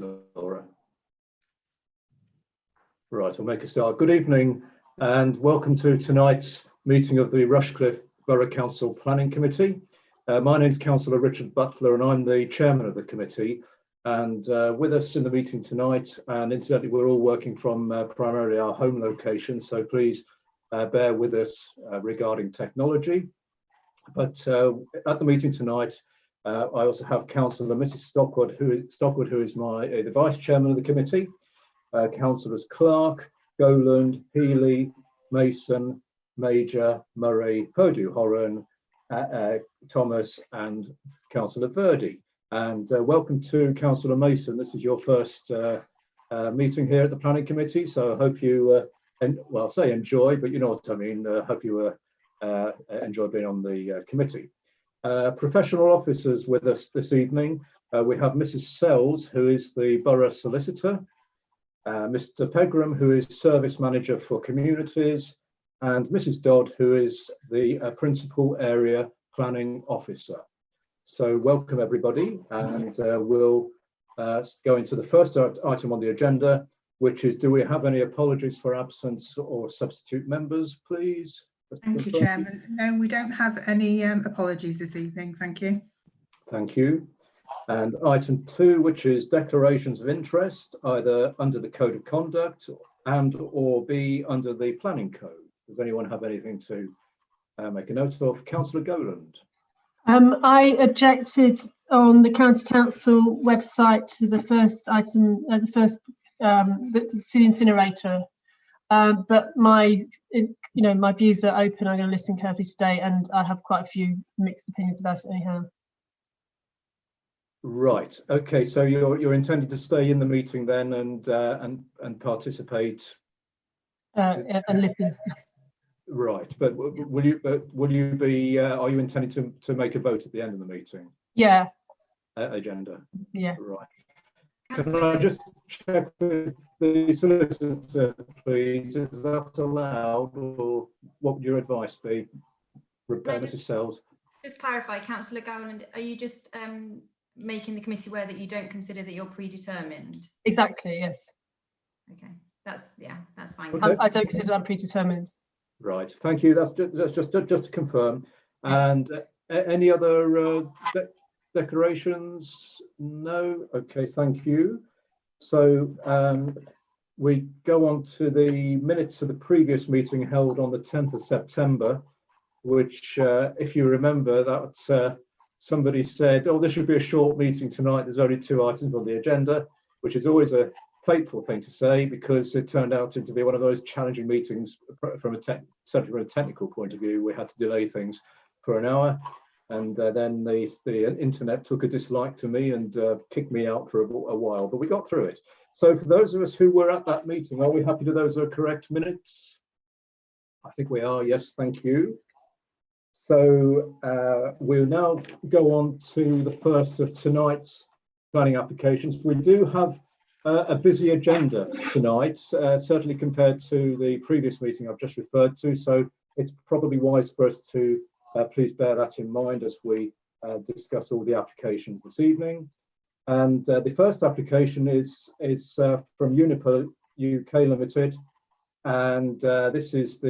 Laura. Right, we'll make a start. Good evening and welcome to tonight's meeting of the Rushcliffe Borough Council Planning Committee. My name is Councillor Richard Butler and I'm the chairman of the committee. And with us in the meeting tonight, and incidentally we're all working from primarily our home location, so please bear with us regarding technology. But at the meeting tonight, I also have Councillor Mrs. Stockwood, who is the vice chairman of the committee. Councillors Clark, Goland, Healy, Mason, Major, Murray, Purdue, Horan, Thomas, and Councillor Verdi. And welcome to Councillor Mason. This is your first meeting here at the Planning Committee, so I hope you, well, I'll say enjoy, but you know what I mean. Hope you enjoy being on the committee. Professional officers with us this evening. We have Mrs. Sells, who is the Borough Solicitor, Mr. Pegram, who is Service Manager for Communities, and Mrs. Dodd, who is the Principal Area Planning Officer. So welcome everybody, and we'll go into the first item on the agenda, which is, do we have any apologies for absence or substitute members, please? Thank you, Chairman. No, we don't have any apologies this evening, thank you. Thank you. And item 2, which is declarations of interest, either under the Code of Conduct and or be under the Planning Code. Does anyone have anything to make a note of? Councillor Goland. I objected on the County Council website to the first item, the city incinerator. But my views are open. I'm going to listen carefully today, and I have quite a few mixed opinions about it anyhow. Right. Okay. So you're intended to stay in the meeting then and participate and listen. Right. But will you be? Are you intending to make a vote at the end of the meeting? Yeah. Agenda. Yeah. Right. Can I just check with the solicitor, please? Is that allowed, or what would your advice be, Mrs. Sells? Just clarify, Councillor Gowland, are you just making the committee aware that you don't consider that you're predetermined? Exactly. Yes. Okay. That's fine. Okay. I don't consider I'm predetermined. Right. Thank you. That's just to confirm. And any other declarations? No. Okay. Thank you. So we go on to the minutes of the previous meeting held on the 10th of September, which, if you remember, that somebody said, "Oh, this should be a short meeting tonight. There's only 2 items on the agenda," which is always a fateful thing to say because it turned out to be one of those challenging meetings from certainly from a technical point of view. We had to delay things for an hour, and then the internet took a dislike to me and kicked me out for a while, but we got through it. So for those of us who were at that meeting, are we happy to those are correct minutes? I think we are. Yes, thank you. So we'll now go on to the first of tonight's planning applications. We do have a busy agenda tonight, certainly compared to the previous meeting I've just referred to. So it's probably wise for us to please bear that in mind as we discuss all the applications this evening. And the first application is from Uniper UK Limited, and this is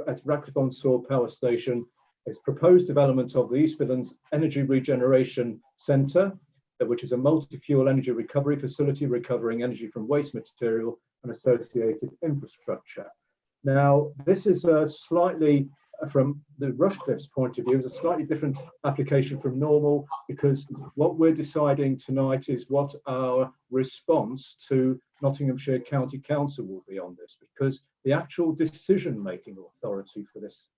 at Ratcliffe-on-Soar Power Station. It's proposed development of the East Midlands Energy Regeneration Centre, which is a multi-fuel energy recovery facility recovering energy from waste material and associated infrastructure. Now, this is slightly, from the Rushcliffe's point of view, is a slightly different application from normal, because what we're deciding tonight is what our response to Nottinghamshire County Council will be on this, because the actual decision-making authority for this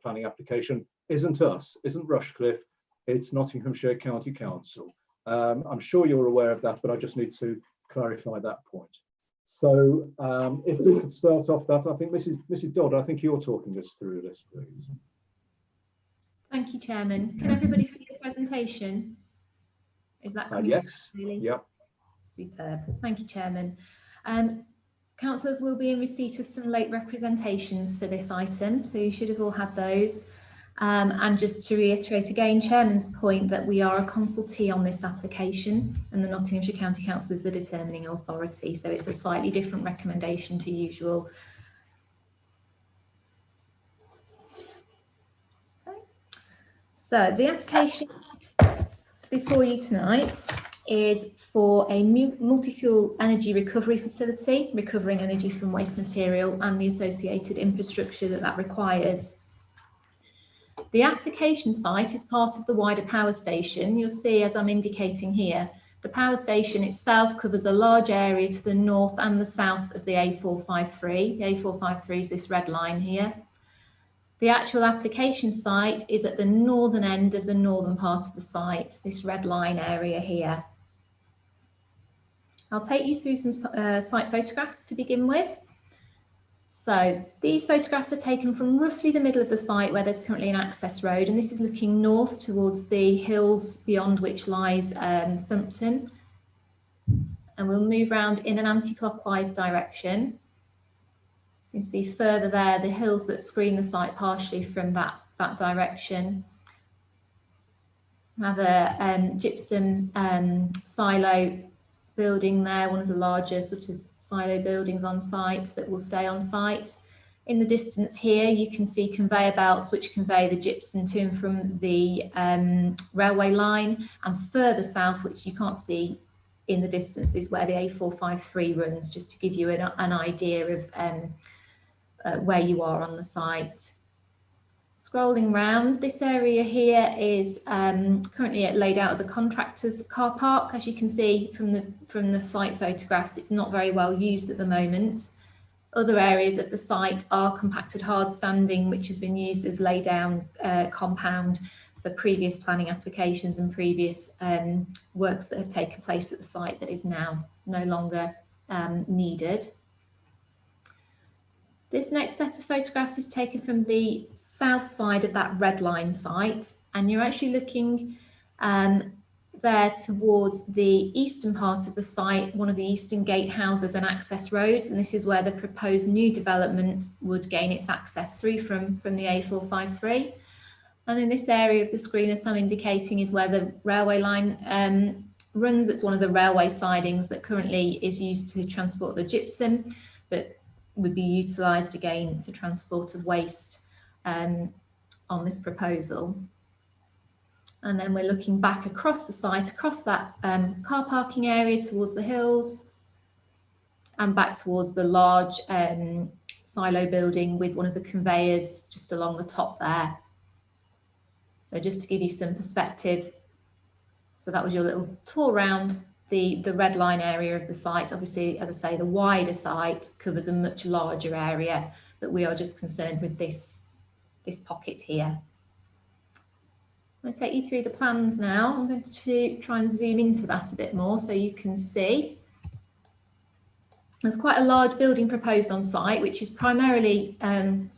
planning application isn't us, isn't Rushcliffe, it's Nottinghamshire County Council. I'm sure you're aware of that, but I just need to clarify that point. So if we could start off that, I think Mrs. Dodd, I think you're talking us through this, please. Thank you, Chairman. Can everybody see the presentation? Is that coming yes, through, really? Yep. Superb. Thank you, Chairman. Councillors will be in receipt of some late representations for this item, so you should have all had those. And just to reiterate again, Chairman's point that we are a consultee on this application and the Nottinghamshire County Council is the determining authority. So it's a slightly different recommendation to usual. Okay. So the application before you tonight is for a multi-fuel energy recovery facility, recovering energy from waste material and the associated infrastructure that requires. The application site is part of the wider power station. You'll see, as I'm indicating here, the power station itself covers a large area to the north and the south of the A453. The A453 is this red line here. The actual application site is at the northern end of the northern part of the site, this red line area here. I'll take you through some site photographs to begin with. So these photographs are taken from roughly the middle of the site where there's currently an access road, and this is looking north towards the hills beyond which lies Thumpton. And we'll move around in an anti-clockwise direction. So you can see further there the hills that screen the site partially from that direction. We have a gypsum silo building there, one of the larger sort of silo buildings on site that will stay on site. In the distance here, you can see conveyor belts which convey the gypsum to and from the railway line, and further south, which you can't see in the distance, is where the A453 runs, just to give you an idea of where you are on the site. Scrolling round, this area here is currently laid out as a contractor's car park. As you can see from the site photographs, it's not very well used at the moment. Other areas of the site are compacted hard standing, which has been used as lay down compound for previous planning applications and previous works that have taken place at the site that is now no longer needed. This next set of photographs is taken from the south side of that red line site, and you're actually looking there towards the eastern part of the site, one of the eastern gatehouses and access roads, and this is where the proposed new development would gain its access through from the A453. And in this area of the screen, as I'm indicating, is where the railway line runs. It's one of the railway sidings that currently is used to transport the gypsum, but would be utilised again for transport of waste on this proposal. And then we're looking back across the site, across that car parking area towards the hills and back towards the large silo building with one of the conveyors just along the top there. So just to give you some perspective. So that was your little tour around the red line area of the site. Obviously, as I say, the wider site covers a much larger area, but we are just concerned with this pocket here. I'm going to take you through the plans now. I'm going to try and zoom into that a bit more so you can see. There's quite a large building proposed on site, which is primarily,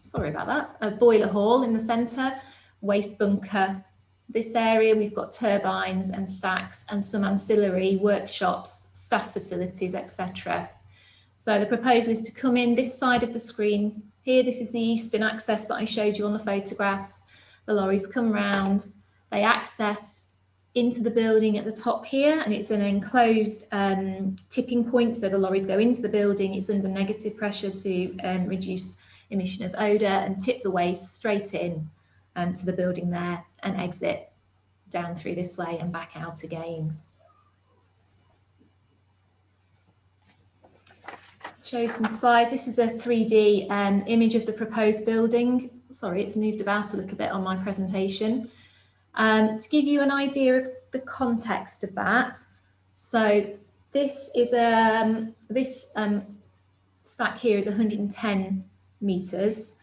sorry about that, a boiler hall in the centre, waste bunker. This area, we've got turbines and stacks and some ancillary workshops, staff facilities, etc. So the proposal is to come in this side of the screen here. This is the eastern access that I showed you on the photographs. The lorries come round, they access into the building at the top here, and it's an enclosed tipping point. So the lorries go into the building, it's under negative pressure to reduce emission of odour and tip the waste straight in to the building there and exit down through this way and back out again. Show you some slides. This is a 3D image of the proposed building. Sorry, it's moved about a little bit on my presentation. To give you an idea of the context of that, so this is stack here is 110 metres.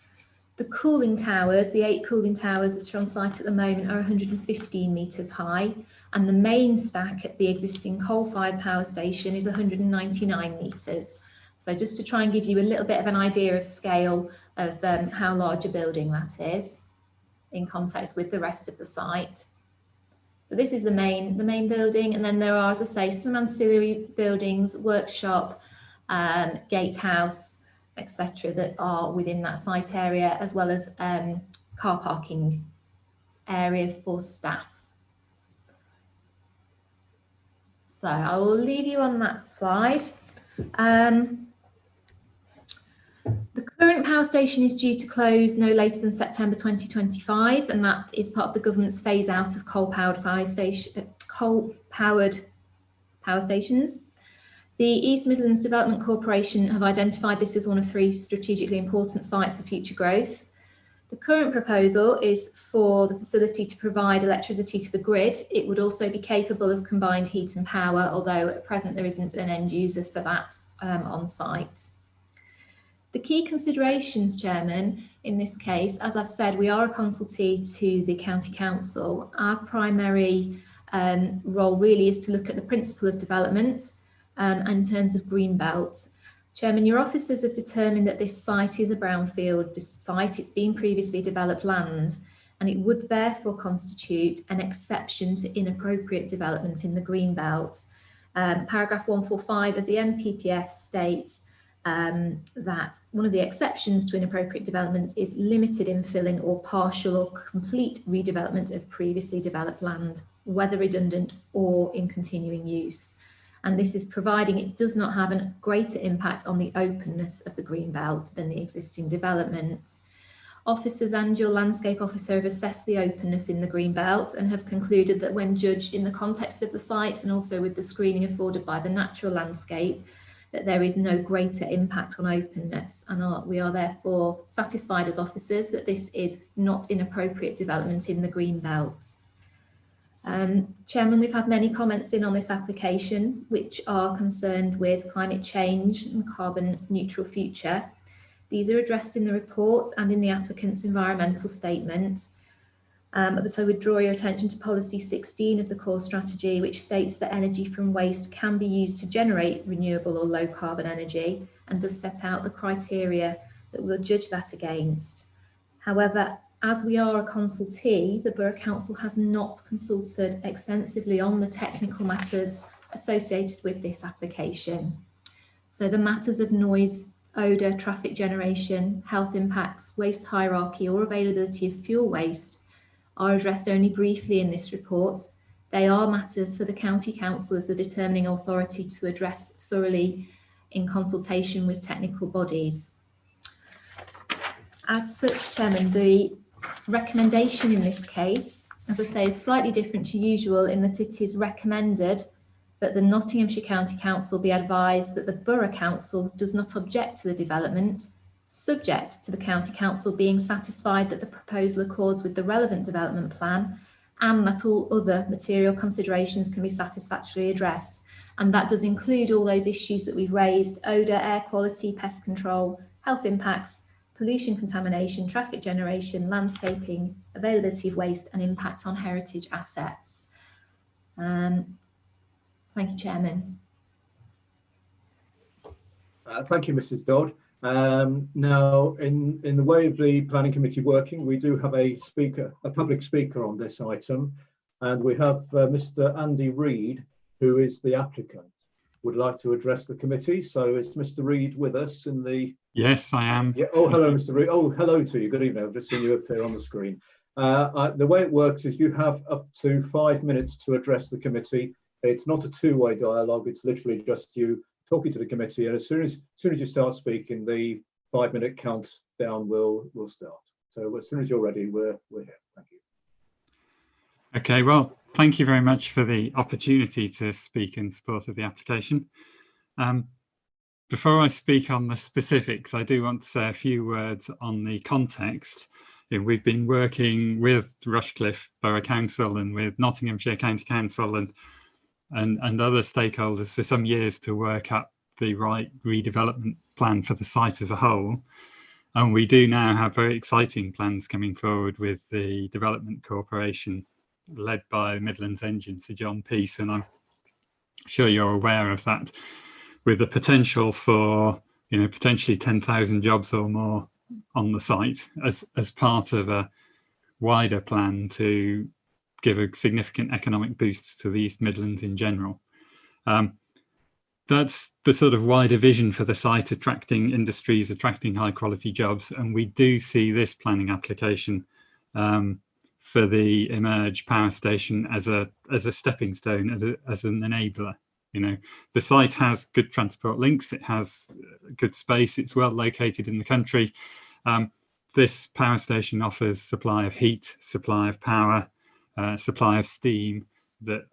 The cooling towers, the 8 cooling towers that are on site at the moment, are 115 metres high, and the main stack at the existing coal-fired power station is 199 metres. So just to try and give you a little bit of an idea of scale of how large a building that is in context with the rest of the site. So this is the main building, and then there are, as I say, some ancillary buildings, workshop, gatehouse, etc., that are within that site area, as well as car parking area for staff. So I will leave you on that slide. The current power station is due to close no later than September 2025, and that is part of the government's phase out of coal-powered power stations. The East Midlands Development Corporation have identified this as one of 3 strategically important sites for future growth. The current proposal is for the facility to provide electricity to the grid. It would also be capable of combined heat and power, although at present there isn't an end user for that on site. The key considerations, Chairman, in this case, as I've said, we are a consultee to the County Council. Our primary role really is to look at the principle of development in terms of Greenbelt. Chairman, your officers have determined that this site is a brownfield site. It's been previously developed land, and it would therefore constitute an exception to inappropriate development in the Greenbelt. Paragraph 145 of the NPPF states that one of the exceptions to inappropriate development is limited infilling or partial or complete redevelopment of previously developed land, whether redundant or in continuing use. And this is providing it does not have a greater impact on the openness of the Greenbelt than the existing development. Officers and your landscape officer have assessed the openness in the Greenbelt and have concluded that when judged in the context of the site and also with the screening afforded by the natural landscape, that there is no greater impact on openness, and we are therefore satisfied as officers that this is not inappropriate development in the Greenbelt. Chairman, we've had many comments in on this application which are concerned with climate change and carbon neutral future. These are addressed in the report and in the applicant's environmental statement. But I would draw your attention to policy 16 of the core strategy, which states that energy from waste can be used to generate renewable or low carbon energy, and does set out the criteria that we'll judge that against. However, as we are a consultee, the Borough Council has not consulted extensively on the technical matters associated with this application. So the matters of noise, odour, traffic generation, health impacts, waste hierarchy or availability of fuel waste are addressed only briefly in this report. They are matters for the County Council as the determining authority to address thoroughly in consultation with technical bodies. As such, Chairman, the recommendation in this case, as I say, is slightly different to usual in that it is recommended that the Nottinghamshire County Council be advised that the Borough Council does not object to the development, subject to the County Council being satisfied that the proposal accords with the relevant development plan and that all other material considerations can be satisfactorily addressed. And that does include all those issues that we've raised: odour, air quality, pest control, health impacts, pollution, contamination, traffic generation, landscaping, availability of waste and impact on heritage assets. Thank you, Chairman. Thank you, Mrs. Dodd. Now, in the way of the planning committee working, we do have a public speaker on this item, and we have Mr. Andy Reid, who is the applicant, would like to address the committee. So is Mr. Reid with us in the... Yes, I am. Yeah. Oh, hello, Mr. Reid. Oh, hello to you. Good evening. I've just seen you appear on the screen. The way it works is you have up to 5 minutes to address the committee. It's not a two-way dialogue. It's literally just you talking to the committee, and as soon as you start speaking, the 5-minute countdown will start. So as soon as you're ready, we're here. Thank you. Okay, well, thank you very much for the opportunity to speak in support of the application. Before I speak on the specifics, I do want to say a few words on the context. We've been working with Rushcliffe Borough Council and with Nottinghamshire County Council and other stakeholders for some years to work up the right redevelopment plan for the site as a whole. And we do now have very exciting plans coming forward with the Development Corporation led by Midlands Engine, Sir John Peace, and I'm sure you're aware of that, with the potential for, you know, potentially 10,000 jobs or more on the site as part of a wider plan to give a significant economic boost to the East Midlands in general. That's the sort of wider vision for the site, attracting industries, attracting high quality jobs. And we do see this planning application for the Emerge power station as a stepping stone, as an enabler. You know, the site has good transport links, it has good space, it's well located in the country. This power station offers supply of heat, supply of power, supply of steam that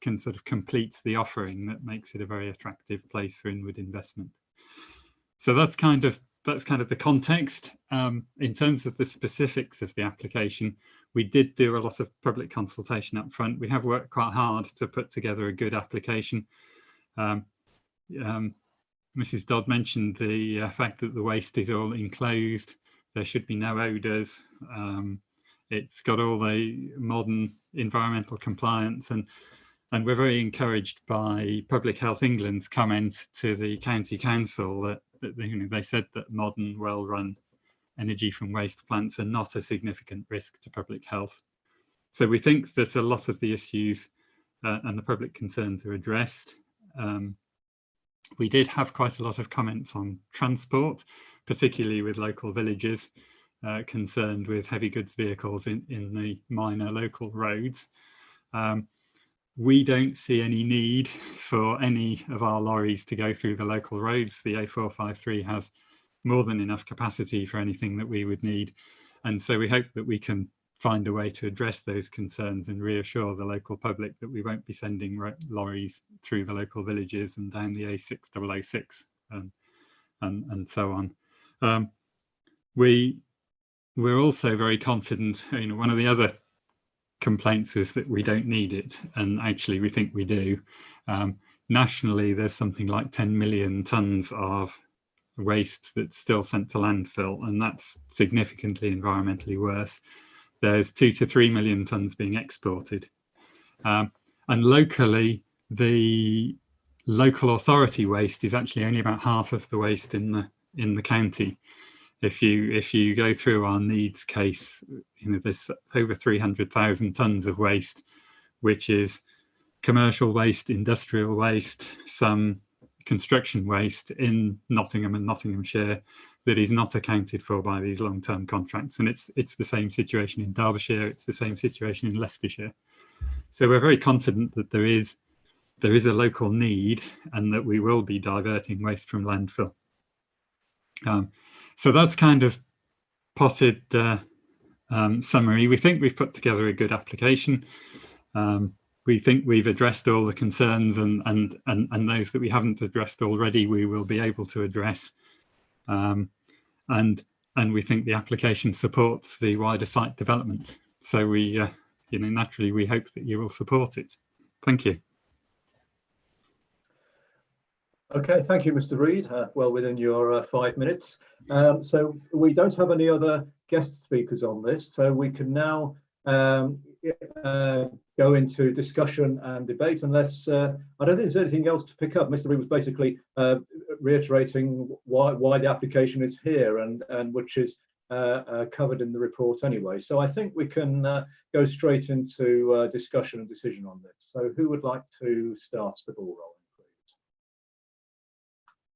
can sort of complete the offering, that makes it a very attractive place for inward investment. So that's kind of the context. In terms of the specifics of the application, we did do a lot of public consultation up front. We have worked quite hard to put together a good application. Mrs. Dodd mentioned the fact that the waste is all enclosed. There should be no odours. It's got all the modern environmental compliance, and we're very encouraged by Public Health England's comment to the County Council that they said that modern, well-run energy from waste plants are not a significant risk to public health. So we think that a lot of the issues and the public concerns are addressed. We did have quite a lot of comments on transport, particularly with local villages concerned with heavy goods vehicles in the minor local roads. We don't see any need for any of our lorries to go through the local roads. The A453 has more than enough capacity for anything that we would need. And so we hope that we can find a way to address those concerns and reassure the local public that we won't be sending lorries through the local villages and down the A6006 and so on. We're also very confident, you know, one of the other complaints is that we don't need it, and actually we think we do. Nationally, there's something like 10 million tonnes of waste that's still sent to landfill, and that's significantly environmentally worse. There's 2 to 3 million tonnes being exported. And locally, the local authority waste is actually only about half of the waste in the county. If you go through our needs case, you know, there's over 300,000 tonnes of waste, which is commercial waste, industrial waste, some construction waste in Nottingham and Nottinghamshire that is not accounted for by these long-term contracts. And it's the same situation in Derbyshire, it's the same situation in Leicestershire. So we're very confident that there is a local need and that we will be diverting waste from landfill. So that's kind of potted summary. We think we've put together a good application. We think we've addressed all the concerns, and those that we haven't addressed already, we will be able to address. And we think the application supports the wider site development. So we, you know, naturally, we hope that you will support it. Thank you. Okay, thank you, Mr. Reid. Well within your 5 minutes. So we don't have any other guest speakers on this, so we can now go into discussion and debate, unless I don't think there's anything else to pick up. Mr. Reid was basically reiterating why the application is here and which is covered in the report anyway. So I think we can go straight into discussion and decision on this. So who would like to start the ball rolling?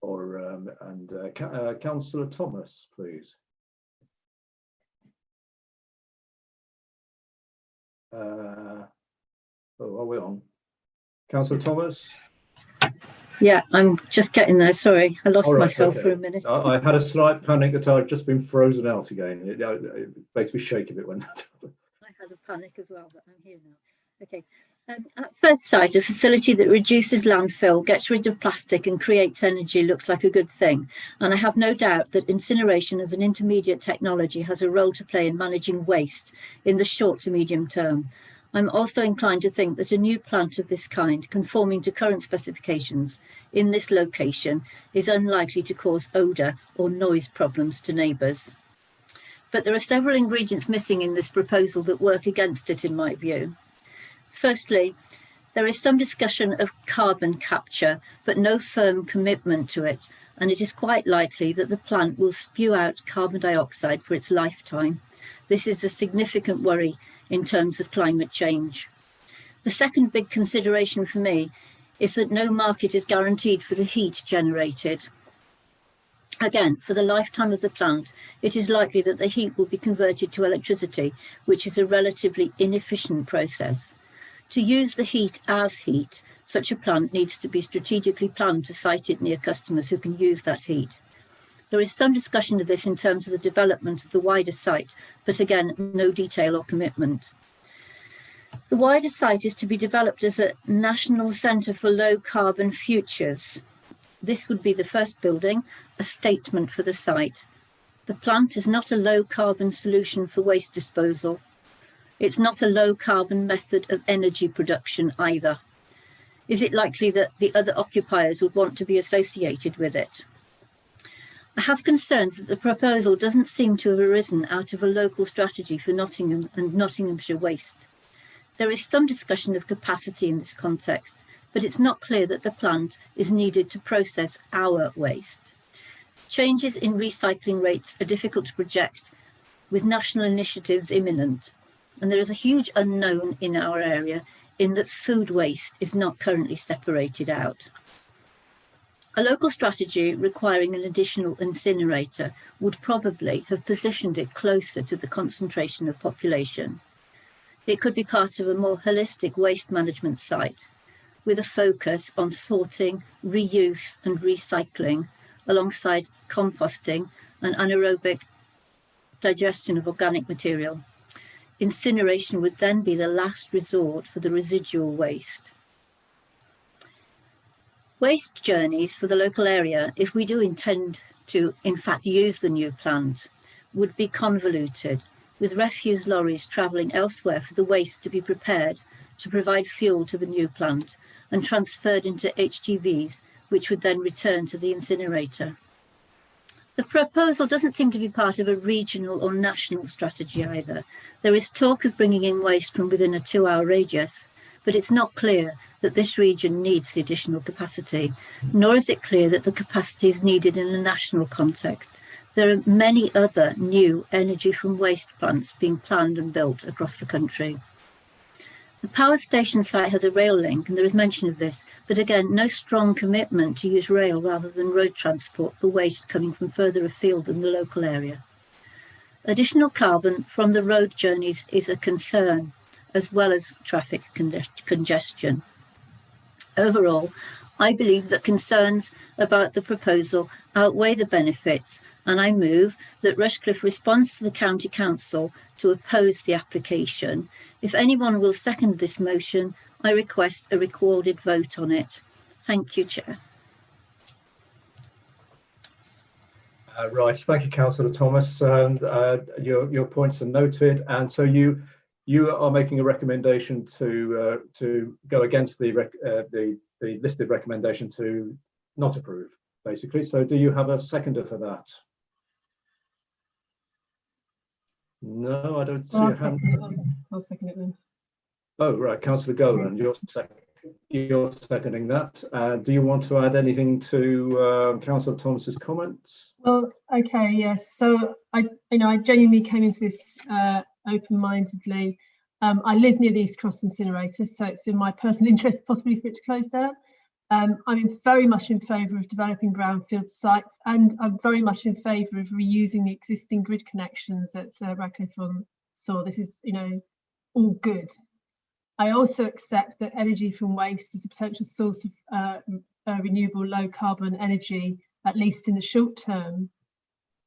Or Councillor Thomas, please. Are we on? Councillor Thomas? Yeah, I'm just getting there. Sorry, I lost myself for a minute. I had a slight panic that I'd just been frozen out again. It makes me shake a bit when that happens. I had a panic as well, but I'm here now. Okay. At first sight, a facility that reduces landfill, gets rid of plastic and creates energy looks like a good thing. And I have no doubt that incineration as an intermediate technology has a role to play in managing waste in the short to medium term. I'm also inclined to think that a new plant of this kind, conforming to current specifications in this location, is unlikely to cause odour or noise problems to neighbours. But there are several ingredients missing in this proposal that work against it, in my view. Firstly, there is some discussion of carbon capture, but no firm commitment to it, and it is quite likely that the plant will spew out carbon dioxide for its lifetime. This is a significant worry in terms of climate change. The second big consideration for me is that no market is guaranteed for the heat generated. Again, for the lifetime of the plant, it is likely that the heat will be converted to electricity, which is a relatively inefficient process. To use the heat as heat, such a plant needs to be strategically planned to site it near customers who can use that heat. There is some discussion of this in terms of the development of the wider site, but again, no detail or commitment. The wider site is to be developed as a national centre for low carbon futures. This would be the first building, a statement for the site. The plant is not a low carbon solution for waste disposal. It's not a low carbon method of energy production either. Is it likely that the other occupiers would want to be associated with it? I have concerns that the proposal doesn't seem to have arisen out of a local strategy for Nottingham and Nottinghamshire waste. There is some discussion of capacity in this context, but it's not clear that the plant is needed to process our waste. Changes in recycling rates are difficult to project, with national initiatives imminent, and there is a huge unknown in our area in that food waste is not currently separated out. A local strategy requiring an additional incinerator would probably have positioned it closer to the concentration of population. It could be part of a more holistic waste management site, with a focus on sorting, reuse and recycling, alongside composting and anaerobic digestion of organic material. Incineration would then be the last resort for the residual waste. Waste journeys for the local area, if we do intend to in fact use the new plant, would be convoluted, with refuse lorries travelling elsewhere for the waste to be prepared to provide fuel to the new plant and transferred into HGVs, which would then return to the incinerator. The proposal doesn't seem to be part of a regional or national strategy either. There is talk of bringing in waste from within a 2-hour radius, but it's not clear that this region needs the additional capacity, nor is it clear that the capacity is needed in a national context. There are many other new energy from waste plants being planned and built across the country. The power station site has a rail link, and there is mention of this, but again, no strong commitment to use rail rather than road transport for waste coming from further afield than the local area. Additional carbon from the road journeys is a concern, as well as traffic congestion. Overall, I believe that concerns about the proposal outweigh the benefits, and I move that Rushcliffe responds to the County Council to oppose the application. If anyone will second this motion, I request a recorded vote on it. Thank you, Chair. Right, thank you, Councillor Thomas. And your points are noted. And so you are making a recommendation to go against the listed recommendation to not approve, basically. So do you have a seconder for that? No, I don't see a hand. I'll second it then. Oh, right, Councillor Golan, you're seconding that. Do you want to add anything to Councillor Thomas's comments? Well, okay, yes. So I genuinely came into this open-mindedly. I live near the East Cross incinerator, so it's in my personal interest possibly for it to close down. I'm very much in favour of developing brownfield sites, and I'm very much in favour of reusing the existing grid connections at Radcliffe on Soar. This is, all good. I also accept that energy from waste is a potential source of renewable low carbon energy, at least in the short term.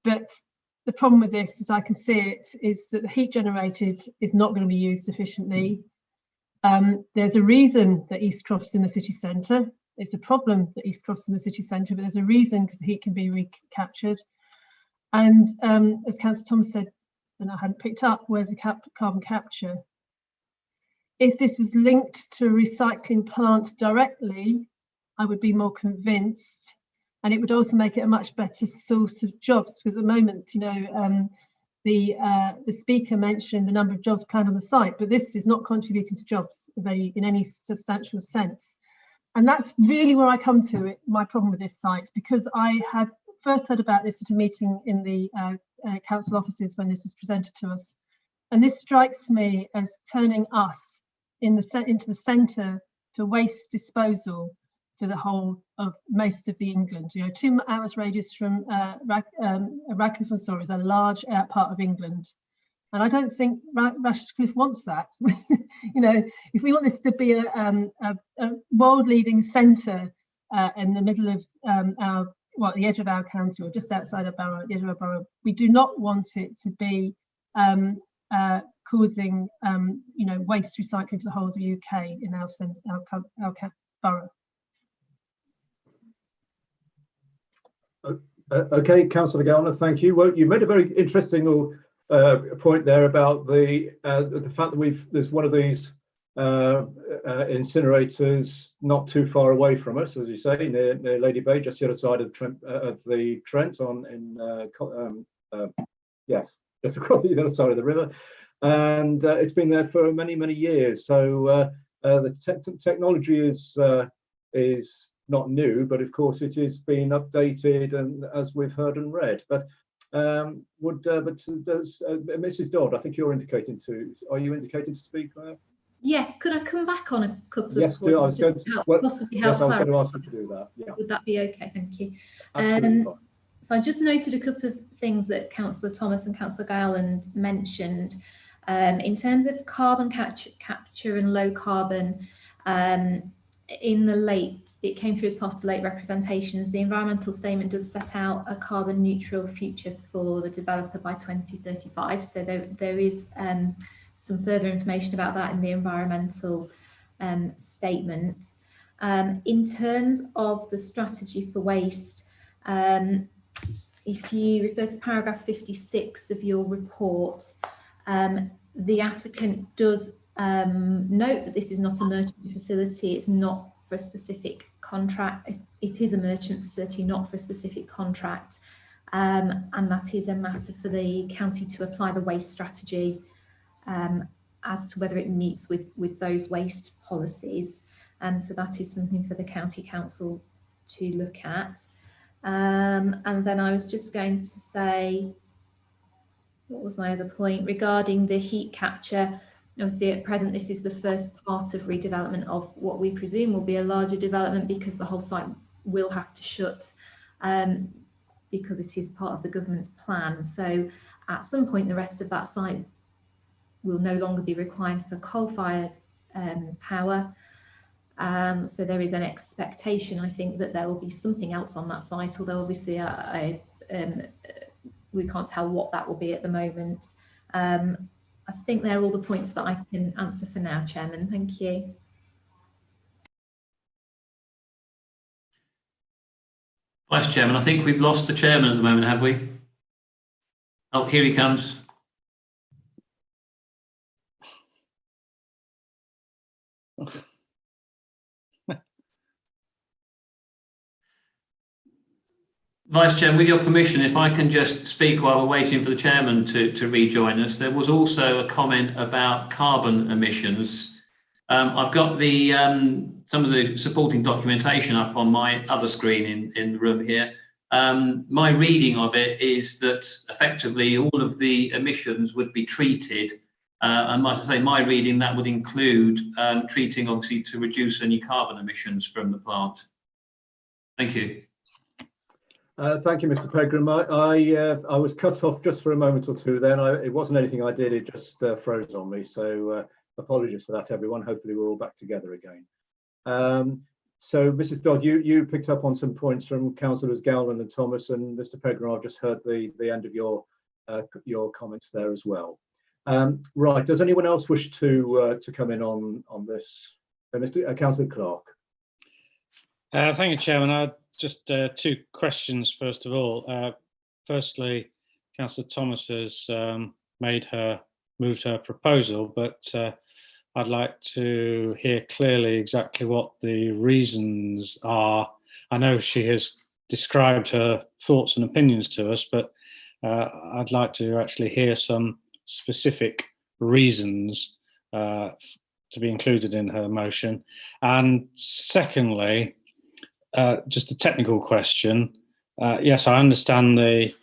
But the problem with this, as I can see it, is that the heat generated is not going to be used sufficiently. There's a reason that East Cross is in the city centre. It's a problem that East Cross is in the city centre, but there's a reason, because the heat can be recaptured. And as Councillor Thomas said, and I hadn't picked up, where's the carbon capture? If this was linked to a recycling plant directly, I would be more convinced. And it would also make it a much better source of jobs, because at the moment, the speaker mentioned the number of jobs planned on the site, but this is not contributing to jobs in any substantial sense. And that's really where I come to it, my problem with this site, because I had first heard about this at a meeting in the council offices when this was presented to us. And this strikes me as turning us into the centre for waste disposal, for the whole of most of the England. You know, 2 hours radius from Radcliffe on Soar is a large part of England. And I don't think Rushcliffe wants that. You know, if we want this to be a world-leading centre in the middle of the edge of our county, or just outside of Borough, the edge of our borough, we do not want it to be causing, you know, waste recycling for the whole of the UK in our borough. Okay, Councillor Gallner, thank you. Well, you made a very interesting point there about the fact that there's one of these incinerators not too far away from us, as you say, near Lady Bay, just the other side of the Trent, yes, just across the other side of the river, and it's been there for many years. So the technology is not new, but of course it is being updated, and as we've heard and read. But does Mrs. Dodd, I think you're indicating to, are you indicating to speak there? Yes, could I come back on a couple of yes, points? I was going to, well, possibly yes, help I was going to clarify. ask you to do that. Yeah. Would that be okay? Thank you. Absolutely fine. So I just noted a couple of things that Councillor Thomas and Councillor Gowland mentioned. In terms of carbon capture and low carbon, it came through as part of the late representations. The environmental statement does set out a carbon neutral future for the developer by 2035. So there is some further information about that in the environmental statement. In terms of the strategy for waste, if you refer to paragraph 56 of your report, the applicant does note that this is not a merchant facility. It's not for a specific contract. It is a merchant facility, not for a specific contract. And that is a matter for the county to apply the waste strategy as to whether it meets with those waste policies. So that is something for the county council to look at. And then I was just going to say, what was my other point regarding the heat capture? Obviously, at present, this is the first part of redevelopment of what we presume will be a larger development, because the whole site will have to shut because it is part of the government's plan. So at some point, the rest of that site will no longer be required for coal-fired power. So there is an expectation, I think, that there will be something else on that site, although obviously we can't tell what that will be at the moment. I think they're all the points that I can answer for now, Chairman. Thank you. Vice Chairman, I think we've lost the Chairman at the moment, have we? Oh, here he comes. Vice Chairman, with your permission, if I can just speak while we're waiting for the Chairman to rejoin us. There was also a comment about carbon emissions. I've got the some of the supporting documentation up on my other screen in the room here. My reading of it is that effectively all of the emissions would be treated. And as I say, my reading, that would include treating, obviously, to reduce any carbon emissions from the plant. Thank you. Thank you, Mr. Pegram. I was cut off just for a moment or two then. It wasn't anything I did, it just froze on me. So apologies for that, everyone. Hopefully we're all back together again. So Mrs. Dodd, you picked up on some points from Councillors Gowland and Thomas, and Mr. Pegram, I've just heard the end of your comments there as well. Right, does anyone else wish to come in on this? Councillor Clark. Thank you, Chairman. Just two questions, first of all. Firstly, Councillor Thomas has moved her proposal, but I'd like to hear clearly exactly what the reasons are. I know she has described her thoughts and opinions to us, but I'd like to actually hear some specific reasons to be included in her motion. And secondly, just a technical question. Yes, I understand the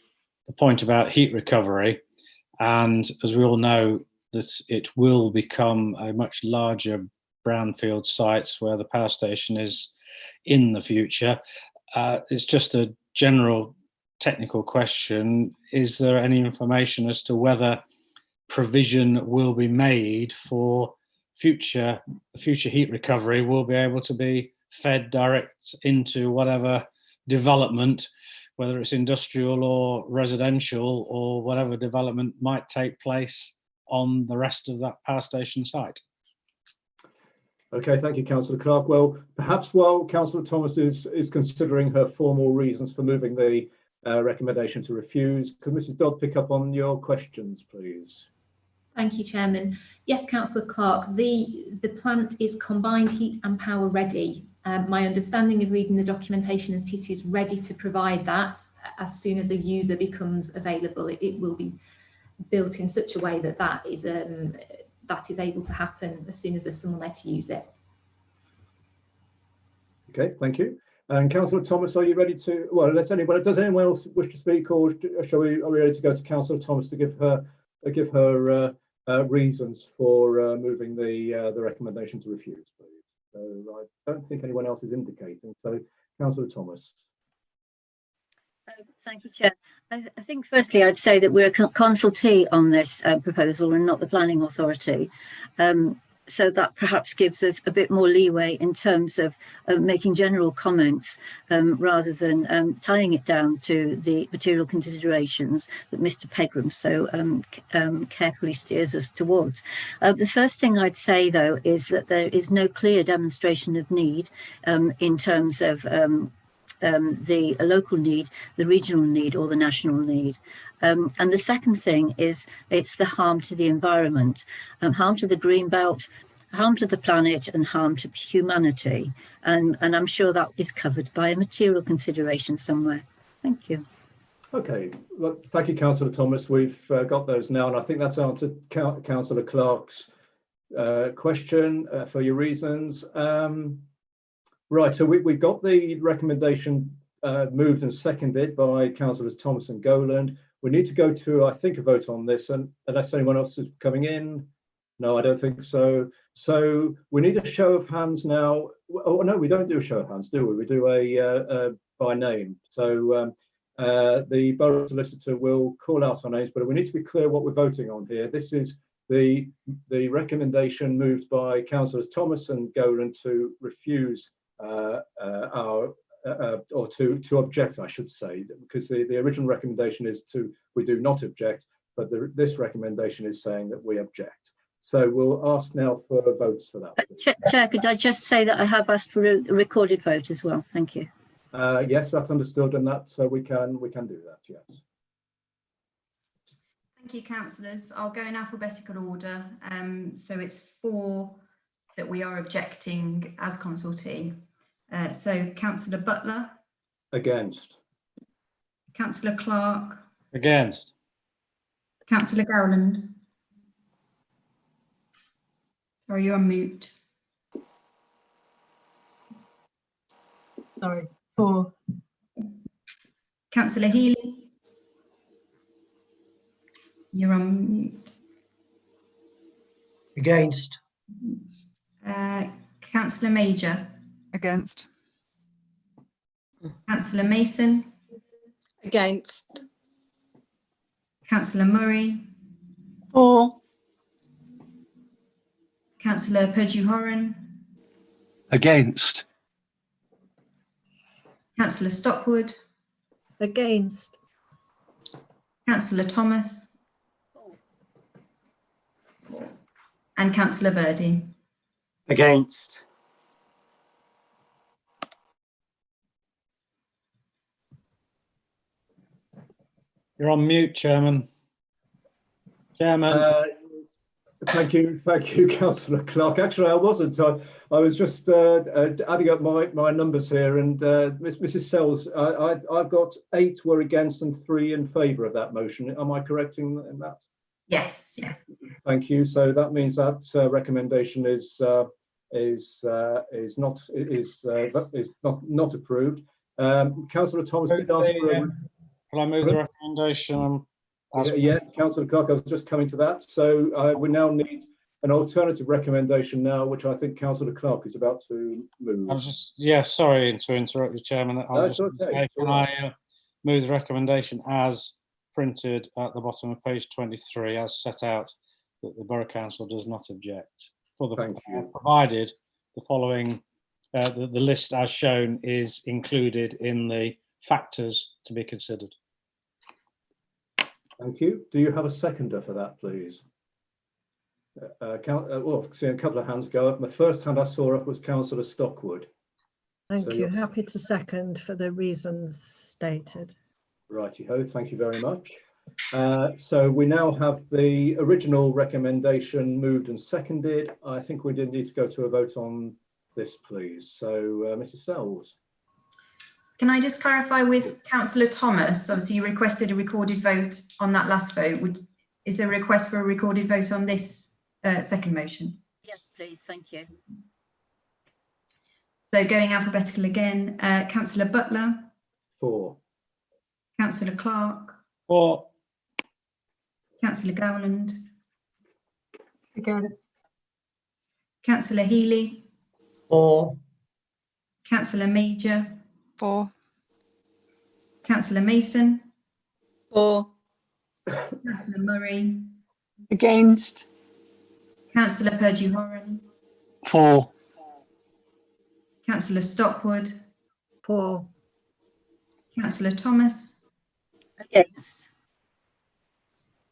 point about heat recovery, and as we all know, that it will become a much larger brownfield site where the power station is in the future. It's just a general technical question. Is there any information as to whether provision will be made for future heat recovery will be able to be fed direct into whatever development, whether it's industrial or residential or whatever development might take place on the rest of that power station site? Okay, thank you, Councillor Clark. Well, perhaps while Councillor Thomas is considering her formal reasons for moving the recommendation to refuse, could Mrs Dodd pick up on your questions, please? Thank you, Chairman. Yes, Councillor Clark, the plant is combined heat and power ready. My understanding of reading the documentation is it is ready to provide that as soon as a user becomes available. It will be built in such a way that that is able to happen as soon as there's someone there to use it. Okay, thank you. And Councillor Thomas, are you ready to? Well, does anyone else wish to speak, or are we ready to go to Councillor Thomas to give her reasons for moving the recommendation to refuse, please? So I don't think anyone else is indicating. So, Councillor Thomas. Thank you, Chair. I think firstly I'd say that we're a consultee on this proposal and not the planning authority. So that perhaps gives us a bit more leeway in terms of making general comments rather than tying it down to the material considerations that Mr Pegram so carefully steers us towards. The first thing I'd say, though, is that there is no clear demonstration of need in terms of the local need, the regional need, or the national need. And the second thing is it's the harm to the environment, harm to the Greenbelt, harm to the planet, and harm to humanity. And I'm sure that is covered by a material consideration somewhere. Thank you. Okay, well, thank you, Councillor Thomas. We've got those now, and I think that's answered Councillor Clark's question for your reasons. Right, so we've got the recommendation moved and seconded by Councillors Thomas and Goland. We need to go to, I think, a vote on this, and unless anyone else is coming in. No, I don't think so. So we need a show of hands now. Oh no, we don't do a show of hands, do we? We do a by name. So the Borough Solicitor will call out our names, but we need to be clear what we're voting on here. This is the recommendation moved by Councillors Thomas and Goland to refuse or to object, I should say, because the original recommendation is we do not object, but this recommendation is saying that we object. So we'll ask now for votes for that. Chair, could I just say that I have asked for a recorded vote as well? Thank you. Yes, that's understood, and that we can do that. Yes. Thank you, councillors. I'll go in alphabetical order. So it's 4 that we are objecting as consultee. So Councillor Butler. Against. Councillor Clark. Against. Councillor Gowland. Sorry, you're on mute. Sorry, 4. Councillor Healy. You're on mute. Against. Councillor Major. Against. Councillor Mason. Against. Councillor Murray. 4. Councillor Perdue-Horan. Against. Councillor Stockwood. Against. Councillor Thomas. And Councillor Verdi. Against. You're on mute, Chairman. Chairman. Thank you, Councillor Clark. Actually, I wasn't. I was just adding up my numbers here, and Mrs. Sells, I've got 8 were against and 3 in favour of that motion. Am I correct in that? Yes. Yeah. Thank you. So that means that recommendation is not approved. Councillor Thomas did ask for. Can I move the recommendation? Yes, Councillor Clark, I was just coming to that. So we now need an alternative recommendation now, which I think Councillor Clark is about to move. I was just, yeah, sorry to interrupt you, Chairman. I was That's just gonna okay, say, it's can all right. I move the recommendation as printed at the bottom of page 23, as set out, that the Borough Council does not object, for the Thank you. provided the following, the list as shown is included in the factors to be considered. Thank you. Do you have a seconder for that, please? Well, seeing a couple of hands go up. The first hand I saw up was Councillor Stockwood. Thank So you. you're- Happy to second for the reasons stated. Righty-ho, thank you very much. So we now have the original recommendation moved and seconded. I think we did need to go to a vote on this, please. So, Mrs. Sells. Can I just clarify with Councillor Thomas? Obviously, you requested a recorded vote on that last vote. Is there a request for a recorded vote on this second motion? Yes, please. Thank you. So going alphabetical again, Councillor Butler, For. Councillor Clark, For. Councillor Gowland, Against. Councillor Healy, For. Councillor Major, For. Councillor Mason, For. Councillor Murray, Against. Councillor Purdue-Horan, For. Councillor Stockwood, For. Councillor Thomas, Against.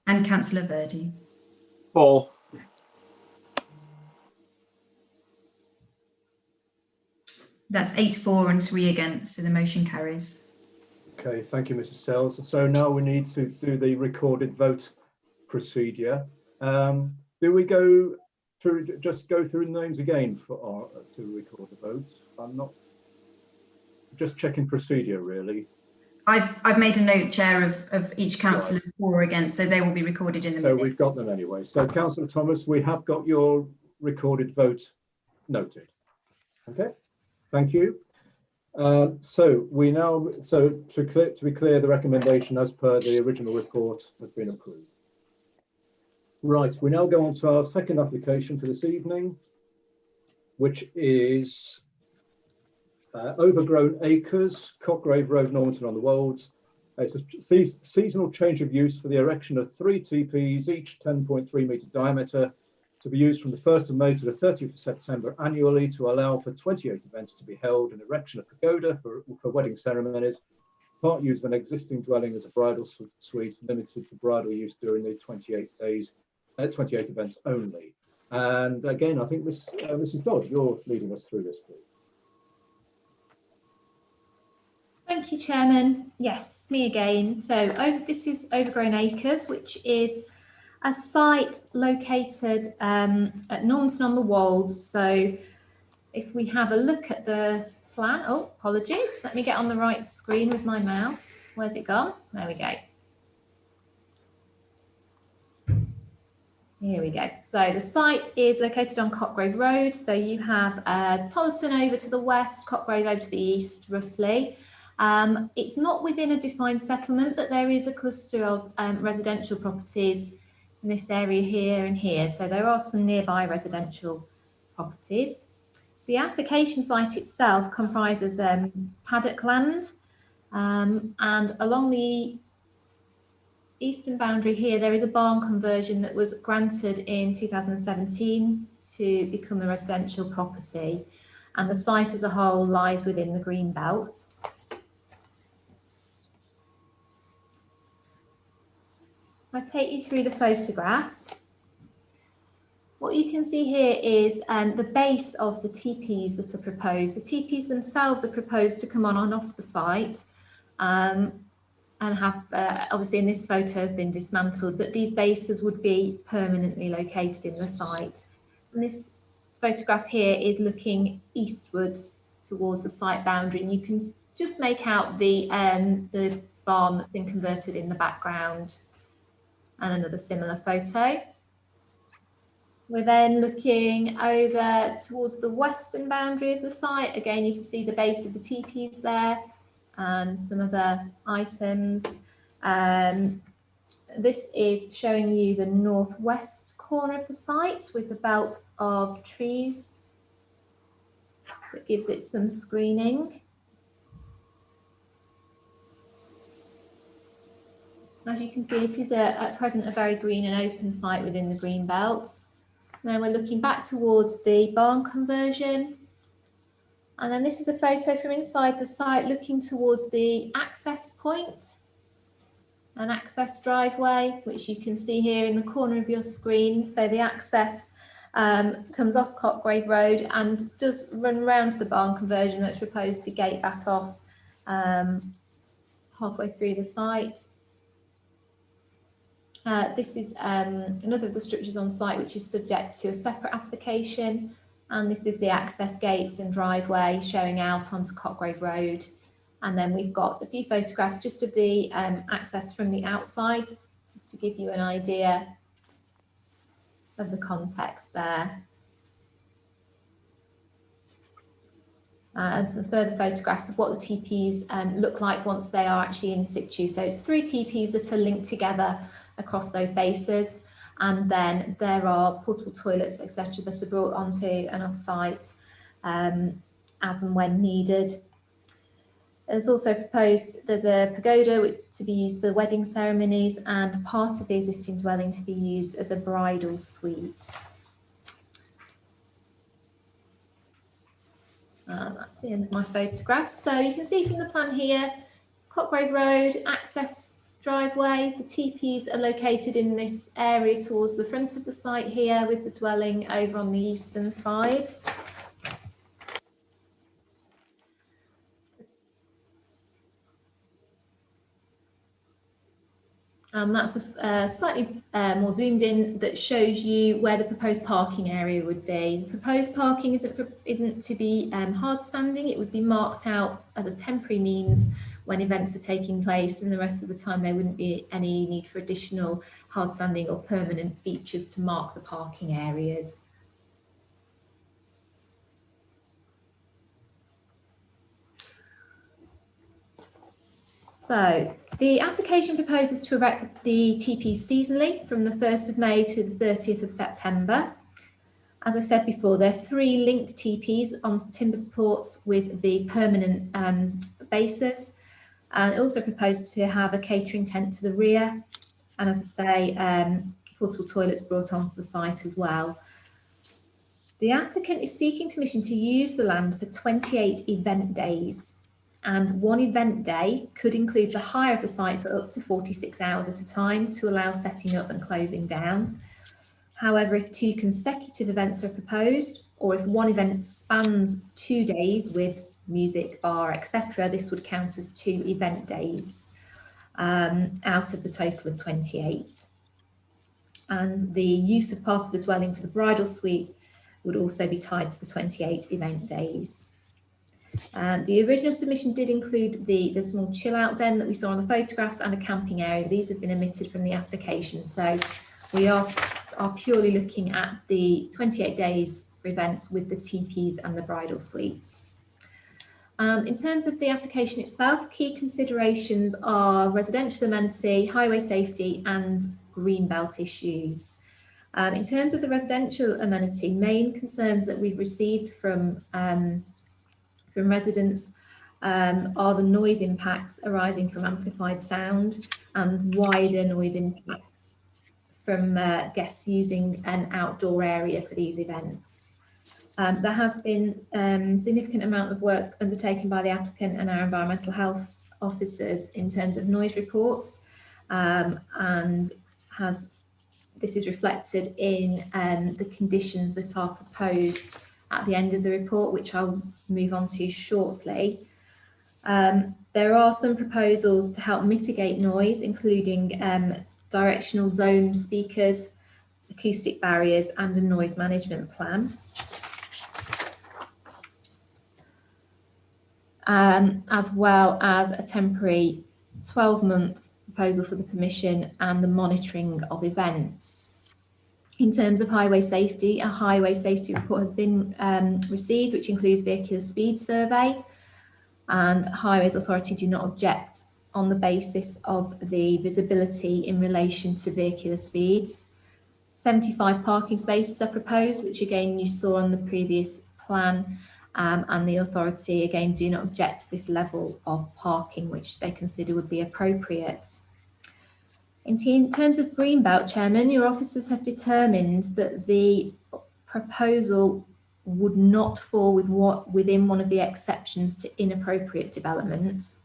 and Councillor Verdi. For. That's 8 for and 3 against, so the motion carries. Okay, thank you, Mrs. Sells. So now we need to do the recorded vote procedure. Do we go through, just go through the names again for to record the votes? I'm not just checking procedure, really. I've made a note, Chair, of each councillor's for or against, so they will be recorded in the So minute. we've got them anyway. So Councillor Thomas, we have got your recorded vote noted. Okay, thank you. So we now, to be clear, the recommendation as per the original report has been approved. Right, we now go on to our second application for this evening, which is Overgrown Acres, Cockgrave Road, Normanton on the Wolds. It's a seasonal change of use for the erection of 3 TPs, each 10.3 metre diameter, to be used from the 1st of May to the 30th of September annually, to allow for 28 events to be held, an erection of pagoda for wedding ceremonies, part use of an existing dwelling as a bridal suite, limited to bridal use during the 28 events only. And again, I think Mrs. Dodd, you're leading us through this, please. Thank you, Chairman. Yes, me again. So this is Overgrown Acres, which is a site located at Normanton on the Wolds. So if we have a look at the plan, oh, apologies. Let me get on the right screen with my mouse. Where's it gone? There we go. Here we go. So the site is located on Cockgrave Road. So you have Tollerton over to the west, Cockgrave over to the east, roughly. It's not within a defined settlement, but there is a cluster of residential properties in this area here and here. So there are some nearby residential properties. The application site itself comprises paddock land, and along the eastern boundary here, there is a barn conversion that was granted in 2017 to become a residential property, and the site as a whole lies within the Greenbelt. I'll take you through the photographs. What you can see here is the base of the teepees that are proposed. The teepees themselves are proposed to come on and off the site, and have, obviously in this photo, have been dismantled, but these bases would be permanently located in the site. And this photograph here is looking eastwards towards the site boundary, and you can just make out the barn that's been converted in the background, and another similar photo. We're then looking over towards the western boundary of the site. Again, you can see the base of the teepees there and some other items. this is showing you the northwest corner of the site with a belt of trees that gives it some screening. As you can see, it is at present a very green and open site within the green belt. Then we're looking back towards the barn conversion. And then this is a photo from inside the site looking towards the access point, an access driveway, which you can see here in the corner of your screen. So the access comes off Cotgrave Road and does run round the barn conversion that's proposed to gate that off halfway through the site. This is another of the structures on site which is subject to a separate application, and this is the access gates and driveway showing out onto Cotgrave Road. And then we've got a few photographs just of the access from the outside, just to give you an idea of the context there. And some further photographs of what the TPs look like once they are actually in situ. So it's 3 TPs that are linked together across those bases, and then there are portable toilets, etc., that are brought onto and off site as and when needed. There's also proposed, there's a pagoda to be used for wedding ceremonies, and part of the existing dwelling to be used as a bridal suite. That's the end of my photographs. So you can see from the plan here, Cotgrave Road, access driveway. The TPs are located in this area towards the front of the site here, with the dwelling over on the eastern side. That's a slightly more zoomed in that shows you where the proposed parking area would be. Proposed parking isn't to be hard standing. It would be marked out as a temporary means when events are taking place, and the rest of the time there wouldn't be any need for additional hard standing or permanent features to mark the parking areas. So the application proposes to erect the TPs seasonally from the 1st of May to the 30th of September. As I said before, there are 3 linked TPs on timber supports with the permanent bases, and also proposed to have a catering tent to the rear, and as I say, portable toilets brought onto the site as well. The applicant is seeking permission to use the land for 28 event days, and 1 event day could include the hire of the site for up to 46 hours at a time to allow setting up and closing down. However, if 2 consecutive events are proposed, or if 1 event spans 2 days with music, bar, etc., this would count as 2 event days out of the total of 28. And the use of part of the dwelling for the bridal suite would also be tied to the 28 event days. The original submission did include the small chill out den that we saw on the photographs and a camping area. These have been omitted from the application, so we are purely looking at the 28 days for events with the TPs and the bridal suite. In terms of the application itself, key considerations are residential amenity, highway safety and greenbelt issues. In terms of the residential amenity, main concerns that we've received from residents are the noise impacts arising from amplified sound and wider noise impacts from guests using an outdoor area for these events. There has been significant amount of work undertaken by the applicant and our environmental health officers in terms of noise reports, and this is reflected in the conditions that are proposed at the end of the report, which I'll move on to shortly. There are some proposals to help mitigate noise, including directional zone speakers, acoustic barriers and a noise management plan. As well as a temporary 12-month proposal for the permission and the monitoring of events. In terms of highway safety, a highway safety report has been received, which includes vehicular speed survey, and Highways Authority do not object on the basis of the visibility in relation to vehicular speeds. 75 parking spaces are proposed, which again you saw on the previous plan, and the authority again do not object to this level of parking, which they consider would be appropriate. In terms of Greenbelt, Chairman, your officers have determined that the proposal would not fall within one of the exceptions to inappropriate development.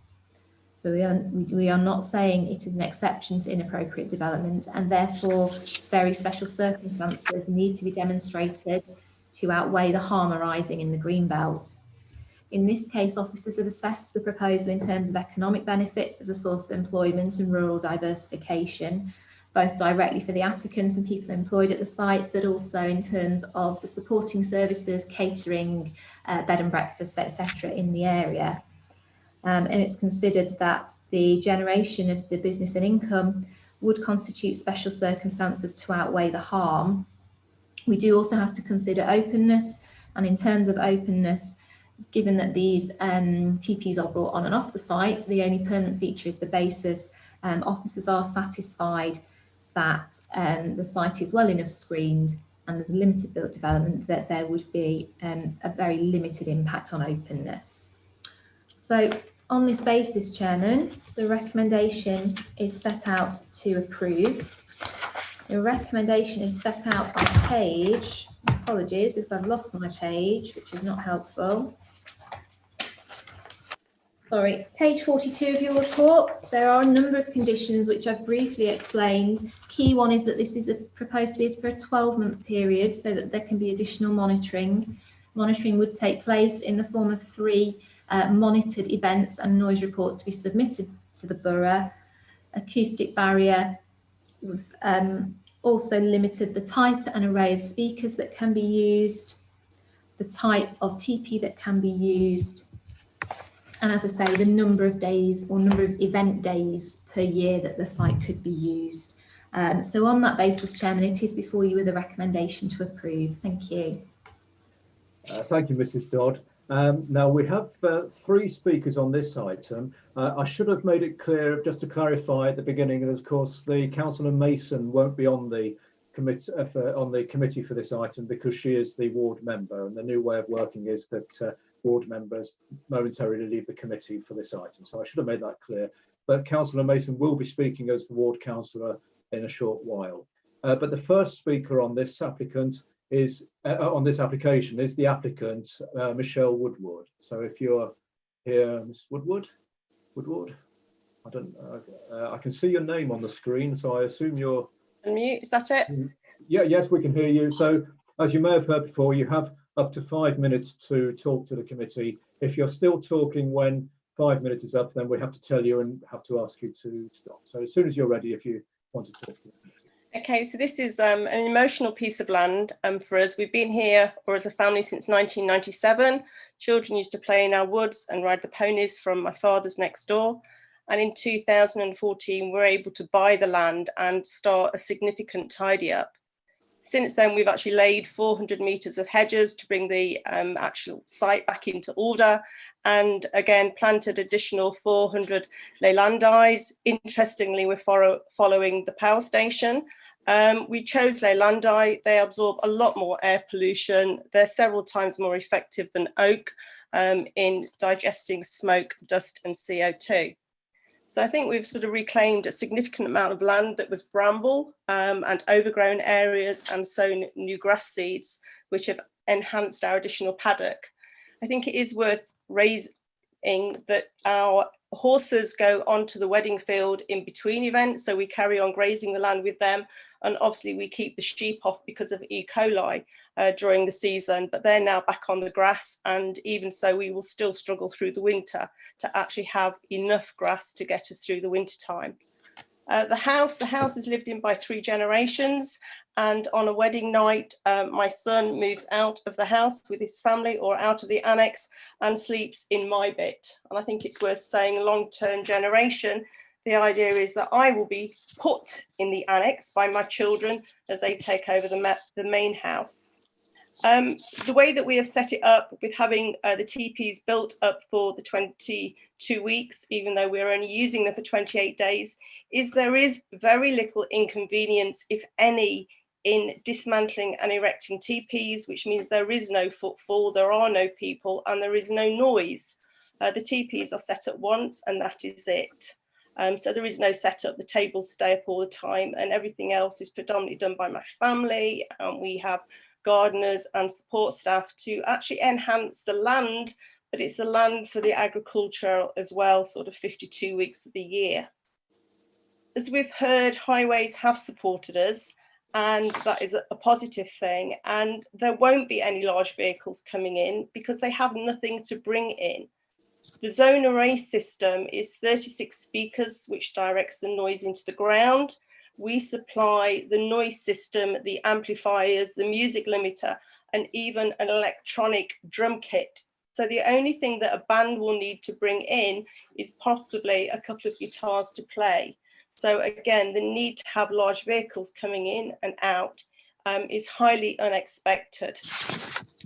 So we are not saying it is an exception to inappropriate development, and therefore very special circumstances need to be demonstrated to outweigh the harm arising in the Greenbelt. In this case, officers have assessed the proposal in terms of economic benefits as a source of employment and rural diversification, both directly for the applicant and people employed at the site, but also in terms of the supporting services, catering, bed and breakfast, etc. in the area. And it's considered that the generation of the business and income would constitute special circumstances to outweigh the harm. We do also have to consider openness, and in terms of openness, given that these TPs are brought on and off the site, the only permanent feature is the bases. Officers are satisfied that the site is well enough screened and there's limited built development, that there would be a very limited impact on openness. So on this basis, Chairman, the recommendation is set out to approve. The recommendation is set out on page, apologies because I've lost my page, which is not helpful. Sorry, page 42 of your report. There are a number of conditions which I've briefly explained. Key one is that this is proposed to be for a 12-month period so that there can be additional monitoring. Monitoring would take place in the form of 3 monitored events and noise reports to be submitted to the borough. Acoustic barrier, we've also limited the type and array of speakers that can be used, the type of TP that can be used, and as I say, the number of days or number of event days per year that the site could be used. So on that basis, Chairman, it is before you with a recommendation to approve. Thank you. Thank you, Mrs. Dodd. Now we have 3 speakers on this item. I should have made it clear, just to clarify at the beginning, that of course the Councillor Mason won't be on the committee for this item because she is the ward member, and the new way of working is that ward members momentarily leave the committee for this item. So I should have made that clear. But Councillor Mason will be speaking as the ward councillor in a short while. But the first speaker on this applicant is application is the applicant, Michelle Woodward. So if you're here, Ms. Woodward, I don't I can see your name on the screen, so I assume you're unmute. Is that it? Yeah, yes, we can hear you. So as you may have heard before, you have up to 5 minutes to talk to the committee. If you're still talking when 5 minutes is up, then we have to tell you and have to ask you to stop. So as soon as you're ready, if you want to talk to the committee. Okay, so this is an emotional piece of land for us. We've been here, or as a family, since 1997. Children used to play in our woods and ride the ponies from my father's next door. And in 2014, we were able to buy the land and start a significant tidy up. Since then, we've actually laid 400 metres of hedges to bring the actual site back into order, and again planted additional 400 leylandis. Interestingly, we're following the power station. We chose leylandii. They absorb a lot more air pollution. They're several times more effective than oak in digesting smoke, dust and CO2. So I think we've sort of reclaimed a significant amount of land that was bramble and overgrown areas, and sown new grass seeds, which have enhanced our additional paddock. I think it is worth raising that our horses go onto the wedding field in between events, so we carry on grazing the land with them. And obviously we keep the sheep off because of E. coli during the season, but they're now back on the grass, and even so we will still struggle through the winter to actually have enough grass to get us through the winter time. The house is lived in by 3 generations, and on a wedding night my son moves out of the house with his family or out of the annex and sleeps in my bit. And I think it's worth saying, long-term generation, the idea is that I will be put in the annex by my children as they take over the main house. The way that we have set it up with having the TPs built up for the 2 weeks, even though we're only using them for 28 days, is there is very little inconvenience, if any, in dismantling and erecting teepees, which means there is no footfall, there are no people, and there is no noise. The teepees are set up once and that is it. So there is no setup, the tables stay up all the time, and everything else is predominantly done by my family, and we have gardeners and support staff to actually enhance the land, but it's the land for the agriculture as well, sort of 52 weeks of the year. As we've heard, highways have supported us, and that is a positive thing, and there won't be any large vehicles coming in because they have nothing to bring in. The zone array system is 36 speakers, which directs the noise into the ground. We supply the noise system, the amplifiers, the music limiter, and even an electronic drum kit. So the only thing that a band will need to bring in is possibly a couple of guitars to play. So again, the need to have large vehicles coming in and out is highly unexpected.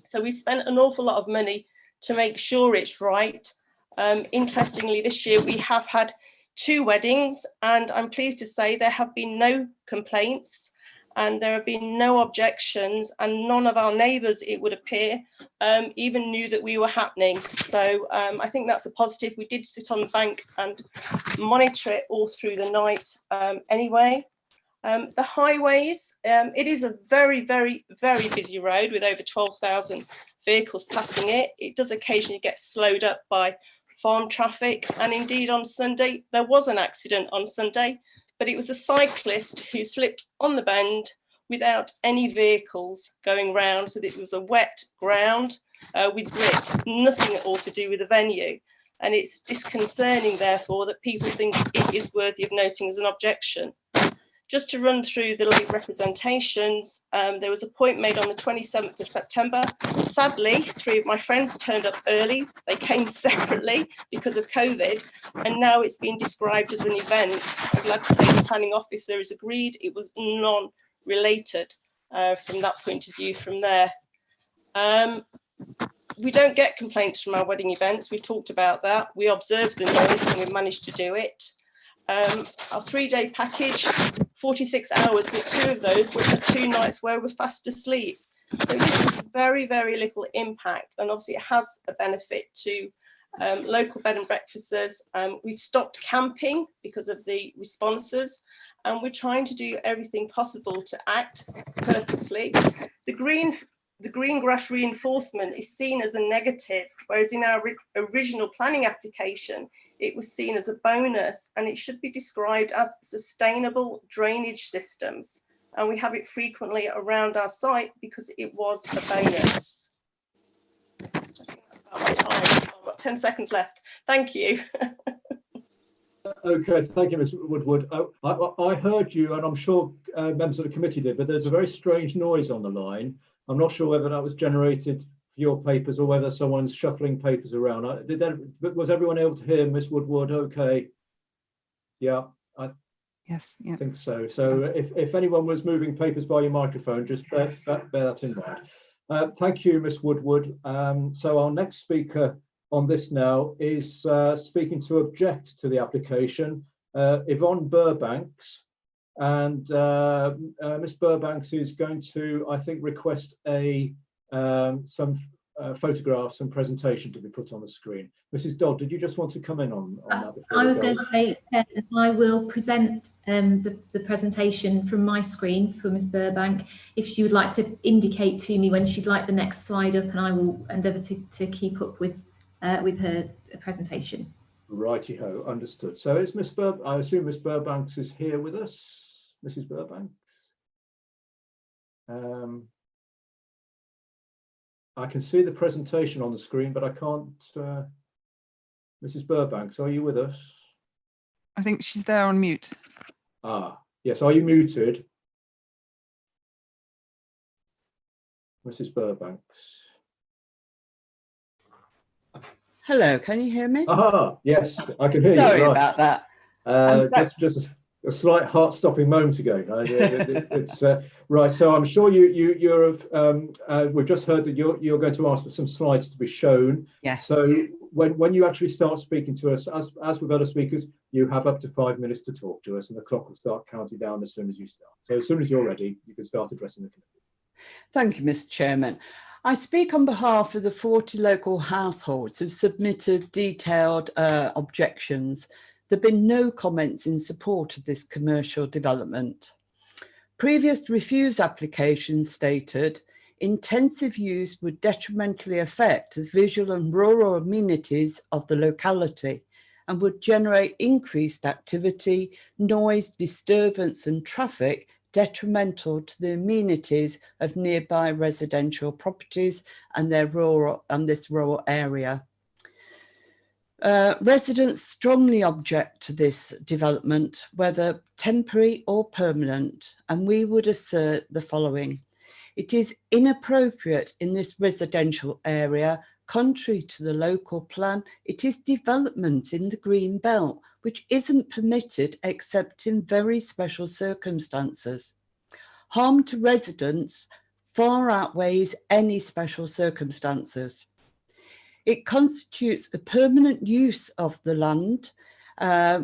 So we spent an awful lot of money to make sure it's right. Interestingly, this year we have had 2 weddings, and I'm pleased to say there have been no complaints and there have been no objections, and none of our neighbours, it would appear, even knew that we were happening. So I think that's a positive. We did sit on the bank and monitor it all through the night anyway. The highways, it is a very, very, very busy road with over 12,000 vehicles passing it. It does occasionally get slowed up by farm traffic, and indeed on Sunday there was an accident on Sunday, but it was a cyclist who slipped on the bend without any vehicles going round, so that it was a wet ground with grit, nothing at all to do with the venue. And it's disconcerting, therefore, that people think it is worthy of noting as an objection. Just to run through the late representations, there was a point made on the 27th of September. Sadly, 3 of my friends turned up early. They came separately because of COVID, and now it's been described as an event. I'm glad to say the planning officer has agreed it was non-related from that point of view from there. We don't get complaints from our wedding events. We've talked about that. We observed the noise and we managed to do it. Our 3-day package, 46 hours, but 2 of those were for 2 nights where we're fast asleep. So this is very, very little impact, and obviously it has a benefit to local bed and breakfasts. We've stopped camping because of the responses, and we're trying to do everything possible to act purposely. The green grass reinforcement is seen as a negative, whereas in our original planning application, it was seen as a bonus, and it should be described as sustainable drainage systems. And we have it frequently around our site because it was a bonus. I think that's about my time. I've got 10 seconds left. Thank you. Okay, thank you, Ms. Woodward. I heard you, and I'm sure members of the committee did, but there's a very strange noise on the line. I'm not sure whether that was generated for your papers or whether someone's shuffling papers around. Was everyone able to hear Ms. Woodward? Okay. Yeah, Yes, yeah. I think so. So if anyone was moving papers by your microphone, just bear that in mind. Thank you, Ms. Woodward. So our next speaker on this now is speaking to object to the application, Yvonne Burbanks. And Ms. Burbanks is going to, I think, request some photographs and presentation to be put on the screen. Mrs. Dodd, did you just want to come in on that? I was going to say, I will present the presentation from my screen for Ms. Burbank. If she would like to indicate to me when she'd like the next slide up, and I will endeavour to keep up with her presentation. Righty-ho, understood. So is Miss I assume Miss Burbanks is here with us, Mrs. Burbanks. I can see the presentation on the screen, but I can't. Mrs. Burbanks, are you with us? I think she's there on mute. Ah, yes. Are you muted, Mrs. Burbanks? Hello, can you hear me? Ah, yes, I can hear you. Sorry right. about that. Just a slight heart-stopping moment ago. It's right. So I'm sure we've just heard that you're going to ask for some slides to be shown. Yes. So when you actually start speaking to us, as with other speakers, you have up to 5 minutes to talk to us, and the clock will start counting down as soon as you start. So as soon as you're ready, you can start addressing the committee. Thank you, Mr. Chairman. I speak on behalf of the 40 local households who've submitted detailed objections. There have been no comments in support of this commercial development. Previous refuse applications stated intensive use would detrimentally affect the visual and rural amenities of the locality and would generate increased activity, noise, disturbance and traffic detrimental to the amenities of nearby residential properties and this rural area. Residents strongly object to this development, whether temporary or permanent, and we would assert the following. It is inappropriate in this residential area, contrary to the local plan. It is development in the Greenbelt, which isn't permitted except in very special circumstances. Harm to residents far outweighs any special circumstances. It constitutes a permanent use of the land,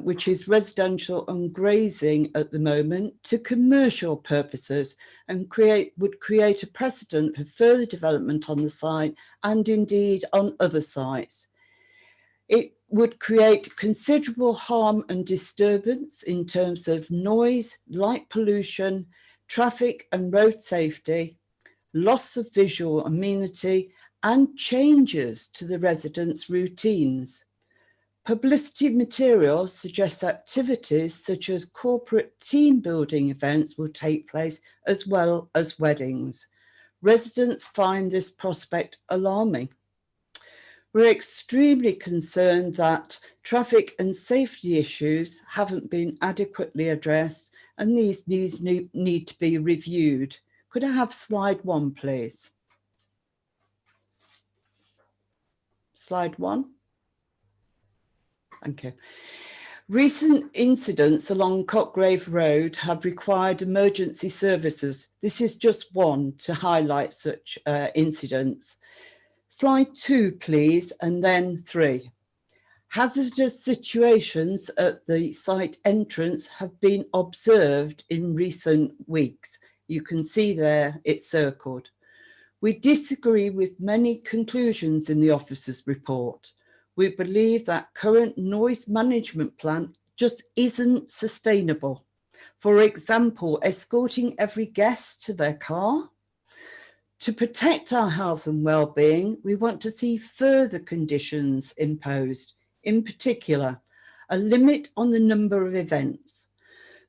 which is residential and grazing at the moment, to commercial purposes, and would create a precedent for further development on the site and indeed on other sites. It would create considerable harm and disturbance in terms of noise, light pollution, traffic and road safety, loss of visual amenity, and changes to the residents' routines. Publicity materials suggest activities such as corporate team building events will take place as well as weddings. Residents find this prospect alarming. We're extremely concerned that traffic and safety issues haven't been adequately addressed, and these need to be reviewed. Could I have slide 1, please? Slide 1. Thank you. Recent incidents along Cotgrave Road have required emergency services. This is just one to highlight such incidents. Slide 2, please, and then 3. Hazardous situations at the site entrance have been observed in recent weeks. You can see there it's circled. We disagree with many conclusions in the officer's report. We believe that current noise management plan just isn't sustainable. For example, escorting every guest to their car. To protect our health and well-being, we want to see further conditions imposed, in particular, a limit on the number of events.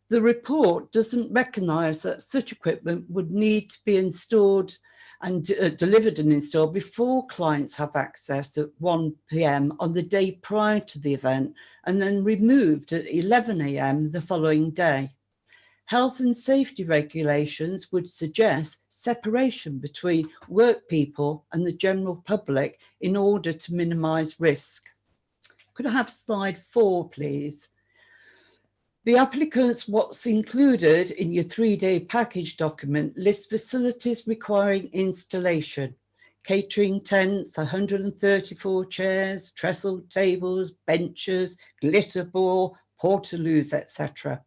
The report doesn't recognise that such equipment would need to be installed and delivered and installed before clients have access at 1 p.m. on the day prior to the event and then removed at 11 a.m. the following day. Health and safety regulations would suggest separation between work people and the general public in order to minimise risk. Could I have slide 4, please? The applicants, what's included in your 3-day package document, lists facilities requiring installation, catering tents, 134 chairs, trestle tables, benches, glitter ball, portaloos, etc.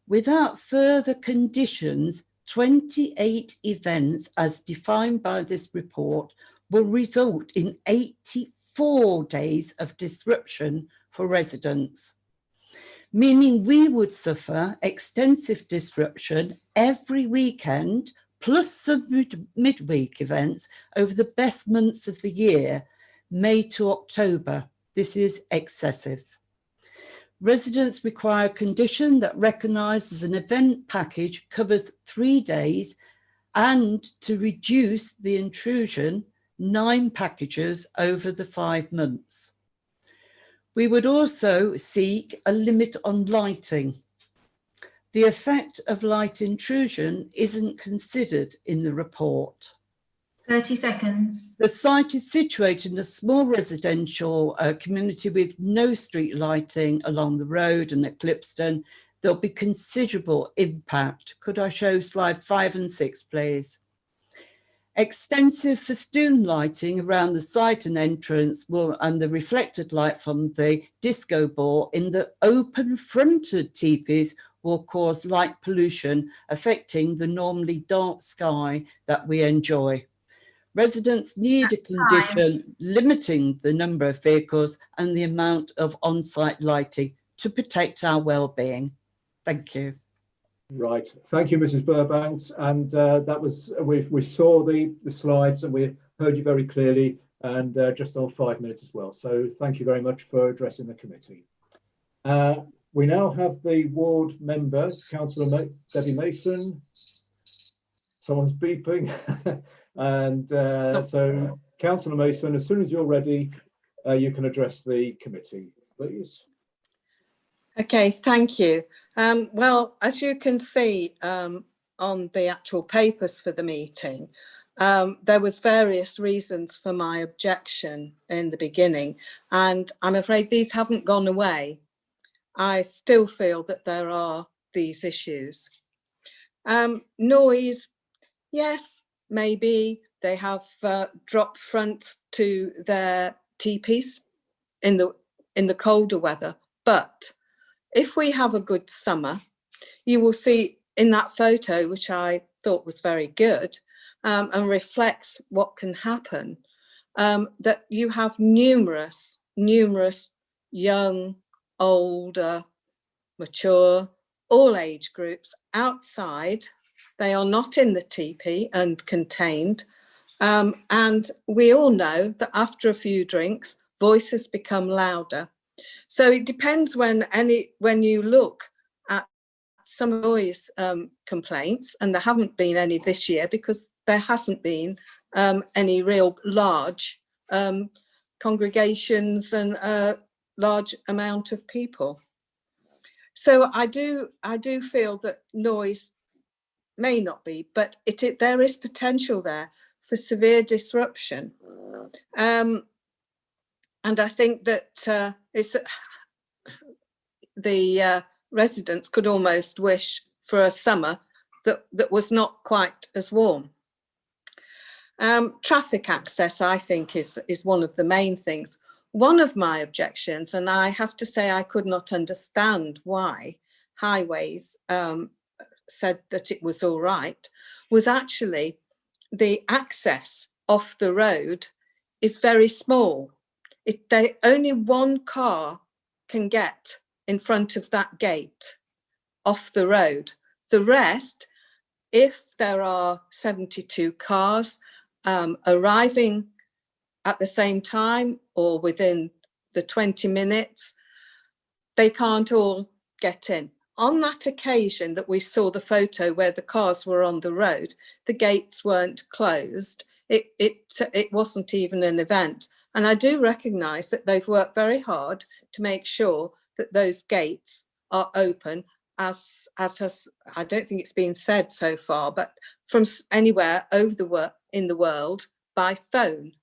Without further conditions, 28 events as defined by this report will result in 84 days of disruption for residents, meaning we would suffer extensive disruption every weekend, plus some midweek events over the best months of the year, May to October. This is excessive. Residents require a condition that recognises an event package covers 3 days and to reduce the intrusion 9 packages over the 5 months. We would also seek a limit on lighting. The effect of light intrusion isn't considered in the report. 30 seconds. The site is situated in a small residential community with no street lighting along the road and at Clipston. There'll be considerable impact. Could I show slide 5 and 6, please? Extensive festoon lighting around the site and entrance and the reflected light from the disco ball in the open fronted teepees will cause light pollution, affecting the normally dark sky that we enjoy. Residents need a condition limiting the number of vehicles and the amount of on-site lighting to protect our well-being. Thank you. Right, thank you, Mrs. Burbanks. And that was, we saw the slides and we heard you very clearly, and just on 5 minutes as well. So thank you very much for addressing the committee. We now have the ward member, Councillor Debbie Mason. Someone's beeping. And so, Councillor Mason, as soon as you're ready, you can address the committee, please. Okay, thank you. Well, as you can see on the actual papers for the meeting, there was various reasons for my objection in the beginning, and I'm afraid these haven't gone away. I still feel that there are these issues. Noise, yes, maybe they have drop fronts to their teepees in the colder weather, but if we have a good summer, you will see in that photo, which I thought was very good and reflects what can happen, that you have numerous young, older, mature, all age groups outside. They are not in the teepee and contained. And we all know that after a few drinks, voices become louder. So it depends when you look at some noise complaints, and there haven't been any this year because there hasn't been any real large congregations and a large amount of people. So I do feel that noise may not be, but there is potential there for severe disruption. And I think that the residents could almost wish for a summer that was not quite as warm. Traffic access, I think, is one of the main things. One of my objections, and I have to say I could not understand why Highways said that it was all right, was actually the access off the road is very small. Only one car can get in front of that gate off the road. The rest, if there are 72 cars arriving at the same time or within the 20 minutes, they can't all get in. On that occasion that we saw the photo where the cars were on the road, the gates weren't closed. It wasn't even an event. And I do recognise that they've worked very hard to make sure that those gates are open, as has, I don't think it's been said so far, but from anywhere in the world by phone.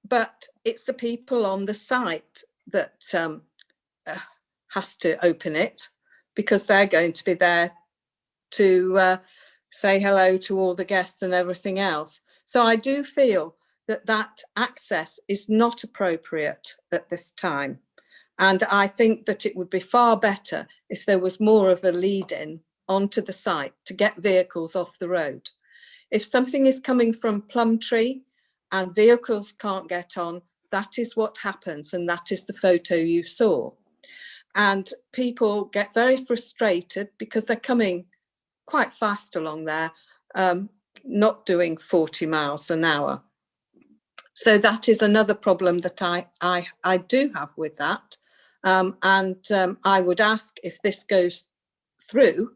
But it's the people on the site that has to open it, because they're going to be there to say hello to all the guests and everything else. So I do feel that access is not appropriate at this time. And I think that it would be far better if there was more of a lead-in onto the site to get vehicles off the road. If something is coming from Plumtree and vehicles can't get on, that is what happens, and that is the photo you saw. And people get very frustrated because they're coming quite fast along there, not doing 40 miles an hour. So that is another problem that I do have with that. I would ask, if this goes through,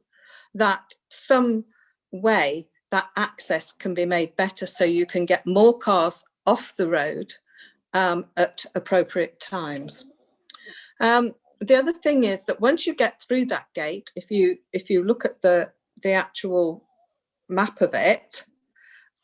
that some way that access can be made better so you can get more cars off the road at appropriate times. The other thing is that once you get through that gate, if you look at the actual map of it,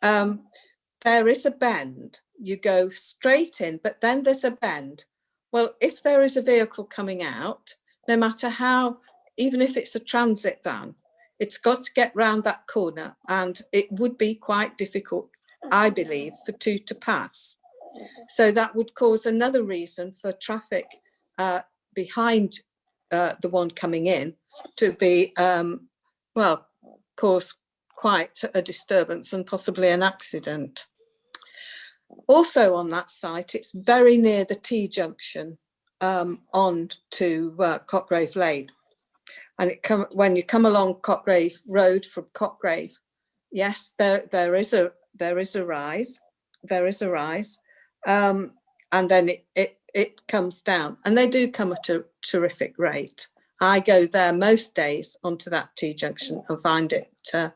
there is a bend. You go straight in, but then there's a bend. Well, if there is a vehicle coming out, no matter how even if it's a transit van, it's got to get round that corner, and it would be quite difficult, I believe, for two to pass. So that would cause another reason for traffic behind the one coming in to be, well, cause quite a disturbance and possibly an accident. Also on that site, it's very near the T-junction on to Cockgrave Lane. And when you come along Cockgrave Road from Cockgrave, yes, there is a rise, and then it comes down, and they do come at a terrific rate. I go there most days onto that T-junction and find it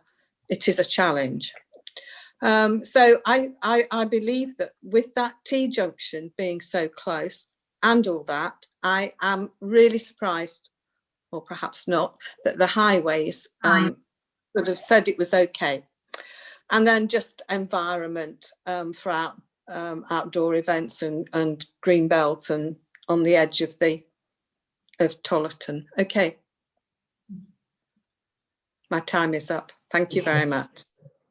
is a challenge. So I believe that with that T-junction being so close and all that, I am really surprised, or perhaps not, that the highways would have said it was okay. And then just environment for outdoor events and Greenbelt and on the edge of Tollerton. Okay. My time is up. Thank you very much.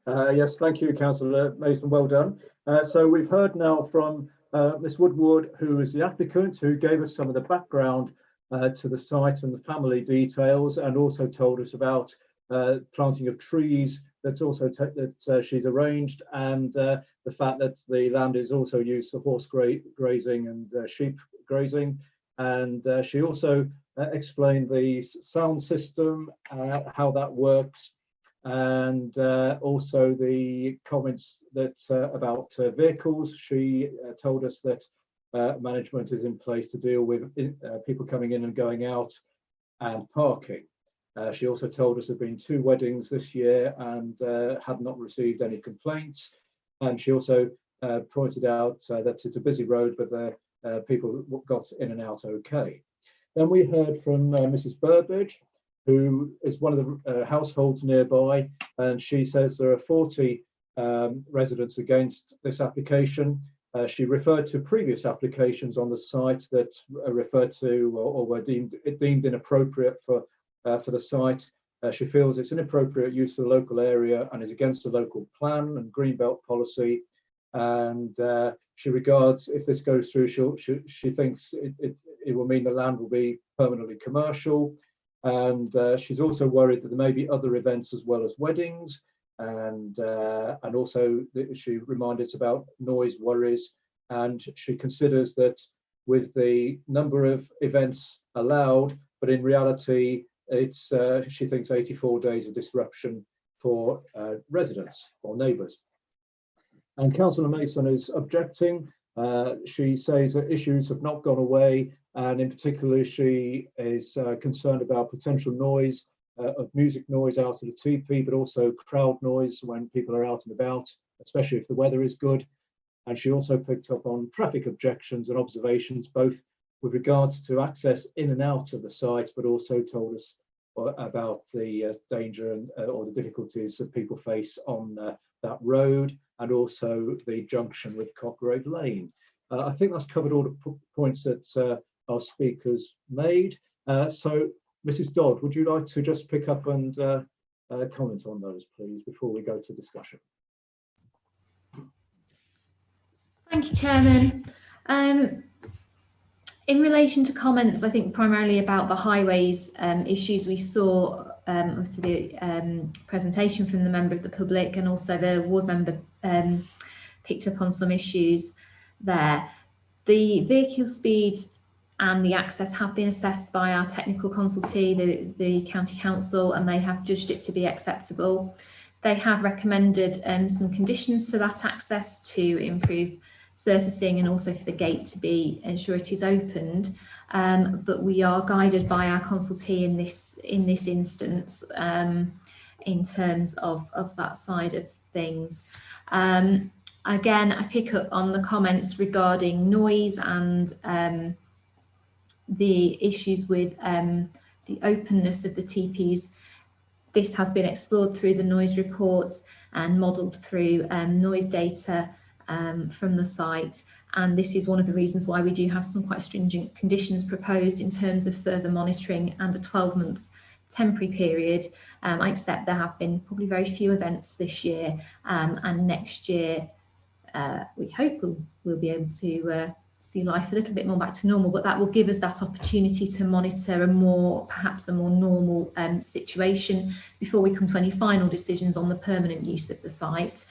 Yes, thank you, Councillor Mason. Well done. So we've heard now from Ms Woodward, who is the applicant, who gave us some of the background to the site and the family details, and also told us about planting of trees that's also that she's arranged, and the fact that the land is also used for horse grazing and sheep grazing. And she also explained the sound system, how that works, and also the comments that about vehicles. She told us that management is in place to deal with people coming in and going out and parking. She also told us there have been 2 weddings this year and had not received any complaints. And she also pointed out that it's a busy road, but people got in and out okay. Then we heard from Mrs Burbridge, who is one of the households nearby, and she says there are 40 residents against this application. She referred to previous applications on the site that referred to or were deemed inappropriate for the site. She feels it's inappropriate use for the local area and is against the local plan and Greenbelt policy. And she regards, if this goes through, she thinks it will mean the land will be permanently commercial. And she's also worried that there may be other events as well as weddings. And also she reminded us about noise worries. And she considers that with the number of events allowed, but in reality, it's she thinks 84 days of disruption for residents or neighbours. And Councillor Mason is objecting. She says that issues have not gone away, and in particular she is concerned about potential noise, of music noise out of the teepee, but also crowd noise when people are out and about, especially if the weather is good. And she also picked up on traffic objections and observations, both with regards to access in and out of the site, but also told us about the danger and or the difficulties that people face on that road, and also the junction with Cockgrave Lane. I think that's covered all the points that our speakers made. So, Mrs Dodd, would you like to just pick up and comment on those, please, before we go to discussion? Thank you, Chairman. In relation to comments, I think primarily about the highways issues, we saw obviously the presentation from the member of the public, and also the ward member picked up on some issues there. The vehicle speeds and the access have been assessed by our technical consultee, the County Council, and they have judged it to be acceptable. They have recommended some conditions for that access to improve surfacing and also for the gate to be ensure it is opened, but we are guided by our consultee in this instance in terms of that side of things. Again, I pick up on the comments regarding noise and the issues with the openness of the teepees. This has been explored through the noise reports and modelled through noise data from the site, and this is one of the reasons why we do have some quite stringent conditions proposed in terms of further monitoring and a 12-month temporary period. I accept there have been probably very few events this year, and next year we hope we'll be able to see life a little bit more back to normal, but that will give us that opportunity to monitor perhaps a more normal situation before we come to any final decisions on the permanent use of the site.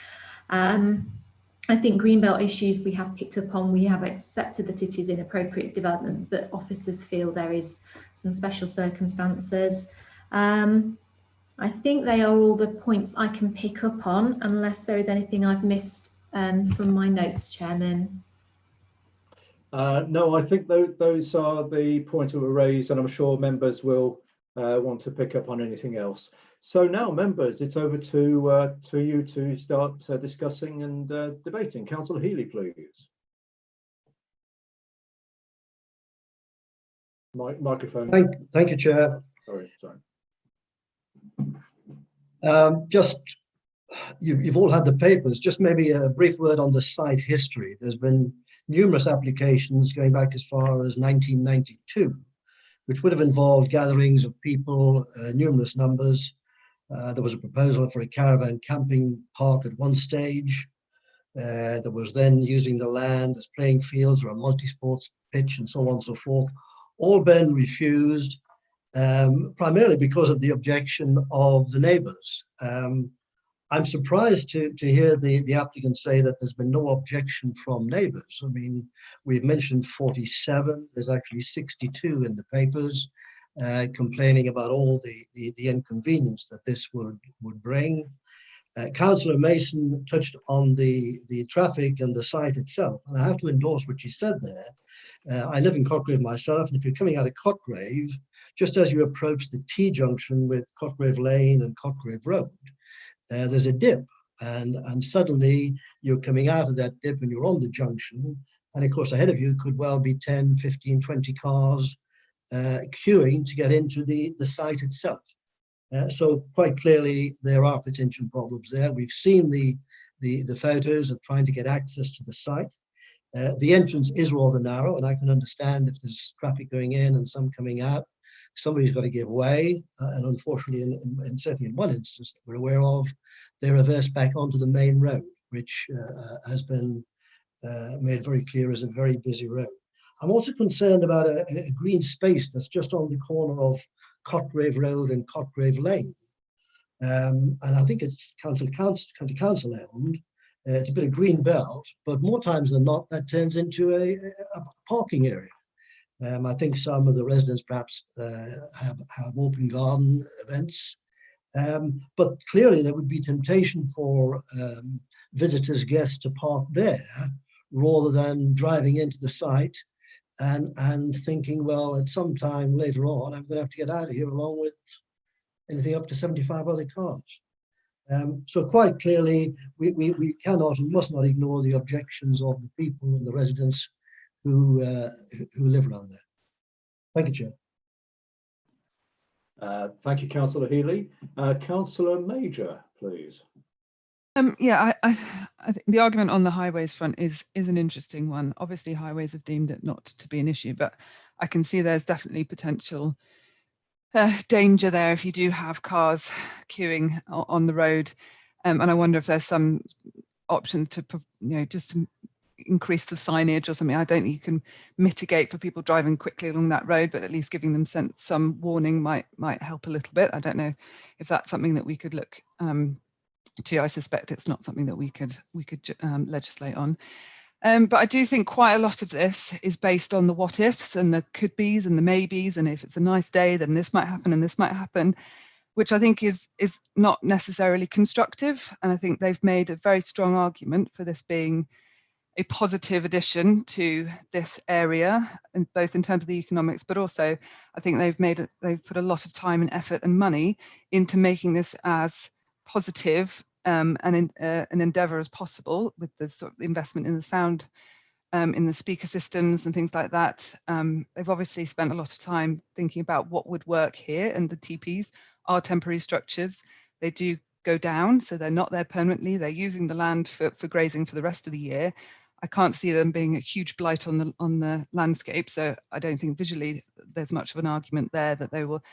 I think Greenbelt Issues we have picked up on, we have accepted that it is inappropriate development, but officers feel there is some special circumstances. I think they are all the points I can pick up on, unless there is anything I've missed from my notes, Chairman. No, I think those are the points that were raised, and I'm sure members will want to pick up on anything else. So now, members, it's over to you to start discussing and debating. Councillor Healy, please. Microphone. Thank you, Chair. Sorry. You've all had the papers. Just maybe a brief word on the site history. There's been numerous applications going back as far as 1992, which would have involved gatherings of people, numerous numbers. There was a proposal for a caravan camping park at one stage. There was then using the land as playing fields or a multi-sports pitch and so on and so forth. All been refused, primarily because of the objection of the neighbours. I'm surprised to hear the applicant say that there's been no objection from neighbours. I mean, we've mentioned 47, there's actually 62 in the papers complaining about all the inconvenience that this would bring. Councillor Mason touched on the traffic and the site itself, and I have to endorse what she said there. I live in Cotgrave myself, and if you're coming out of Cotgrave, just as you approach the T-junction with Cotgrave Lane and Cotgrave Road, there's a dip, and suddenly you're coming out of that dip and you're on the junction, and of course ahead of you could well be 10, 15, 20 cars queuing to get into the site itself. So quite clearly there are potential problems there. We've seen the photos of trying to get access to the site. The entrance is rather narrow, and I can understand if there's traffic going in and some coming out, somebody's got to give way, and unfortunately, in certainly in one instance that we're aware of, they reversed back onto the main road, which has been made very clear as a very busy road. I'm also concerned about a green space that's just on the corner of Cotgrave Road and Cotgrave Lane, and I think it's county council owned. It's a bit of green belt, but more times than not, that turns into a parking area. I think some of the residents perhaps have open garden events, but clearly there would be temptation for visitors, guests to park there rather than driving into the site and thinking, well, at some time later on, I'm going to have to get out of here along with anything up to 75 other cars. So quite clearly, we cannot and must not ignore the objections of the people and the residents who live around there. Thank you, Chair. Thank you, Councillor Healy. Councillor Major, please. Yeah, I think the argument on the highways front is an interesting one. Obviously, highways have deemed it not to be an issue, but I can see there's definitely potential danger there if you do have cars queuing on the road, and I wonder if there's some options to, just to increase the signage or something. I don't think you can mitigate for people driving quickly along that road, but at least giving them some warning might help a little bit. I don't know if that's something that we could look to. I suspect it's not something that we could legislate on. But I do think quite a lot of this is based on the what ifs and the could be's and the maybes, and if it's a nice day, then this might happen and this might happen, which I think is not necessarily constructive. And I think they've made a very strong argument for this being a positive addition to this area, and both in terms of the economics, but also I think they've put a lot of time and effort and money into making this as positive and an endeavour as possible, with the sort of investment in the sound, in the speaker systems and things like that. They've obviously spent a lot of time thinking about what would work here, and the TPs are temporary structures. They do go down, so they're not there permanently. They're using the land for grazing for the rest of the year. I can't see them being a huge blight on the landscape, so I don't think visually there's much of an argument there that they will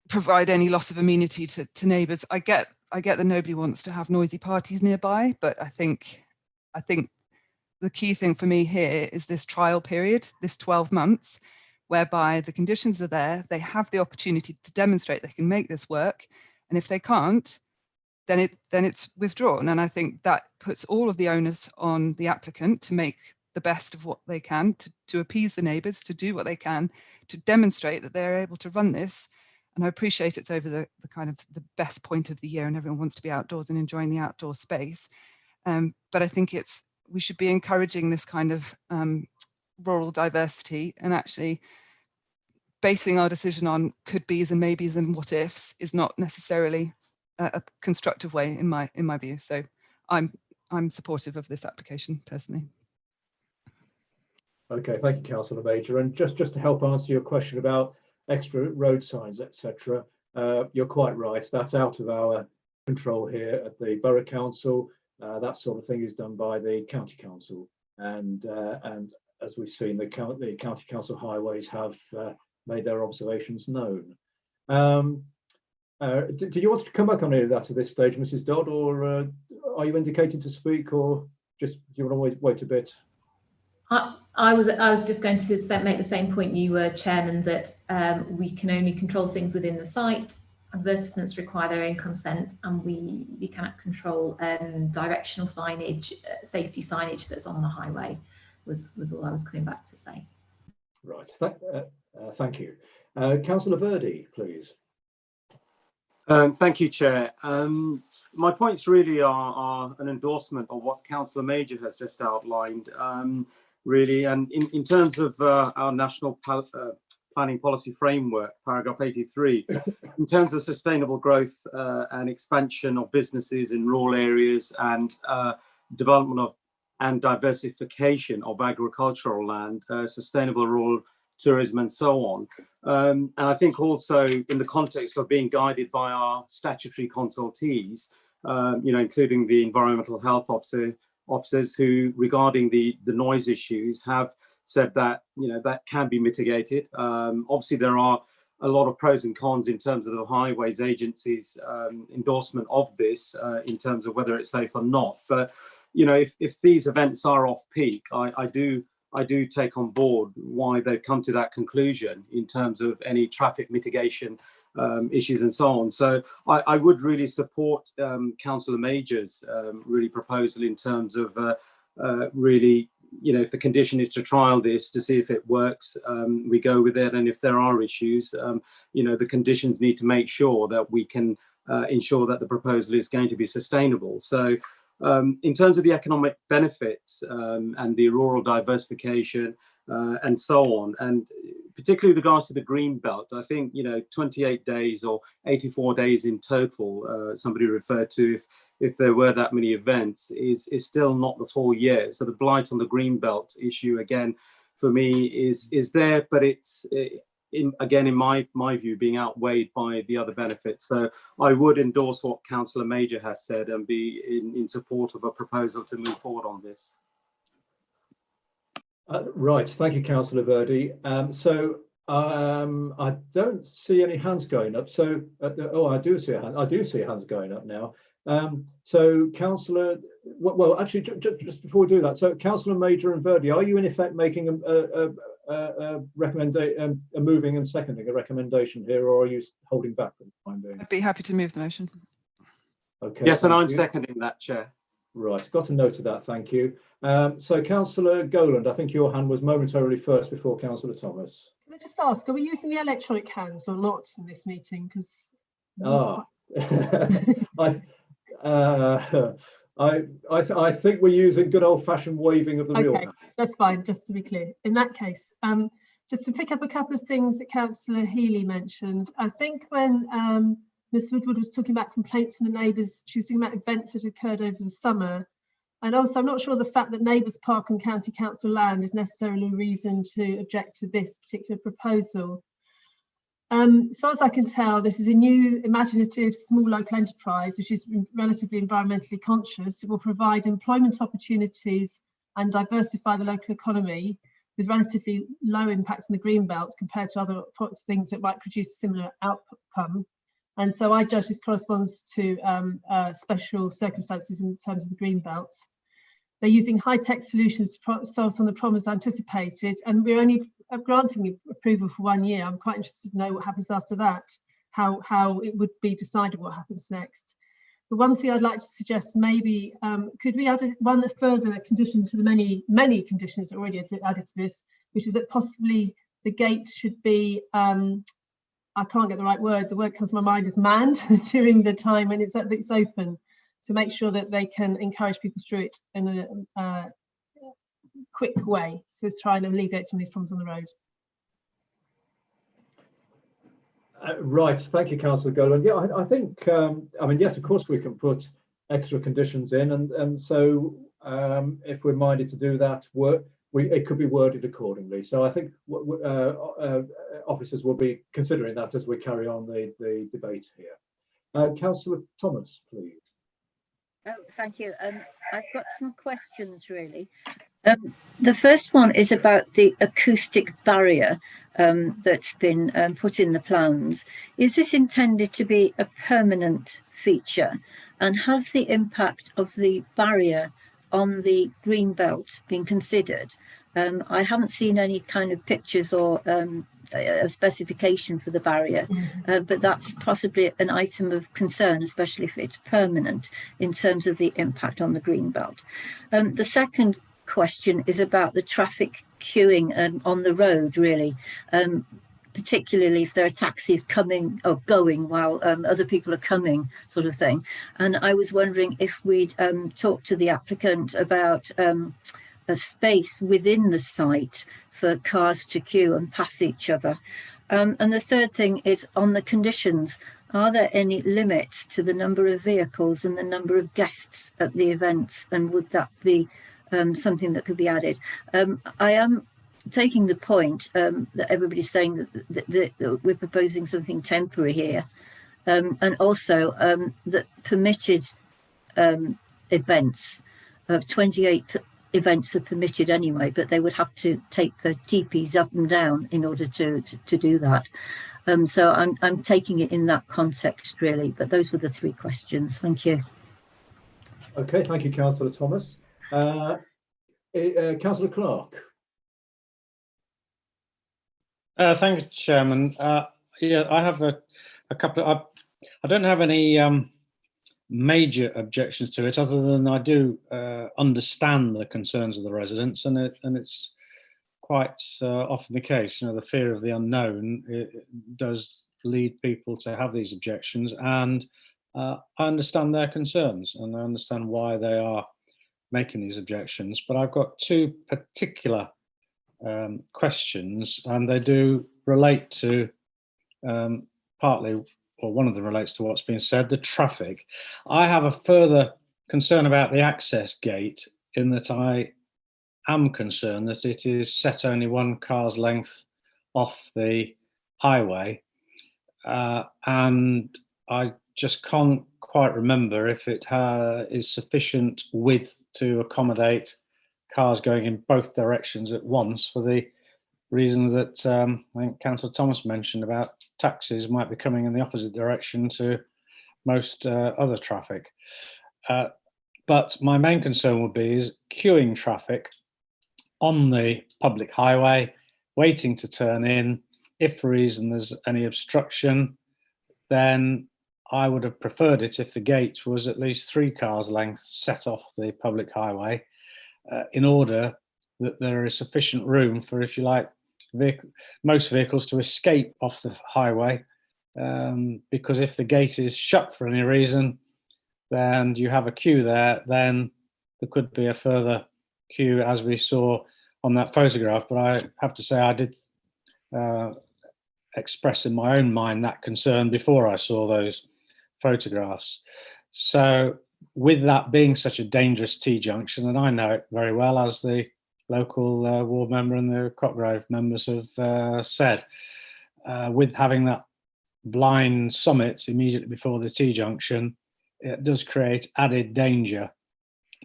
provide any loss of amenity to neighbours. I get that nobody wants to have noisy parties nearby, but I think the key thing for me here is this trial period, this 12 months, whereby the conditions are there, they have the opportunity to demonstrate they can make this work, and if they can't, then it's withdrawn. And I think that puts all of the onus on the applicant to make the best of what they can, to appease the neighbours, to do what they can, to demonstrate that they're able to run this. And I appreciate it's over the kind of the best point of the year and everyone wants to be outdoors and enjoying the outdoor space. But I think we should be encouraging this kind of rural diversity, and actually basing our decision on could be's and maybes and what ifs is not necessarily a constructive way in my view. So I'm supportive of this application personally. Okay, thank you, Councillor Major. And just to help answer your question about extra road signs, etc., you're quite right. That's out of our control here at the Borough Council. That sort of thing is done by the County Council, and as we've seen, the County Council highways have made their observations known. Do you want to come back on any of that at this stage, Mrs. Dodd, or are you indicated to speak, or just do you want to wait a bit? I was just going to make the same point you were, Chairman, that we can only control things within the site. Advertisements require their own consent, and we cannot control directional signage, safety signage that's on the highway. Was all I was coming back to say. Right. Thank you, Councillor Verdi, please. Thank you, Chair. My points really are an endorsement of what Councillor Major has just outlined. Really, and in terms of our national planning policy framework, paragraph 83, in terms of sustainable growth and expansion of businesses in rural areas and development of and diversification of agricultural land, sustainable rural tourism and so on. And I think also in the context of being guided by our statutory consultees, including the environmental health officers who, regarding the noise issues, have said that that can be mitigated. Obviously, there are a lot of pros and cons in terms of the Highways Agency's endorsement of this, in terms of whether it's safe or not. But if these events are off peak, I do take on board why they've come to that conclusion in terms of any traffic mitigation issues and so on. So I would really support Councillor Major's really proposal in terms of really, if the condition is to trial this to see if it works, we go with it. And if there are issues, the conditions need to make sure that we can ensure that the proposal is going to be sustainable. So in terms of the economic benefits and the rural diversification and so on, and particularly with regards to the Greenbelt, I think 28 days or 84 days in total, somebody referred to, if there were that many events, is still not the full year. So the blight on the Greenbelt issue, again, for me is there, but it's again, in my view, being outweighed by the other benefits. So I would endorse what Councillor Major has said and be in support of a proposal to move forward on this. Right, thank you, Councillor Verdi. I don't see any hands going up. So, I do see hands going up now. So, Councillor, well, actually, just before we do that, so Councillor Major and Verdi, are you in effect making a recommendation, moving and seconding a recommendation here, or are you holding back for the time being? I'd be happy to move the motion. Okay. Yes, and I'm seconding that, Chair. Right, got a note of that, thank you. So Councillor Goland, I think your hand was momentarily first before Councillor Thomas. Can I just ask, are we using the electronic hands or not in this meeting? Because I think we're using good old-fashioned waving of the real hand. That's fine, just to be clear. In that case, just to pick up a couple of things that Councillor Healy mentioned, I think when Ms Woodward was talking about complaints from the neighbours, she was talking about events that occurred over the summer. And also, I'm not sure the fact that neighbours park on county council land is necessarily a reason to object to this particular proposal. As far as I can tell, this is a new, imaginative, small local enterprise, which is relatively environmentally conscious. It will provide employment opportunities and diversify the local economy with relatively low impact on the Greenbelt compared to other things that might produce similar outcome. And so I judge this corresponds to special circumstances in terms of the Greenbelt. They're using high-tech solutions to solve some of the problems anticipated, and we're only granting approval for 1 year. I'm quite interested to know what happens after that, how it would be decided what happens next. The one thing I'd like to suggest, maybe, could we add one further condition to the many conditions that are already added to this, which is that possibly the gate should be, I can't get the right word, the word comes to my mind is manned during the time when it's open, to make sure that they can encourage people through it in a quick way, so to try and alleviate some of these problems on the road. Right, thank you, Councillor Golan. Yeah, I think, I mean, yes, of course we can put extra conditions in, and so if we're minded to do that, it could be worded accordingly. So I think officers will be considering that as we carry on the debate here. Councillor Thomas, please. Oh, thank you. I've got some questions, really. The first one is about the acoustic barrier that's been put in the plans. Is this intended to be a permanent feature? And has the impact of the barrier on the Greenbelt been considered? I haven't seen any kind of pictures or a specification for the barrier, but that's possibly an item of concern, especially if it's permanent in terms of the impact on the Greenbelt. The second question is about the traffic queuing on the road, really, particularly if there are taxis coming or going while other people are coming, sort of thing. And I was wondering if we'd talk to the applicant about a space within the site for cars to queue and pass each other. And the third thing is on the conditions. Are there any limits to the number of vehicles and the number of guests at the events? And would that be something that could be added? I am taking the point that everybody's saying that we're proposing something temporary here. And also that permitted events, 28 events are permitted anyway, but they would have to take the TPs up and down in order to do that. So I'm taking it in that context, really. But those were the three questions. Thank you. Okay, thank you, Councillor Thomas. Councillor Clark. Thank you, Chairman. Yeah, I have a couple of, I don't have any major objections to it, other than I do understand the concerns of the residents, and it's quite often the case. You know, the fear of the unknown, it does lead people to have these objections, and I understand their concerns, and I understand why they are making these objections. But I've got two particular questions, and they do relate to partly, or one of them relates to what's been said, the traffic. I have a further concern about the access gate, in that I am concerned that it is set only 1 car's length off the highway, and I just can't quite remember if it is sufficient width to accommodate cars going in both directions at once, for the reasons that I think Councillor Thomas mentioned about taxis might be coming in the opposite direction to most other traffic. But my main concern would be is queuing traffic on the public highway, waiting to turn in. If for reason there's any obstruction, then I would have preferred it if the gate was at least 3 cars length set off the public highway, in order that there is sufficient room for, if you like, most vehicles to escape off the highway, because if the gate is shut for any reason, then you have a queue there, then there could be a further queue, as we saw on that photograph. But I have to say, I did express in my own mind that concern before I saw those photographs. So with that being such a dangerous T-junction, and I know it very well, as the local ward member and the Cotgrove members have said, with having that blind summit immediately before the T-junction, it does create added danger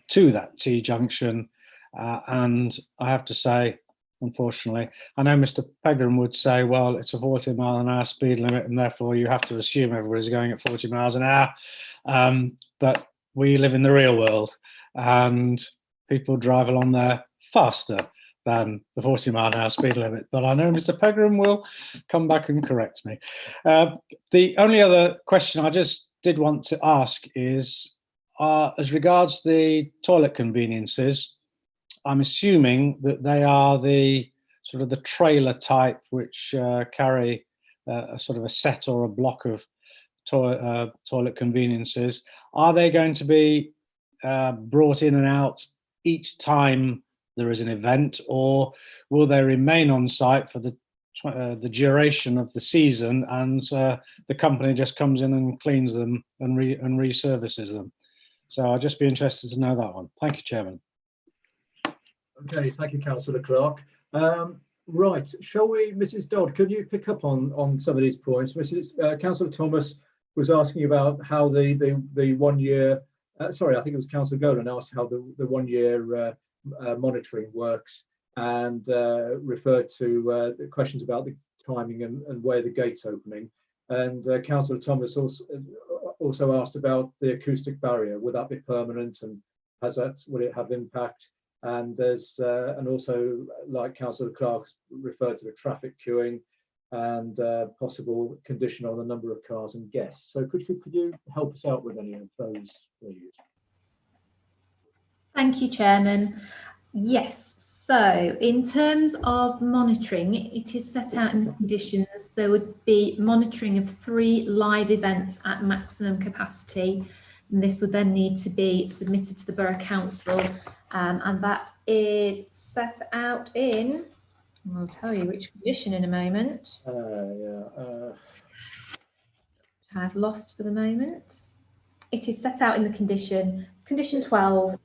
to that T-junction. And I have to say, unfortunately. I know Mr. Pegram would say, well, it's a 40-mile-an-hour speed limit, and therefore you have to assume everybody's going at 40 miles an hour. But we live in the real world, and people drive along there faster than the 40-mile-an-hour speed limit. But I know Mr. Pegram will come back and correct me. The only other question I just did want to ask is, as regards the toilet conveniences, I'm assuming that they are the sort of the trailer type, which carry a sort of a set or a block of toilet conveniences. Are they going to be brought in and out each time there is an event, or will they remain on site for the duration of the season, and the company just comes in and cleans them and reservices them? So I'd just be interested to know that one. Thank you, Chairman. Okay, thank you, Councillor Clark. Right, shall we, Mrs. Dodd, could you pick up on some of these points? Councillor Thomas was asking about how the 1 year, sorry, I think it was Councillor Golan asked how the 1 year monitoring works, and referred to the questions about the timing and where the gate's opening. And Councillor Thomas also asked about the acoustic barrier. Would that be permanent, and will it have impact? And there's and also, like Councillor Clark referred to, the traffic queuing and possible condition on the number of cars and guests. So could you help us out with any of those, please? Thank you, Chairman. Yes, so in terms of monitoring, it is set out in the conditions. There would be monitoring of 3 live events at maximum capacity, and this would then need to be submitted to the Borough Council, and that is set out in, I'll tell you which condition in a moment. I've lost for the moment. It is set out in the condition 12,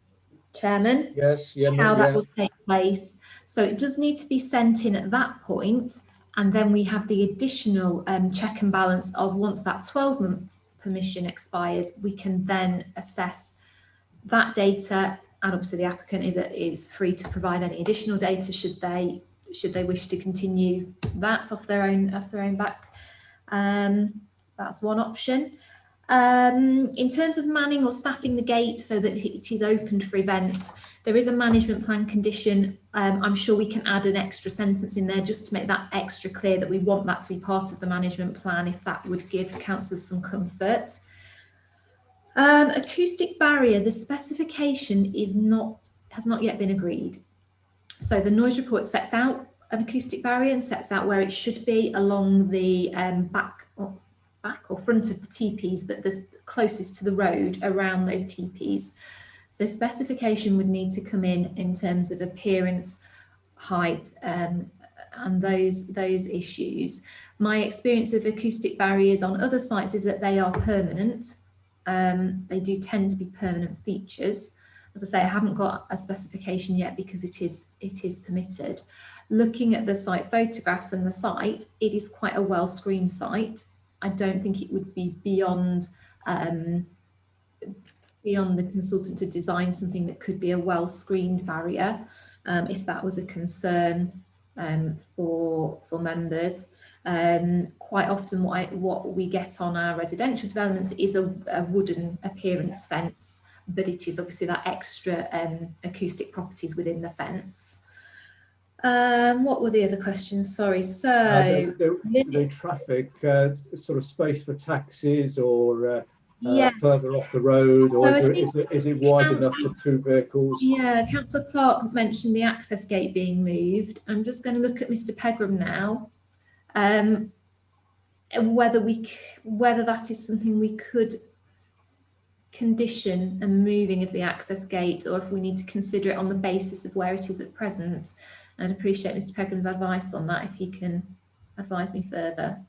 Chairman. Yes, yeah, how that will take place. So it does need to be sent in at that point, and then we have the additional check and balance of, once that 12-month permission expires, we can then assess that data, and obviously the applicant is free to provide any additional data should they wish to continue that off their own back. That's one option. In terms of manning or staffing the gate so that it is opened for events, there is a management plan condition. I'm sure we can add an extra sentence in there just to make that extra clear that we want that to be part of the management plan, if that would give councillors some comfort. Acoustic barrier, the specification has not yet been agreed. So the noise report sets out an acoustic barrier and sets out where it should be along the back or front of the teepees, but the closest to the road around those teepees. So specification would need to come in terms of appearance, height, and those issues. My experience of acoustic barriers on other sites is that they are permanent. They do tend to be permanent features. As I say, I haven't got a specification yet because it is permitted. Looking at the site photographs and the site, it is quite a well screened site. I don't think it would be beyond the consultant to design something that could be a well screened barrier, if that was a concern for members. Quite often what we get on our residential developments is a wooden appearance fence, but it is obviously that extra acoustic properties within the fence. What were the other questions? Sorry. So the traffic, sort of space for taxis, or yes, further off the road, or so is it wide enough for 2 vehicles? Yeah, Councillor Clark mentioned the access gate being moved. I'm just going to look at Mr. Pegram now, whether that is something we could condition a moving of the access gate, or if we need to consider it on the basis of where it is at present. I'd appreciate Mr. Pegram's advice on that, if he can advise me further.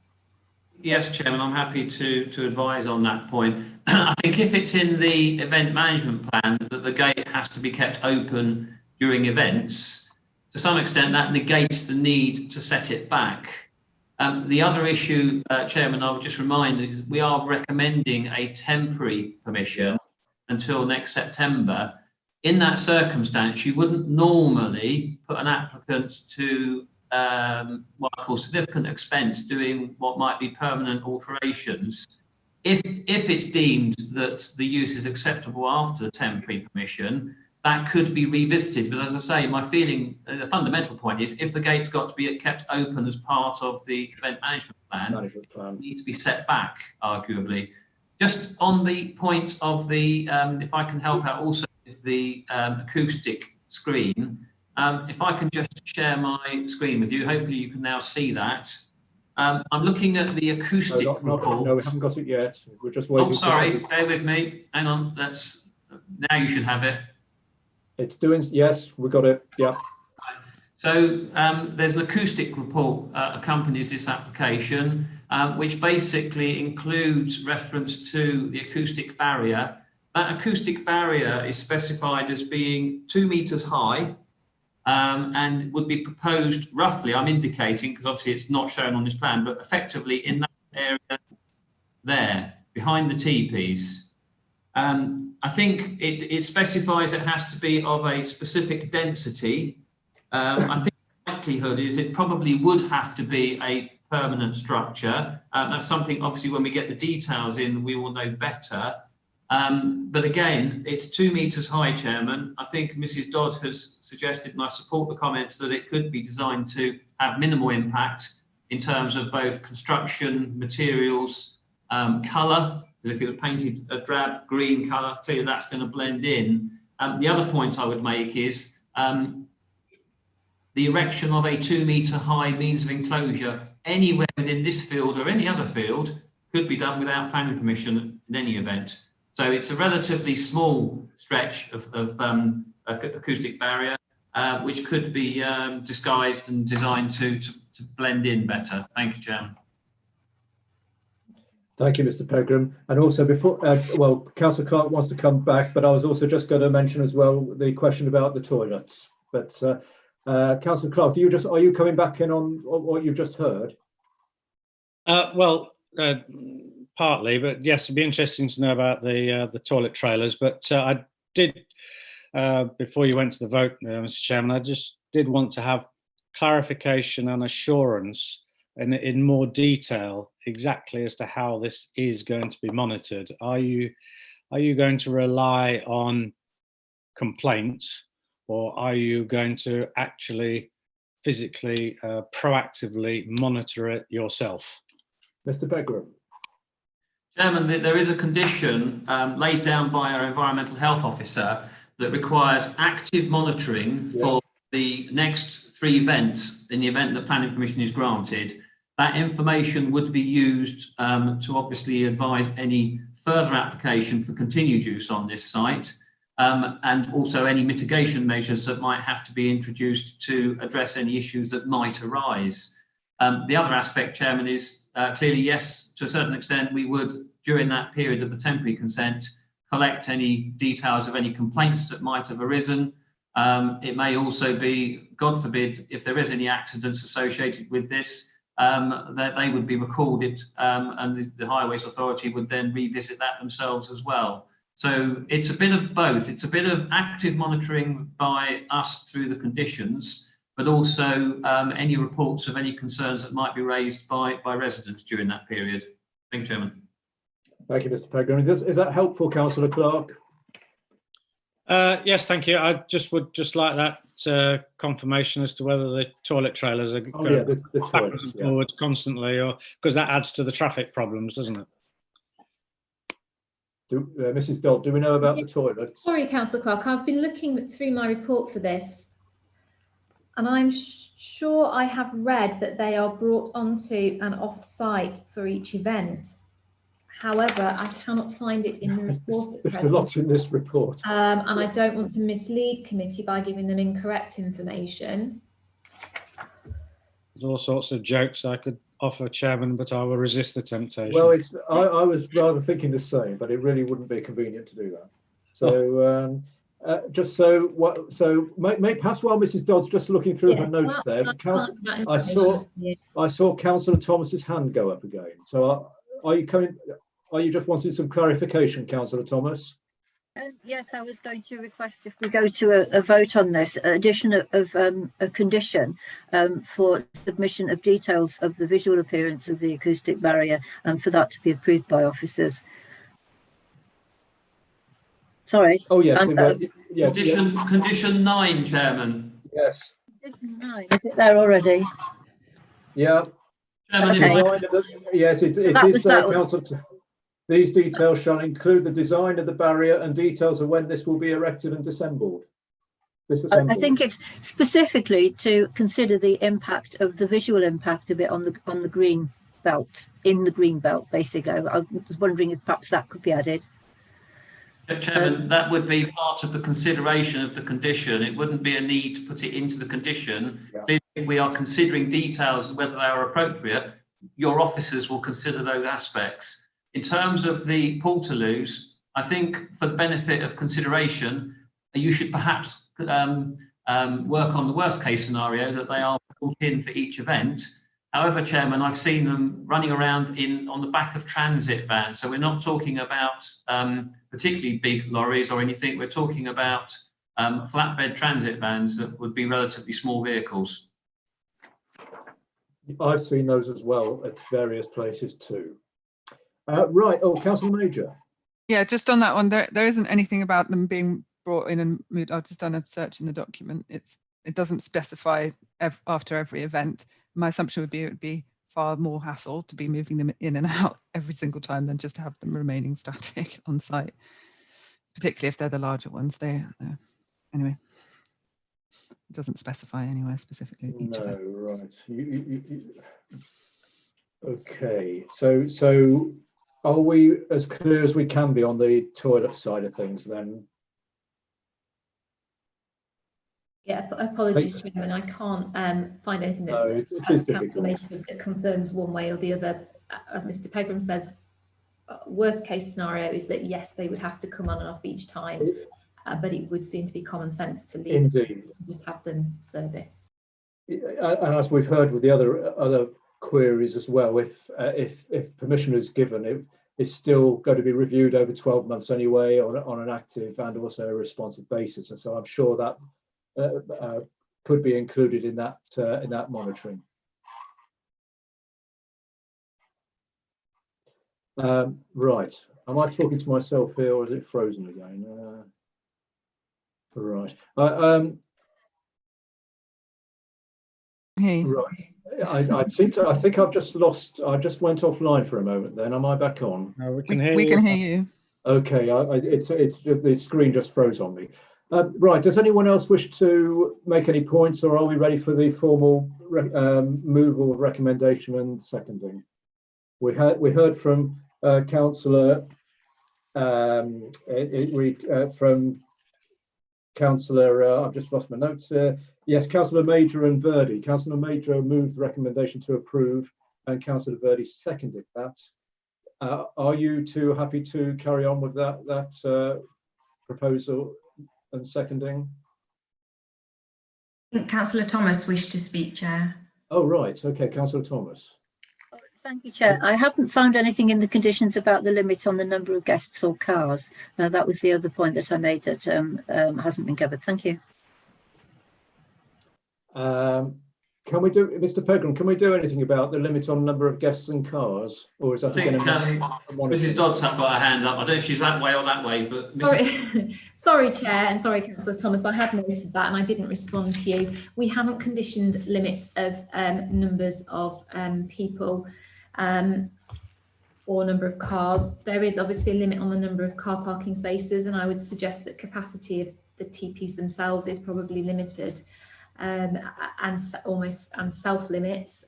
Yes, Chairman, I'm happy to advise on that point. I think if it's in the event management plan that the gate has to be kept open during events, to some extent that negates the need to set it back. The other issue, Chairman, I would just remind, is we are recommending a temporary permission until next September. in that circumstance, you wouldn't normally put an applicant to what I call significant expense doing what might be permanent alterations. If it's deemed that the use is acceptable after the temporary permission, that could be revisited. But as I say, my feeling, the fundamental point is, if the gate's got to be kept open as part of the event management plan, it needs to be set back, arguably. Just on the point of the, if I can help out also with the acoustic screen, if I can just share my screen with you, hopefully you can now see that. I'm looking at the acoustic report. No, we haven't got it yet. We're just waiting. Oh, sorry, bear with me. Hang on, that's, now you should have it. It's doing, yes, we got it, yeah. So there's an acoustic report accompanies this application, which basically includes reference to the acoustic barrier. That acoustic barrier is specified as being 2 meters high, and would be proposed roughly, I'm indicating, because obviously it's not shown on this plan, but effectively in that area there, behind the teepees. I think it specifies it has to be of a specific density. I think the likelihood is it probably would have to be a permanent structure. That's something, obviously, when we get the details in, we will know better. But again, it's 2 meters high, Chairman. I think Mrs. Dodd has suggested, and I support the comments, that it could be designed to have minimal impact in terms of both construction, materials, colour, because if it was painted a drab green colour, clearly that's going to blend in. The other point I would make is the erection of a 2 meter high means of enclosure anywhere within this field or any other field could be done without planning permission in any event. So it's a relatively small stretch of acoustic barrier, which could be disguised and designed to blend in better. Thank you, Chairman. Thank you, Mr. Pegram. And also before, well, Councillor Clark wants to come back, but I was also just going to mention as well the question about the toilets. But Councillor Clark, are you coming back in on what you've just heard? Partly, but yes, it'd be interesting to know about the toilet trailers. But I did, before you went to the vote, Mr. Chairman, I just did want to have clarification and assurance in more detail exactly as to how this is going to be monitored. Are you going to rely on complaints, or are you going to actually physically, proactively monitor it yourself? Mr. Pegram. Chairman, there is a condition laid down by our environmental health officer that requires active monitoring for the next 3 events in the event that planning permission is granted. That information would be used to obviously advise any further application for continued use on this site, and also any mitigation measures that might have to be introduced to address any issues that might arise. The other aspect, Chairman, is clearly, yes, to a certain extent, we would, during that period of the temporary consent, collect any details of any complaints that might have arisen. It may also be, God forbid, if there is any accidents associated with this, that they would be recorded, and the Highways Authority would then revisit that themselves as well. So it's a bit of both. It's a bit of active monitoring by us through the conditions, but also any reports of any concerns that might be raised by residents during that period. Thank you, Chairman. Thank you, Mr. Pegram. Is that helpful, Councillor Clark? Yes, thank you. I would just like that confirmation as to whether the toilet trailers are going backwards and forwards constantly, or because that adds to the traffic problems, doesn't it? Mrs. Dodd, do we know about the toilets? Sorry, Councillor Clark, I've been looking through my report for this, and I'm sure I have read that they are brought onto and off-site for each event. However, I cannot find it in the report at present. There's a lot in this report. And I don't want to mislead committee by giving them incorrect information. There's all sorts of jokes I could offer, Chairman, but I will resist the temptation. Well, I was rather thinking the same, but it really wouldn't be convenient to do that. So just so perhaps while Mrs. Dodd's just looking through her notes there, I saw Councillor Thomas's hand go up again. So are you just wanting some clarification, Councillor Thomas? Yes, I was going to request if we go to a vote on this, addition of a condition for submission of details of the visual appearance of the acoustic barrier and for that to be approved by officers. Sorry. Oh, yes. And, Condition 9, Chairman. Yes. Condition 9, is it there already? Yeah. Chairman, Okay. Yes, it is there, Councillor. These details shall include the design of the barrier and details of when this will be erected and disassembled. I think it's specifically to consider the impact of the visual impact of it on the green belt, in the green belt, basically. I was wondering if perhaps that could be added. Chairman, that would be part of the consideration of the condition. It wouldn't be a need to put it into the condition. Yeah. If we are considering details of whether they are appropriate, your officers will consider those aspects. In terms of the portaloos, I think for the benefit of consideration, you should perhaps work on the worst case scenario that they are brought in for each event. However, Chairman, I've seen them running around on the back of transit vans. So we're not talking about particularly big lorries or anything. We're talking about flatbed transit vans that would be relatively small vehicles. I've seen those as well at various places too. Right. Oh, Councillor Major. Yeah, just on that one, there isn't anything about them being brought in and moved. I've just done a search in the document. It doesn't specify after every event. My assumption would be it would be far more hassle to be moving them in and out every single time than just to have them remaining static on site, particularly if they're the larger ones. Anyway, it doesn't specify anywhere specifically each event. Right. Okay, so are we as clear as we can be on the toilet side of things then? Yeah, apologies, Chairman. I can't find anything that that confirms one way or the other. As Mr. Pegram says, worst case scenario is that yes, they would have to come on and off each time, but it would seem to be common sense to leave it, to just have them serviced. And as we've heard with the other queries as well, if permission is given, it's still going to be reviewed over 12 months anyway on an active and also a responsive basis, and so I'm sure that could be included in that monitoring. Right, am I talking to myself here or is it frozen again? Right. Hey. Right. I think I've just lost. I just went offline for a moment. Then am I back on? No, we can hear you. We can hear you. Okay. It's the screen just froze on me. Right. Does anyone else wish to make any points, or are we ready for the formal move or recommendation and seconding? We heard from Councillor from Councillor. I've just lost my notes here. Yes, Councillor Major and Verdi. Councillor Major moved the recommendation to approve, and Councillor Verdi seconded that. Are you two happy to carry on with that proposal and seconding? I think Councillor Thomas wished to speak, Chair. Oh, right. Okay, Councillor Thomas. Thank you, Chair. I haven't found anything in the conditions about the limit on the number of guests or cars. That was the other point that I made that hasn't been covered. Thank you. Can we do, Mr. Pegram, can we do anything about the limit on number of guests and cars? Or is that Mrs. Dodds have got her hand up. I don't know if she's that way or that way, but Sorry, Chair, and sorry, Councillor Thomas, I had noted that and I didn't respond to you. We haven't conditioned limits of numbers of people or number of cars. There is obviously a limit on the number of car parking spaces, and I would suggest that capacity of the TPs themselves is probably limited. And self limits.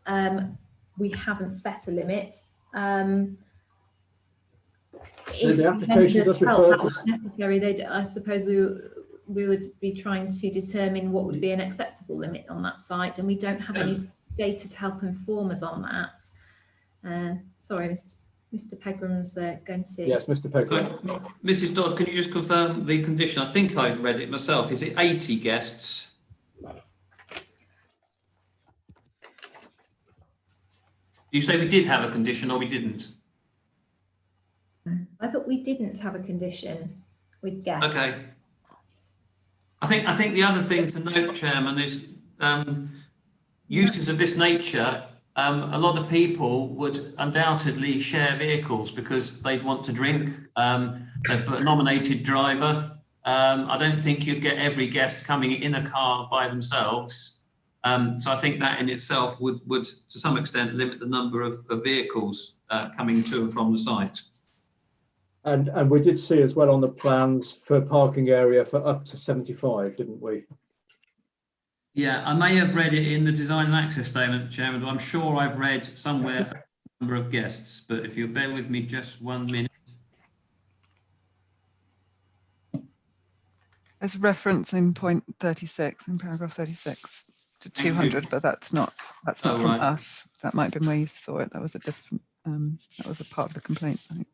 We haven't set a limit. If the application does refer to necessary, I suppose we would be trying to determine what would be an acceptable limit on that site, and we don't have any data to help inform us on that. Sorry, Mr. Pegram's going to. Yes, Mr. Pegram. Mrs. Dodd, can you just confirm the condition? I think I've read it myself. Is it 80 guests? You say we did have a condition or we didn't? I thought we didn't have a condition. with guests. Okay. I think the other thing to note, Chairman, is uses of this nature. A lot of people would undoubtedly share vehicles because they'd want to drink. They've put a nominated driver. I don't think you'd get every guest coming in a car by themselves. So I think that in itself would to some extent limit the number of vehicles coming to and from the site. And we did see as well on the plans for parking area for up to 75, didn't we? Yeah, I may have read it in the design and access statement, Chairman, but I'm sure I've read somewhere a number of guests. But if you bear with me just 1 minute. There's reference in point 36, in paragraph 36 to 200, but that's not from right. us. That might have been where you saw it. That was a different, that was a part of the complaints, I think.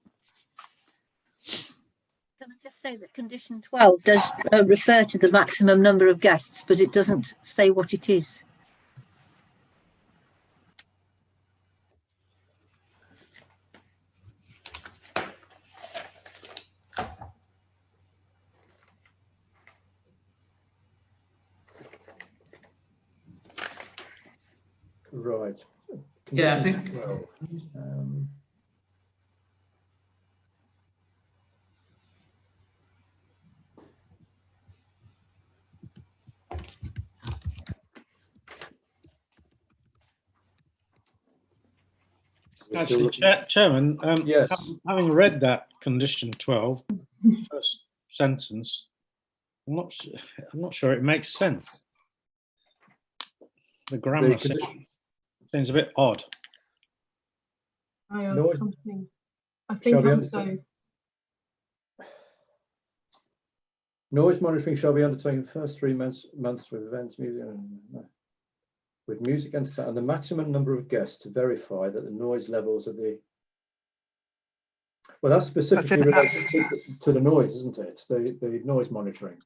Can I just say that condition 12 does refer to the maximum number of guests, but it doesn't say what it is. Right. Yeah, I think. 12. Actually, Chairman, yes. Having read that condition 12, first sentence, I'm not sure it makes sense. The grammar seems a bit odd. I have Noise. something. I think also. Noise monitoring shall be undertaken the first 3 months with events, music entertainment, and the maximum number of guests to verify that the noise levels of the. Well, that's specifically related to the noise, isn't it? The noise monitoring.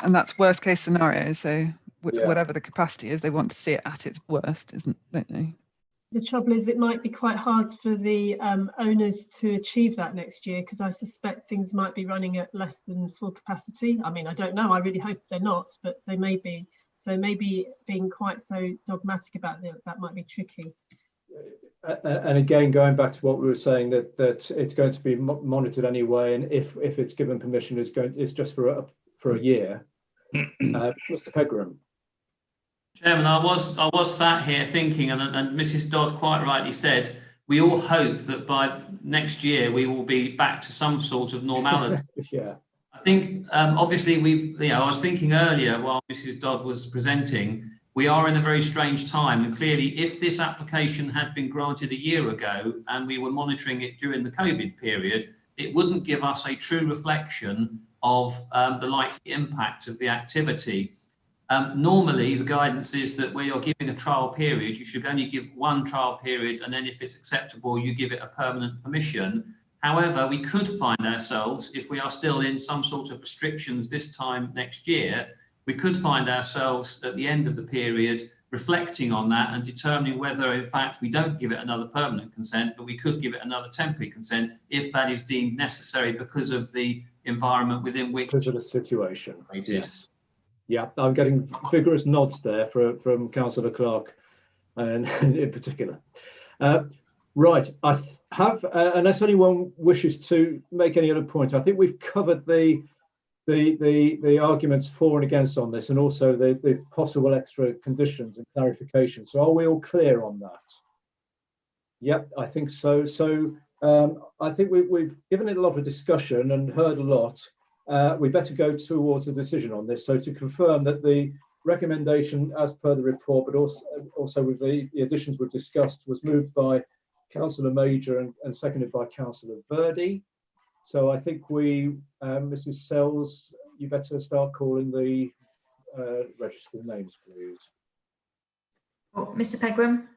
And that's worst case scenario. So whatever the capacity is, they want to see it at its worst, don't they? The trouble is it might be quite hard for the owners to achieve that next year, because I suspect things might be running at less than full capacity. I mean, I don't know. I really hope they're not, but they may be. So maybe being quite so dogmatic about that might be tricky. And again, going back to what we were saying, that it's going to be monitored anyway, and if it's given permission, it's just for a year. Mr. Pegram. Chairman, I was sat here thinking, and Mrs. Dodd quite rightly said, we all hope that by next year we will be back to some sort of normality. Yeah. I think obviously I was thinking earlier while Mrs. Dodd was presenting, we are in a very strange time, and clearly if this application had been granted a year ago and we were monitoring it during the COVID period, it wouldn't give us a true reflection of the likely impact of the activity. Normally, the guidance is that where you're giving a trial period, you should only give one trial period, and then if it's acceptable, you give it a permanent permission. However, we could find ourselves, if we are still in some sort of restrictions this time next year, we could find ourselves at the end of the period reflecting on that and determining whether, in fact, we don't give it another permanent consent, but we could give it another temporary consent if that is deemed necessary because of the environment within which. Because of the situation. Yes. Yeah, I'm getting vigorous nods there from Councillor Clark, and in particular. Right, I have, unless anyone wishes to make any other point, I think we've covered the arguments for and against on this, and also the possible extra conditions and clarification. So are we all clear on that? Yep, I think so. So I think we've given it a lot of discussion and heard a lot. We better go towards a decision on this. So to confirm that the recommendation as per the report, but also with the additions we've discussed, was moved by Councillor Major and seconded by Councillor Verdi. So I think Mrs. Sells, you better start calling the registered names, please. Oh, Mr. Pegram.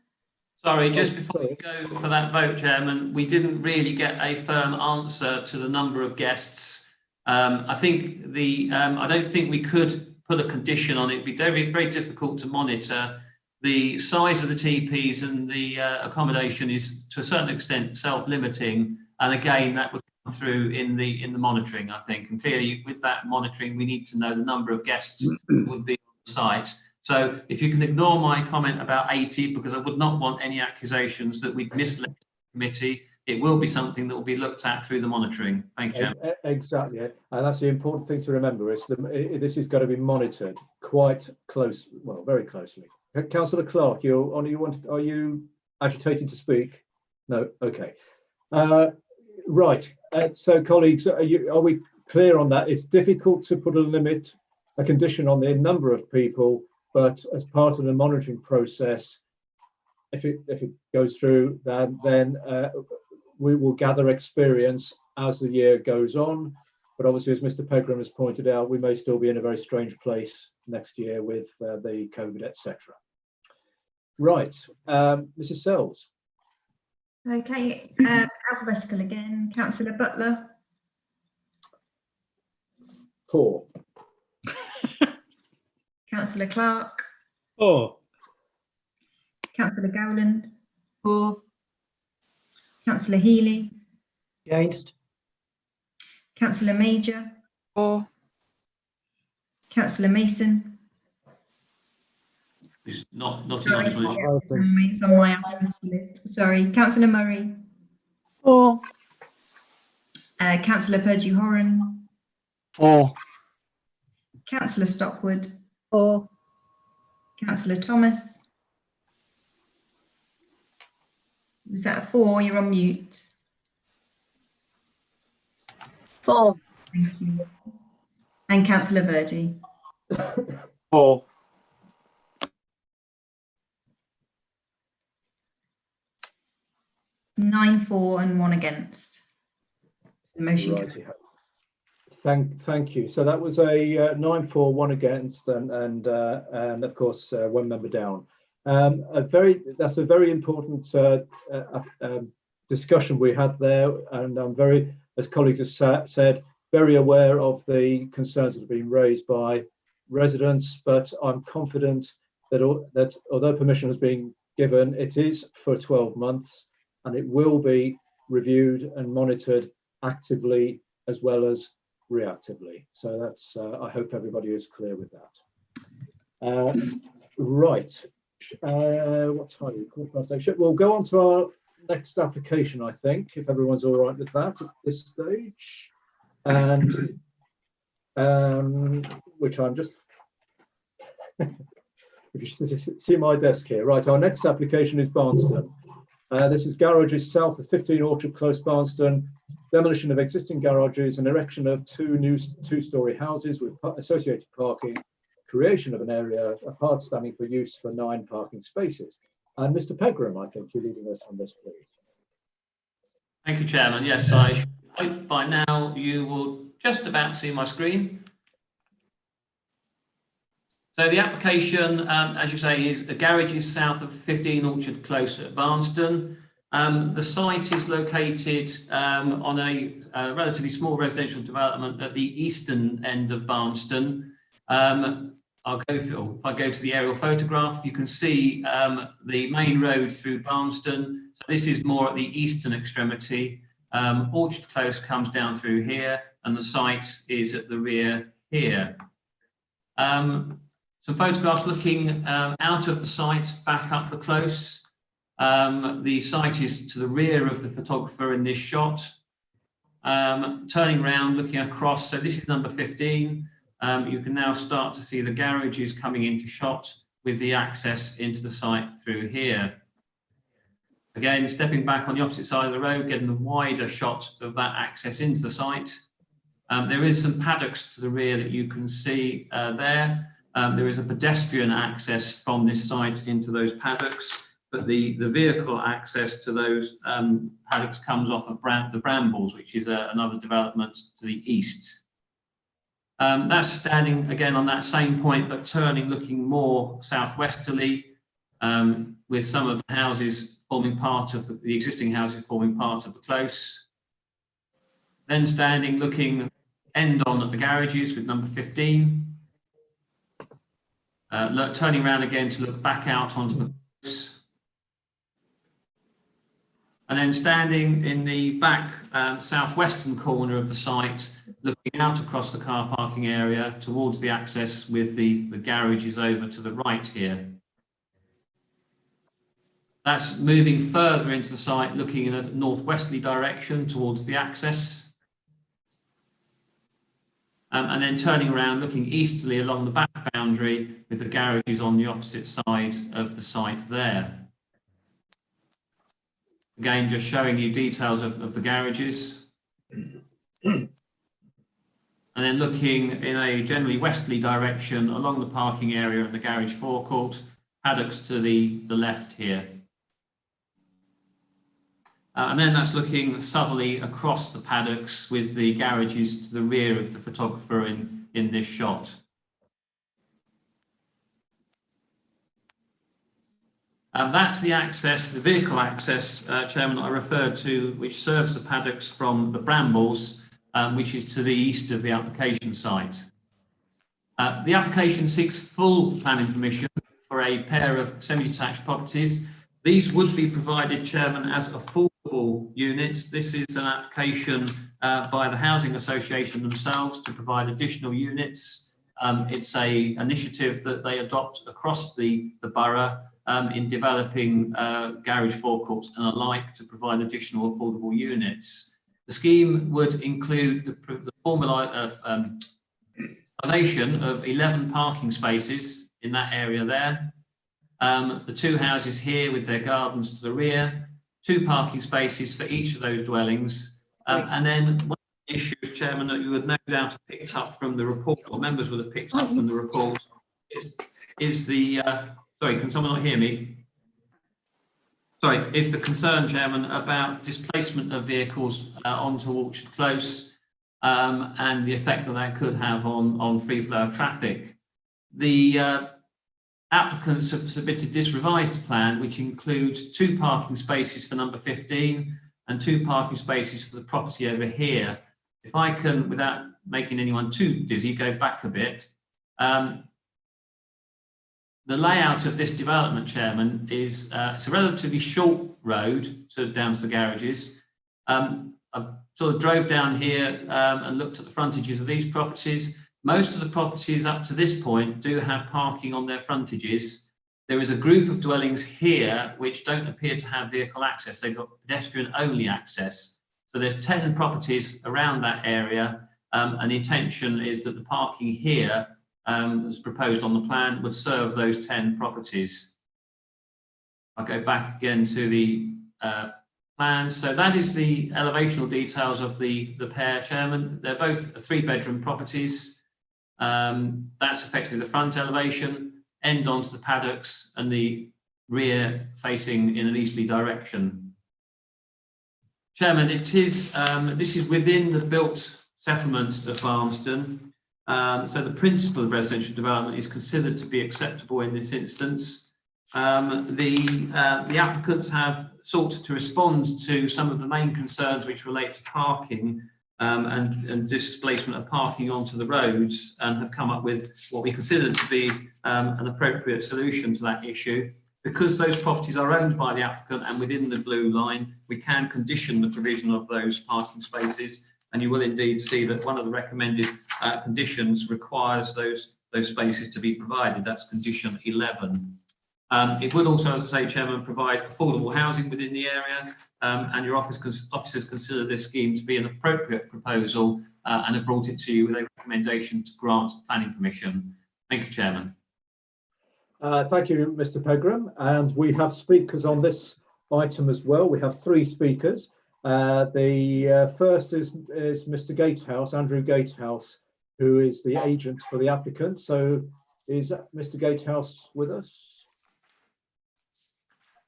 Sorry, just before we go for that vote, Chairman, we didn't really get a firm answer to the number of guests. I think I don't think we could put a condition on it. It'd be very, very difficult to monitor. The size of the TPs and the accommodation is to a certain extent self-limiting. And again, that would through in the monitoring, I think. And clearly with that monitoring, we need to know the number of guests that would be on the site. So if you can ignore my comment about 80, because I would not want any accusations that we'd misled the committee, it will be something that will be looked at through the monitoring. Thank you, Chairman. Exactly, and that's the important thing to remember, is that this is going to be monitored quite close, well, very closely. Councillor Clark, are you agitated to speak? No, okay. Right, so colleagues, are we clear on that? It's difficult to put a condition on the number of people, but as part of the monitoring process, if it goes through, then we will gather experience as the year goes on. But obviously, as Mr. Pegram has pointed out, we may still be in a very strange place next year with the COVID, etc. Right, Mrs. Sells. Okay, alphabetical again. Councillor Butler. 4. Councillor Clark. 4. Councillor Gowland. 4. Councillor Healy. Against. Councillor Major. 4. Councillor Mason. It's not in Sorry, on this one. it's on my alphabetical list. Sorry, Councillor Murray. 4. Councillor Purdue-Horan. 4. Councillor Stockwood. 4. Councillor Thomas. Was that a 4? You're on mute. 4. Thank you. And Councillor Verdi. 4. Nine for and 1 against. The motion. Right. Thank you. So that was a 9 for, 1 against, and of course 1 member down. That's a very important discussion we had there, and I'm very, as colleagues have said, very aware of the concerns that have been raised by residents. But I'm confident that although permission has been given, it is for 12 months, and it will be reviewed and monitored actively as well as reactively. So that's, I hope everybody is clear with that. Right, what time? We'll go on to our next application, I think, if everyone's all right with that at this stage. And which I'm just, if you see my desk here. Right, our next application is Barnston. This is garages south of 15 Orchard Close, Barnston. Demolition of existing garages and erection of 2 new 2-storey houses with associated parking. Creation of an area apart standing for use for 9 parking spaces. And Mr. Pegram, I think you're leading us on this, please. Thank you, Chairman. Yes, I hope by now you will just about see my screen. So the application, as you say, is a garages south of 15 Orchard Close at Barnston. The site is located on a relatively small residential development at the eastern end of Barnston. I'll go through, if I go to the aerial photograph, you can see the main road through Barnston. So this is more at the eastern extremity. Orchard Close comes down through here, and the site is at the rear here. Some photographs looking out of the site, back up the close. The site is to the rear of the photographer in this shot. Turning around, looking across, so this is number 15. You can now start to see the garages coming into shot with the access into the site through here. Again, stepping back on the opposite side of the road, getting the wider shot of that access into the site. There is some paddocks to the rear that you can see there. There is a pedestrian access from this site into those paddocks, but the vehicle access to those paddocks comes off of the Brambles, which is another development to the east. That's standing again on that same point, but turning, looking more southwesterly, with some of the houses forming part of the existing houses forming part of the close. Then standing, looking end on at the garages with number 15. Turning around again to look back out onto the close. And then standing in the back southwestern corner of the site, looking out across the car parking area towards the access with the garages over to the right here. That's moving further into the site, looking in a northwesterly direction towards the access. And then turning around, looking easterly along the back boundary with the garages on the opposite side of the site there. Again, just showing you details of the garages. And then looking in a generally westerly direction along the parking area and the garage forecourt, paddocks to the left here. And then that's looking southerly across the paddocks with the garages to the rear of the photographer in this shot. That's the access, the vehicle access, Chairman, I referred to, which serves the paddocks from the brambles, which is to the east of the application site. The application seeks full planning permission for a pair of semi-detached properties. These would be provided, Chairman, as affordable units. This is an application by the Housing Association themselves to provide additional units. It's an initiative that they adopt across the borough in developing garage forecourts and alike to provide additional affordable units. The scheme would include the formalisation of 11 parking spaces in that area there. The two houses here with their gardens to the rear, 2 parking spaces for each of those dwellings. And then one of the issues, Chairman, that you would no doubt have picked up from the report, or members would have picked up from the report, is the, sorry, can someone not hear me? Sorry, is the concern, Chairman, about displacement of vehicles onto Orchard Close and the effect that that could have on free flow of traffic. The applicants have submitted this revised plan, which includes 2 parking spaces for number 15 and 2 parking spaces for the property over here. If I can, without making anyone too dizzy, go back a bit. The layout of this development, Chairman, is it's a relatively short road down to the garages. I've sort of drove down here and looked at the frontages of these properties. Most of the properties up to this point do have parking on their frontages. There is a group of dwellings here which don't appear to have vehicle access. They've got pedestrian only access. So there's 10 properties around that area, and the intention is that the parking here, as proposed on the plan, would serve those 10 properties. I'll go back again to the plans. So that is the elevational details of the pair, Chairman. They're both 3-bedroom properties. That's effectively the front elevation, end onto the paddocks, and the rear facing in an easterly direction. Chairman, it is this is within the built settlement of Barmston. So the principle of residential development is considered to be acceptable in this instance. The applicants have sought to respond to some of the main concerns which relate to parking and displacement of parking onto the roads, and have come up with what we consider to be an appropriate solution to that issue. Because those properties are owned by the applicant and within the blue line, we can condition the provision of those parking spaces. And you will indeed see that one of the recommended conditions requires those spaces to be provided. That's condition 11. It would also, as I say, Chairman, provide affordable housing within the area, and your officers consider this scheme to be an appropriate proposal and have brought it to you with a recommendation to grant planning permission. Thank you, Chairman. Thank you, Mr. Pegram. And we have speakers on this item as well. We have 3 speakers. The first is Mr. Gatehouse, Andrew Gatehouse, who is the agent for the applicant. So is Mr. Gatehouse with us?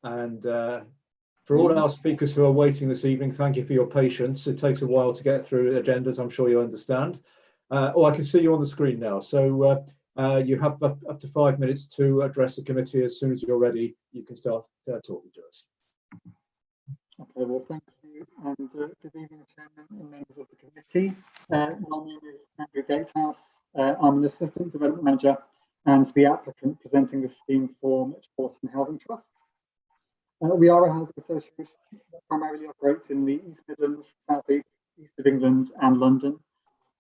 And for all our speakers who are waiting this evening, thank you for your patience. It takes a while to get through agendas, I'm sure you understand. Oh, I can see you on the screen now. So you have up to 5 minutes to address the committee. As soon as you're ready, you can start talking to us. Okay, well, thank you, and good evening, Chairman and members of the committee. My name is Andrew Gatehouse. I'm an Assistant Development Manager and the applicant presenting the scheme for Metropolitan Housing Trust. We are a housing association that primarily operates in the East Midlands, South East, East of England and London.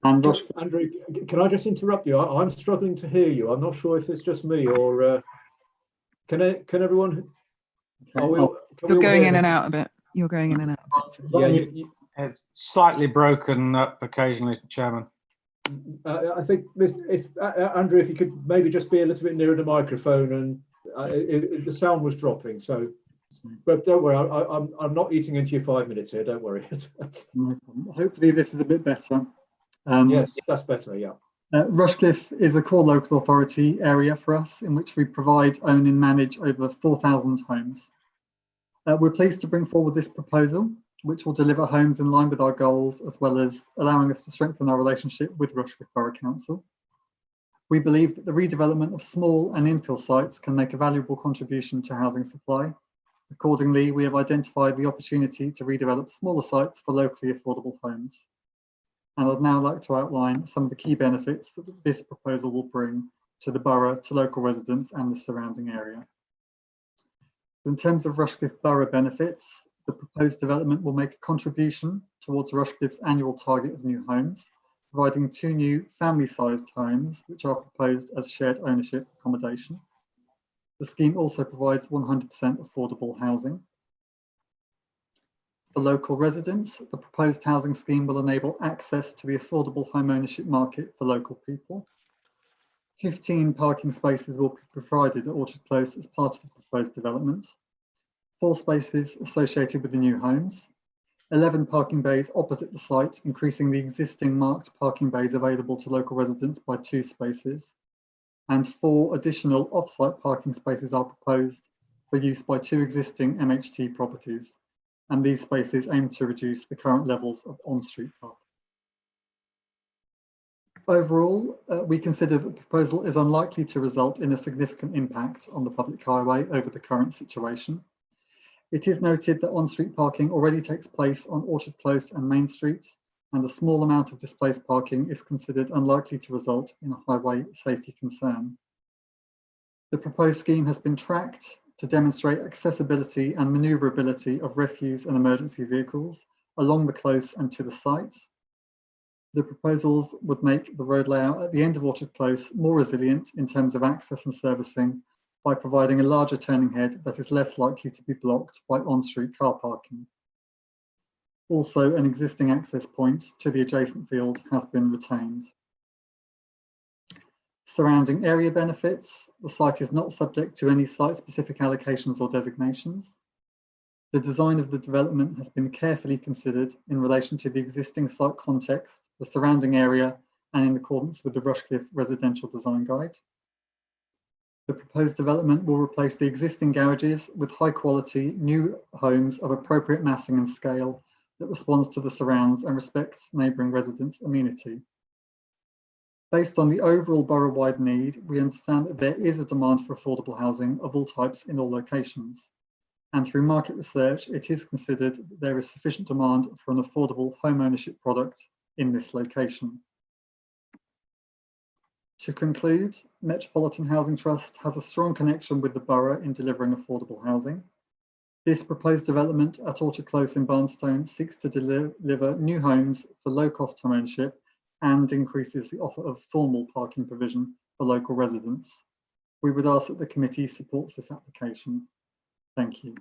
And Andrew, can I just interrupt you? I'm struggling to hear you. I'm not sure if it's just me or can everyone? Okay. You're going in and out a bit. You're going in and out a bit. Yeah, It's slightly broken up occasionally, Chairman. I think if Andrew, if you could maybe just be a little bit nearer the microphone, and the sound was dropping. So, but don't worry, I'm not eating into your 5 minutes here. Don't worry. No problem. Hopefully, this is a bit better. Yes, that's better. Yeah. Rushcliffe is a core local authority area for us, in which we provide, own, and manage over 4,000 homes. We're pleased to bring forward this proposal, which will deliver homes in line with our goals, as well as allowing us to strengthen our relationship with Rushcliffe Borough Council. We believe that the redevelopment of small and infill sites can make a valuable contribution to housing supply. Accordingly, we have identified the opportunity to redevelop smaller sites for locally affordable homes. And I'd now like to outline some of the key benefits that this proposal will bring to the borough, to local residents and the surrounding area. In terms of Rushcliffe Borough benefits, the proposed development will make a contribution towards Rushcliffe's annual target of new homes, providing 2 new family-sized homes, which are proposed as shared ownership accommodation. The scheme also provides 100% affordable housing. For local residents, the proposed housing scheme will enable access to the affordable home ownership market for local people. 15 parking spaces will be provided at Orchard Close as part of the proposed development. 4 spaces associated with the new homes, 11 parking bays opposite the site, increasing the existing marked parking bays available to local residents by 2 spaces, and 4 additional off-site parking spaces are proposed for use by 2 existing MHT properties, and these spaces aim to reduce the current levels of on-street parking. Overall, we consider that the proposal is unlikely to result in a significant impact on the public highway over the current situation. It is noted that on-street parking already takes place on Orchard Close and Main Street, and a small amount of displaced parking is considered unlikely to result in a highway safety concern. The proposed scheme has been tracked to demonstrate accessibility and manoeuvrability of refuse and emergency vehicles along the close and to the site. The proposals would make the road layout at the end of Orchard Close more resilient in terms of access and servicing, by providing a larger turning head that is less likely to be blocked by on-street car parking. Also, an existing access point to the adjacent field has been retained. Surrounding area benefits, the site is not subject to any site-specific allocations or designations. The design of the development has been carefully considered in relation to the existing site context, the surrounding area, and in accordance with the Rushcliffe Residential Design Guide. The proposed development will replace the existing garages with high quality new homes of appropriate massing and scale that responds to the surrounds and respects neighbouring residents' amenity. Based on the overall borough-wide need, we understand that there is a demand for affordable housing of all types in all locations. And through market research, it is considered that there is sufficient demand for an affordable home ownership product in this location. To conclude, Metropolitan Housing Trust has a strong connection with the borough in delivering affordable housing. This proposed development at Orchard Close in Barnstone seeks to deliver new homes for low-cost home ownership and increases the offer of formal parking provision for local residents. We would ask that the committee supports this application. Thank you.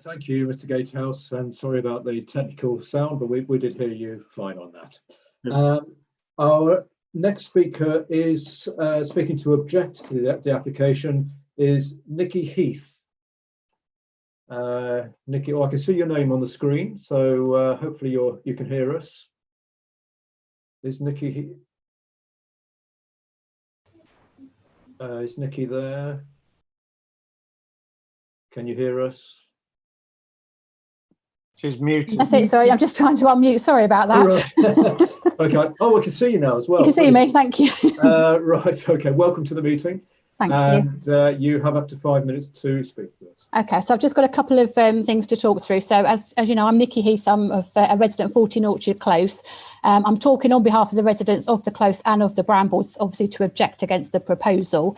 Thank you, Mr. Gatehouse, and sorry about the technical sound, but we did hear you fine on that. Yes. Our next speaker is speaking to object to the application is Nikki Heath. Nikki, I can see your name on the screen, so hopefully you can hear us. Is Nikki Heath? Is Nikki there? Can you hear us? She's muted. That's it, sorry, I'm just trying to unmute. Sorry about that. Oh, right. Okay. Oh, I can see you now as well. You can see me, thank you. Right, okay. Welcome to the meeting. Thank you. And you have up to 5 minutes to speak to us. Okay, so I've just got a couple of things to talk through. So as you know, I'm Nikki Heath, I'm a resident of 14 Orchard Close. I'm talking on behalf of the residents of the Close and of the Brambles, obviously to object against the proposal.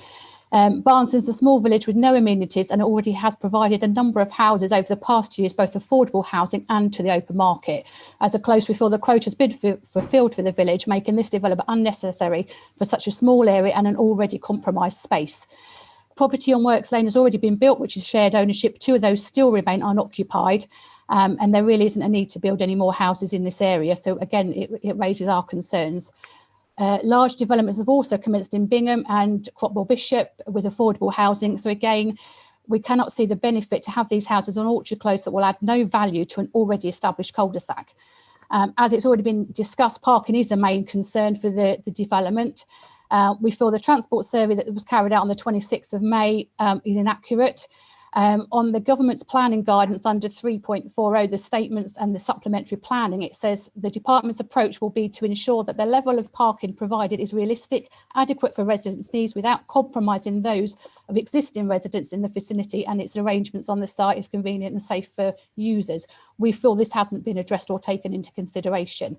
Barnsley is a small village with no amenities and already has provided a number of houses over the past years, both affordable housing and to the open market. As a close, we feel the quota has been fulfilled for the village, making this development unnecessary for such a small area and an already compromised space. Property on Works Lane has already been built, which is shared ownership. 2 of those still remain unoccupied, and there really isn't a need to build any more houses in this area. So again, it raises our concerns. Large developments have also commenced in Bingham and Cropwell Bishop with affordable housing. So again, we cannot see the benefit to have these houses on Orchard Close that will add no value to an already established cul-de-sac. As it's already been discussed, parking is a main concern for the development. We feel the transport survey that was carried out on the 26th of May is inaccurate. On the government's planning guidance under 3.40, the statements and the supplementary planning, it says the department's approach will be to ensure that the level of parking provided is realistic, adequate for residents' needs without compromising those of existing residents in the vicinity, and its arrangements on the site is convenient and safe for users. We feel this hasn't been addressed or taken into consideration.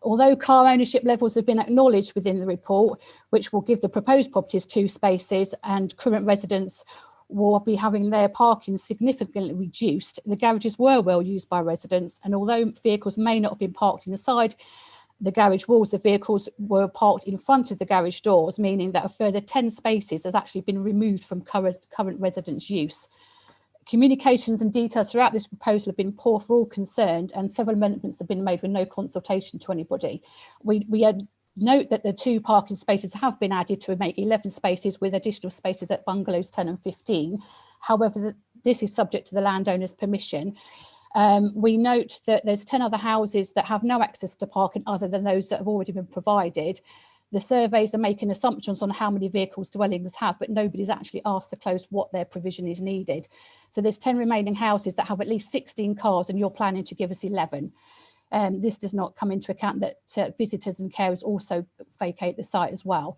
Although car ownership levels have been acknowledged within the report, which will give the proposed properties 2 spaces and current residents will be having their parking significantly reduced, the garages were well used by residents, and although vehicles may not have been parked inside the garage walls, the vehicles were parked in front of the garage doors, meaning that a further 10 spaces has actually been removed from current residents' use. Communications and details throughout this proposal have been poor for all concerned, and several amendments have been made with no consultation to anybody. We note that the 2 parking spaces have been added to make 11 spaces with additional spaces at bungalows 10 and 15. However, this is subject to the landowner's permission. We note that there's 10 other houses that have no access to parking other than those that have already been provided. The surveys are making assumptions on how many vehicles dwellings have, but nobody's actually asked the close what their provision is needed. So there's 10 remaining houses that have at least 16 cars, and you're planning to give us 11. This does not come into account that visitors and carers also vacate the site as well.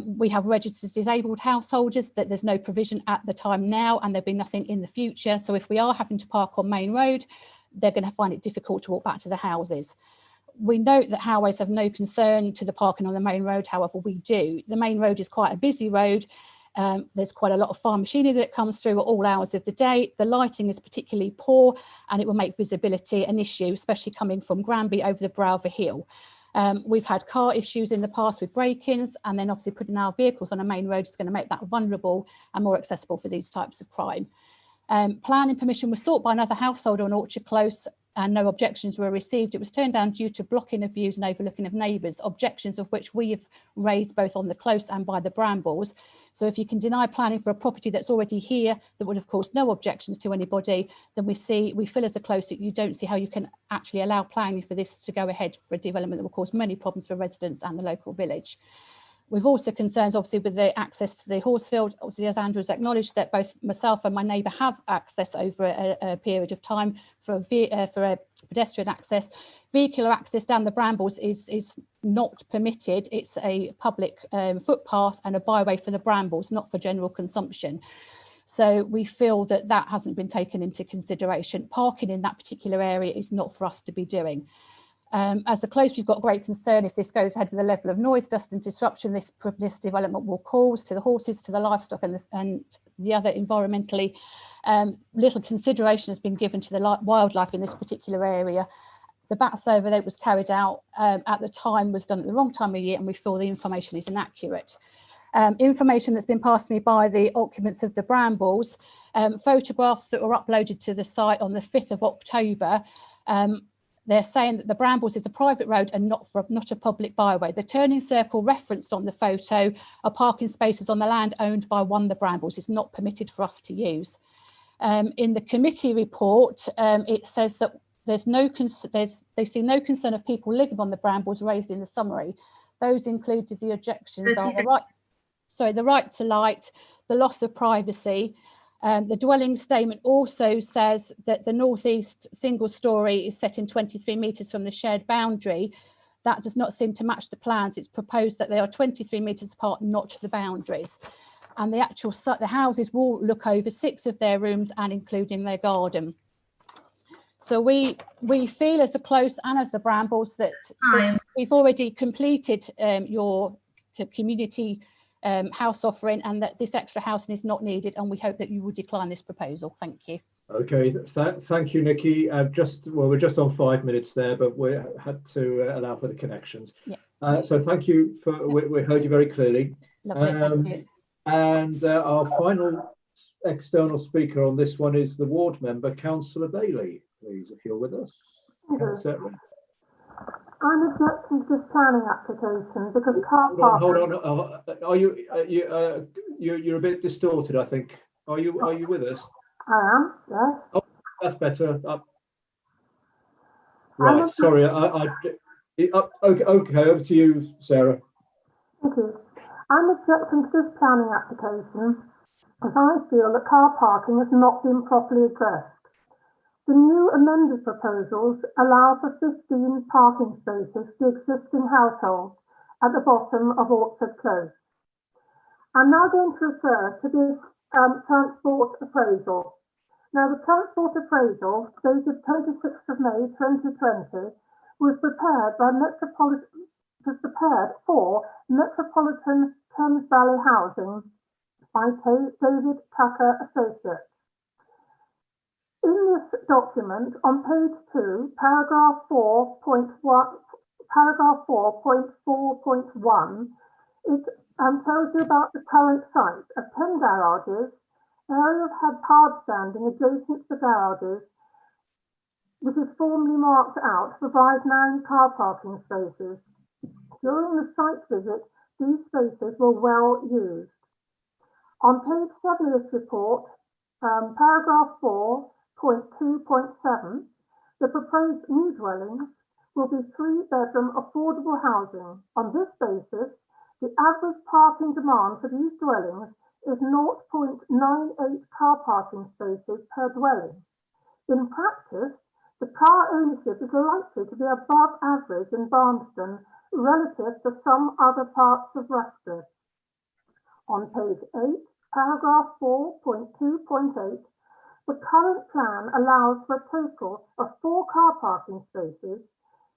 We have registered disabled householders that there's no provision at the time now, and there'll be nothing in the future. So if we are having to park on Main Road, they're going to find it difficult to walk back to the houses. We note that highways have no concern to the parking on the Main Road, however we do. The Main Road is quite a busy road. There's quite a lot of farm machinery that comes through at all hours of the day. The lighting is particularly poor, and it will make visibility an issue, especially coming from Granby over the brow of a hill. We've had car issues in the past with break-ins, and then obviously putting our vehicles on a main road is going to make that vulnerable and more accessible for these types of crime. Planning permission was sought by another household on Orchard Close, and no objections were received. It was turned down due to blocking of views and overlooking of neighbours, objections of which we have raised both on the Close and by the Brambles. So if you can deny planning for a property that's already here that would have caused no objections to anybody, then we feel as a Close that you don't see how you can actually allow planning for this to go ahead for a development that will cause many problems for residents and the local village. We've also concerns, obviously, with the access to the Horsefield. Obviously, as Andrew has acknowledged, that both myself and my neighbour have access over a period of time for a pedestrian access. Vehicular access down the Brambles is not permitted. It's a public footpath and a byway for the Brambles, not for general consumption. So we feel that that hasn't been taken into consideration. Parking in that particular area is not for us to be doing. As a Close, we've got great concern if this goes ahead with the level of noise, dust and disruption this development will cause to the horses, to the livestock and the other environmentally. Little consideration has been given to the wildlife in this particular area. The bat survey that was carried out at the time was done at the wrong time of year, and we feel the information is inaccurate. Information that's been passed to me by the occupants of the Brambles, photographs that were uploaded to the site on the 5th of October, they're saying that the Brambles is a private road and not a public byway. The turning circle referenced on the photo are parking spaces on the land owned by one of the Brambles. It's not permitted for us to use. In the committee report, it says that they see no concern of people living on the Brambles raised in the summary. Those included the objections are the right to light, the loss of privacy. The dwelling statement also says that the northeast single storey is set in 23 metres from the shared boundary. That does not seem to match the plans. It's proposed that they are 23 metres apart, not the boundaries. And the houses will look over 6 of their rooms and including their garden. So we feel as a Close and as the Brambles that we've already completed your community house offering, and that this extra housing is not needed, and we hope that you will decline this proposal. Thank you. Okay, thank you, Nikki. We're just on 5 minutes there, but we had to allow for the connections. Yeah. So thank you for, we heard you very clearly. Lovely, thank you. And our final external speaker on this one is the ward member, Councillor Bailey, please, if you're with us. Councillor. I'm objecting to this planning application because car park. Hold on. Are you're a bit distorted, I think. Are you with us? I am, yes. Oh, that's better. Right, sorry. Okay, over to you, Sarah. Thank you. I'm objecting to this planning application as I feel that car parking has not been properly addressed. The new amended proposals allow for 15 parking spaces to existing households at the bottom of Orchard Close. I'm now going to refer to this transport appraisal. Now, the transport appraisal, dated 26th of May 2020, was prepared for Metropolitan Thames Valley Housing by David Tucker Associates. In this document, on page 2, paragraph 4.4.1, it tells you about the current site of 10 garages. Areas had hard standing adjacent to the garages, which is formally marked out to provide 9 car parking spaces. During the site visit, these spaces were well used. On page 7 of this report, paragraph 4.2.7, the proposed new dwellings will be 3-bedroom affordable housing. On this basis, the average parking demand for these dwellings is 0.98 car parking spaces per dwelling. In practice, the car ownership is likely to be above average in Barnston relative to some other parts of Rushcliffe. On page 8, paragraph 4.2.8, the current plan allows for a total of 4 car parking spaces.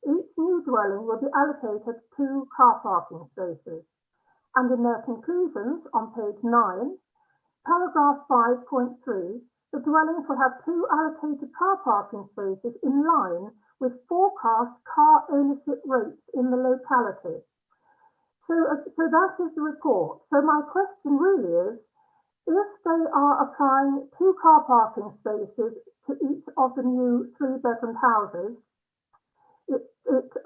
Each new dwelling will be allocated 2 car parking spaces. And in their conclusions on page 9, paragraph 5.3, the dwellings will have 2 allocated car parking spaces in line with forecast car ownership rates in the locality. So that is the report. So my question really is, if they are applying 2 car parking spaces to each of the new 3-bedroom houses, it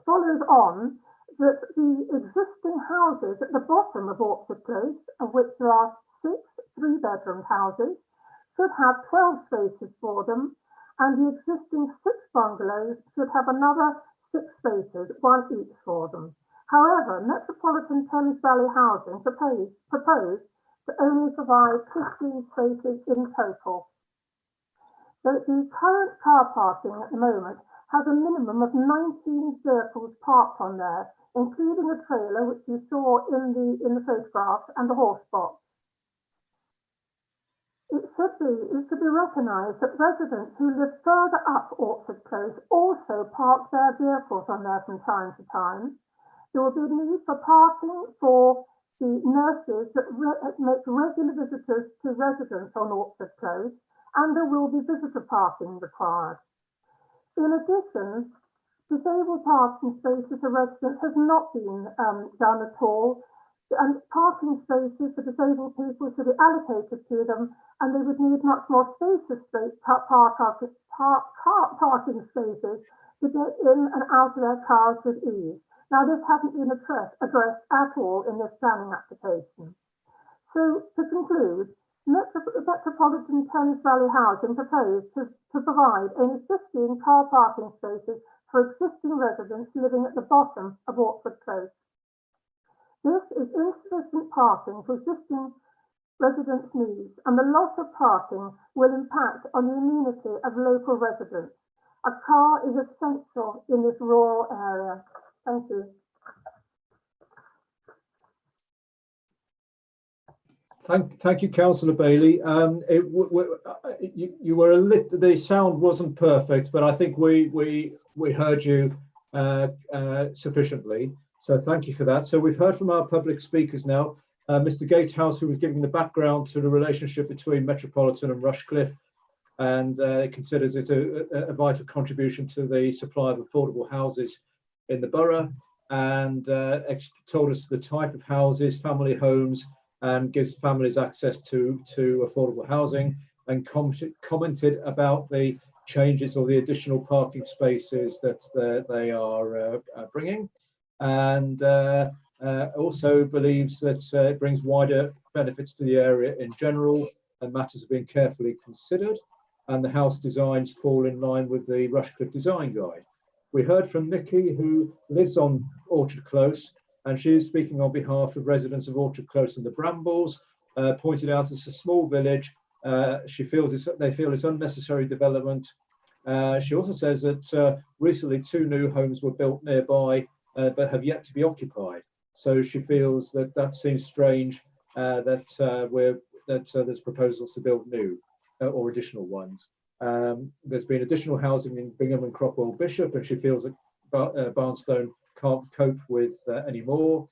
follows on that the existing houses at the bottom of Orchard Close, of which there are 6 3-bedroom houses, should have 12 spaces for them, and the existing 6 bungalows should have another 6 spaces, 1 each for them. However, Metropolitan Thames Valley Housing proposed to only provide 15 spaces in total. So the current car parking at the moment has a minimum of 19 vehicles parked on there, including a trailer, which you saw in the photographs, and a horse box. It should be recognised that residents who live further up Orchard Close also park their vehicles on there from time to time. There will be a need for parking for the nurses that make regular visitors to residents on Orchard Close, and there will be visitor parking required. In addition, disabled parking spaces for residents has not been done at all, and parking spaces for disabled people should be allocated to them, and they would need much more spacious parking spaces to get in and out of their cars with ease. Now, this hasn't been addressed at all in this planning application. So, to conclude, Metropolitan Thames Valley Housing proposed to provide only 15 car parking spaces for existing residents living at the bottom of Orchard Close. This is insufficient parking for existing residents' needs, and the loss of parking will impact on the amenity of local residents. A car is essential in this rural area. Thank you. Thank you, Councillor Bailey. You were the sound wasn't perfect, but I think we heard you sufficiently. So thank you for that. So we've heard from our public speakers now. Mr. Gatehouse, who was giving the background to the relationship between Metropolitan and Rushcliffe, and considers it a vital contribution to the supply of affordable houses in the borough, and told us the type of houses, family homes, and gives families access to affordable housing, and commented about the changes or the additional parking spaces that they are bringing, and also believes that it brings wider benefits to the area in general, and matters have been carefully considered, and the house designs fall in line with the Rushcliffe Design Guide. We heard from Nikki, who lives on Orchard Close, and she is speaking on behalf of residents of Orchard Close and the Brambles, pointed out it's a small village. They feel it's unnecessary development. She also says that recently 2 new homes were built nearby, but have yet to be occupied. So she feels that seems strange, that there's proposals to build new or additional ones. There's been additional housing in Bingham and Cropwell Bishop, and she feels that Barnstone can't cope with any more.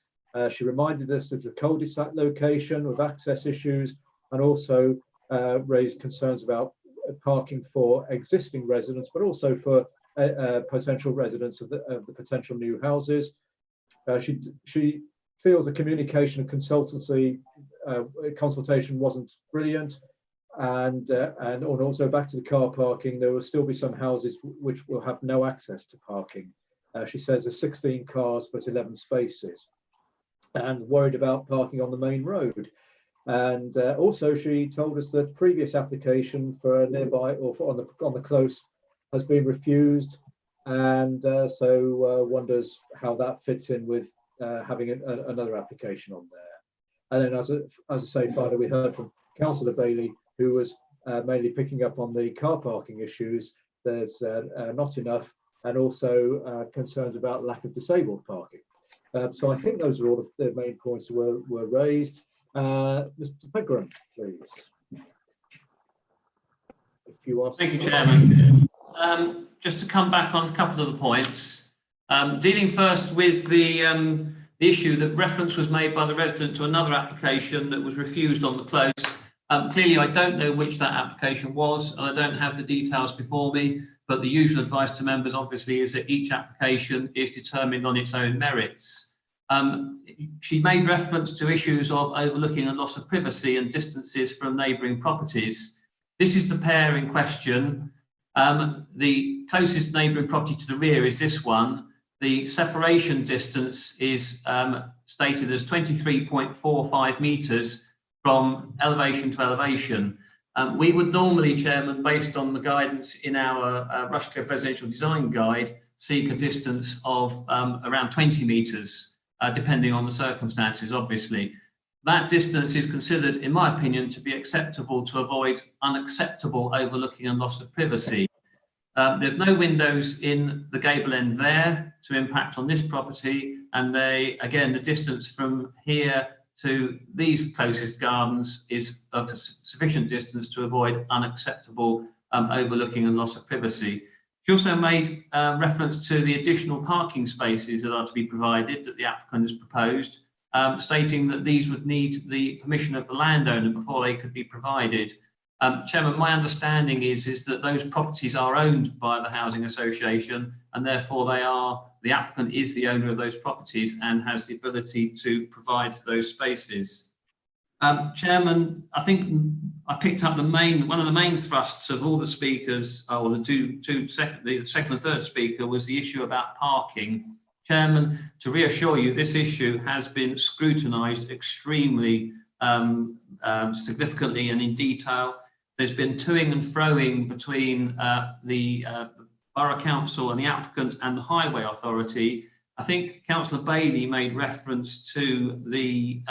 She reminded us of the cul-de-sac location with access issues, and also raised concerns about parking for existing residents, but also for potential residents of the potential new houses. She feels the communication and consultation wasn't brilliant, and also back to the car parking, there will still be some houses which will have no access to parking. She says there's 16 cars but 11 spaces, and worried about parking on the main road. And also she told us that previous application for a nearby or on the close has been refused, and so wonders how that fits in with having another application on there. And then as I say, finally, we heard from Councillor Bailey, who was mainly picking up on the car parking issues. There's not enough, and also concerns about lack of disabled parking. So I think those are all the main points that were raised. Mr. Pegram, please. If you ask. Thank you, Chairman. Just to come back on a couple of the points, dealing first with the issue that reference was made by the resident to another application that was refused on the close. Clearly, I don't know which that application was, and I don't have the details before me, but the usual advice to members obviously is that each application is determined on its own merits. She made reference to issues of overlooking and loss of privacy and distances from neighbouring properties. This is the pair in question. The closest neighbouring property to the rear is this one. The separation distance is stated as 23.45 metres from elevation to elevation. We would normally, Chairman, based on the guidance in our Rushcliffe Residential Design Guide, seek a distance of around 20 metres. Depending on the circumstances, obviously. That distance is considered, in my opinion, to be acceptable to avoid unacceptable overlooking and loss of privacy. There's no windows in the gable end there to impact on this property, and again, the distance from here to these closest gardens is of sufficient distance to avoid unacceptable overlooking and loss of privacy. She also made reference to the additional parking spaces that are to be provided that the applicant has proposed, stating that these would need the permission of the landowner before they could be provided. Chairman, my understanding is that those properties are owned by the Housing Association, and therefore the applicant is the owner of those properties and has the ability to provide those spaces. Chairman, I think I picked up one of the main thrusts of all the speakers, or the second and third speaker, was the issue about parking. Chairman, to reassure you, this issue has been scrutinised extremely significantly and in detail. There's been toing and froing between the Borough Council and the applicant and the Highway Authority. I think Councillor Bailey made reference to the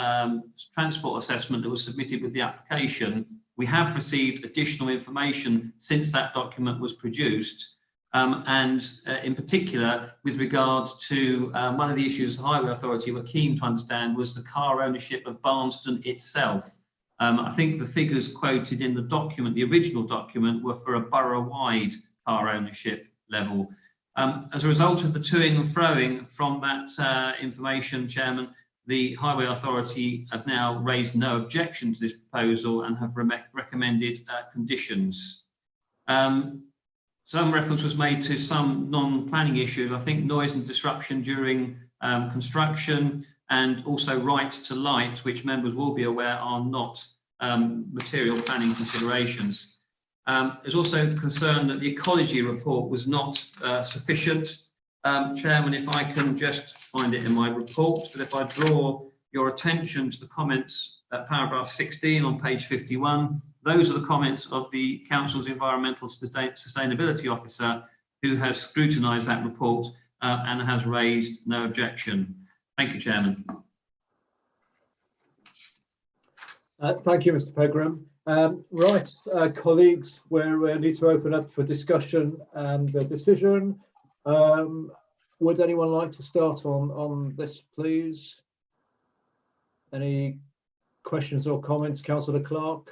transport assessment that was submitted with the application. We have received additional information since that document was produced, and in particular with regard to one of the issues the Highway Authority were keen to understand was the car ownership of Barnstone itself. I think the figures quoted in the document, the original document, were for a borough-wide car ownership level. As a result of the toing and froing from that information, Chairman, the Highway Authority have now raised no objection to this proposal and have recommended conditions. Some reference was made to some non-planning issues. I think noise and disruption during construction, and also rights to light, which members will be aware are not material planning considerations. There's also concern that the ecology report was not sufficient. Chairman, if I can just find it in my report, but if I draw your attention to the comments at paragraph 16 on page 51, those are the comments of the Council's Environmental Sustainability Officer, who has scrutinised that report and has raised no objection. Thank you, Chairman. Thank you, Mr. Pegram. Right, colleagues, we need to open up for discussion and decision. Would anyone like to start on this, please? Any questions or comments, Councillor Clark?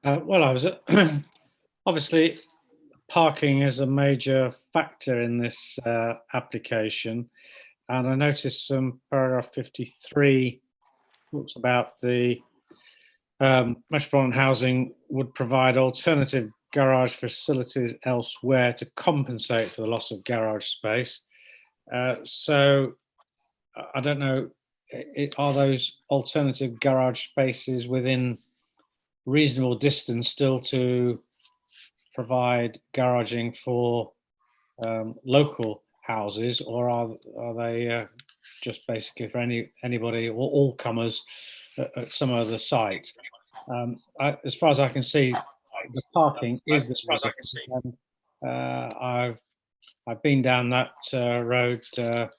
Well, I was obviously parking is a major factor in this application, and I noticed some paragraph 53 talks about the Metropolitan Housing would provide alternative garage facilities elsewhere to compensate for the loss of garage space. So I don't know, are those alternative garage spaces within reasonable distance still to provide garaging for local houses, or are they just basically for anybody or all comers at some other site? As far as I can see, the parking is I've been down that road a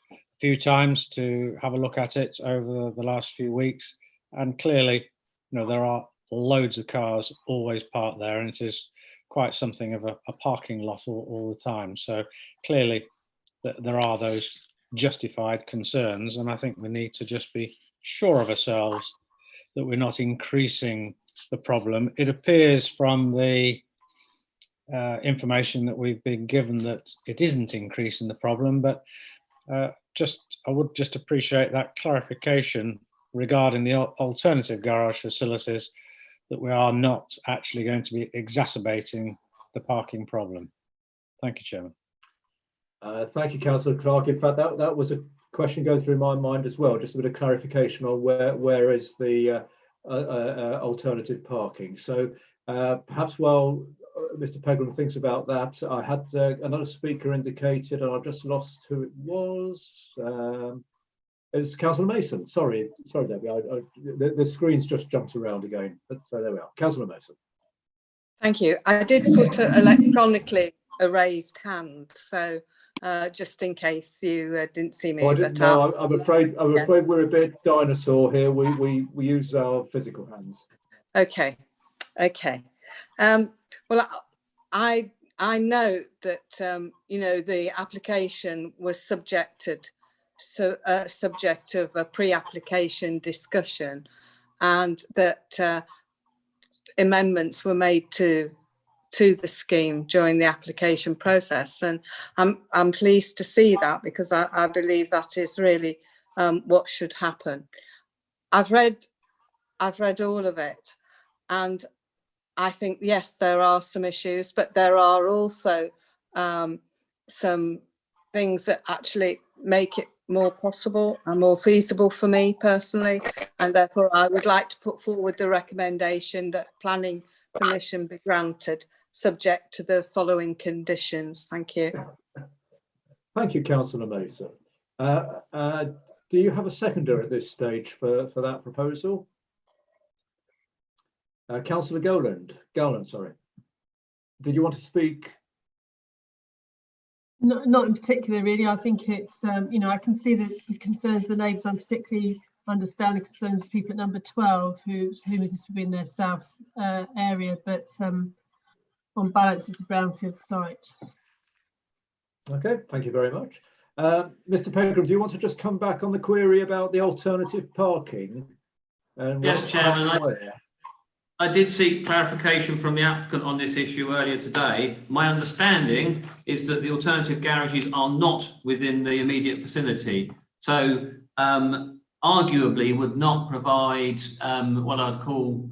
few times to have a look at it over the last few weeks, and clearly, you know, there are loads of cars always parked there, and it is quite something of a parking lot all the time. So clearly there are those justified concerns, and I think we need to just be sure of ourselves that we're not increasing the problem. It appears from the information that we've been given that it isn't increasing the problem, but I would just appreciate that clarification regarding the alternative garage facilities, that we are not actually going to be exacerbating the parking problem. Thank you, Chairman. Thank you, Councillor Clark. In fact, that was a question going through my mind as well, just a bit of clarification on where is the alternative parking. So perhaps while Mr. Pegram thinks about that, I had another speaker indicated, and I've just lost who it was. It's Councillor Mason. Sorry, Debbie. The screen's just jumped around again. But so there we are. Councillor Mason. Thank you. I did put electronically a raised hand, so just in case you didn't see me. Oh, I didn't know. I'm afraid we're a bit dinosaur here. We use our physical hands. Okay. Well, I know that you know, the application was subject of a pre-application discussion, and that amendments were made to the scheme during the application process, and I'm pleased to see that, because I believe that is really what should happen. I've read all of it, and I think, yes, there are some issues, but there are also some things that actually make it more possible and more feasible for me personally, and therefore I would like to put forward the recommendation that planning permission be granted, subject to the following conditions. Thank you. Thank you, Councillor Mason. Do you have a seconder at this stage for that proposal? Councillor Gowland, sorry. Did you want to speak? Not in particular, really. I think it's, you know, I can see the concerns of the neighbours. I particularly understand the concerns of people at number 12 who this would be in their south area, but on balance, it's a brownfield site. Okay, thank you very much. Mr. Pegram, do you want to just come back on the query about the alternative parking? And yes, Chairman. I did seek clarification from the applicant on this issue earlier today. My understanding is that the alternative garages are not within the immediate vicinity. So arguably would not provide what I'd call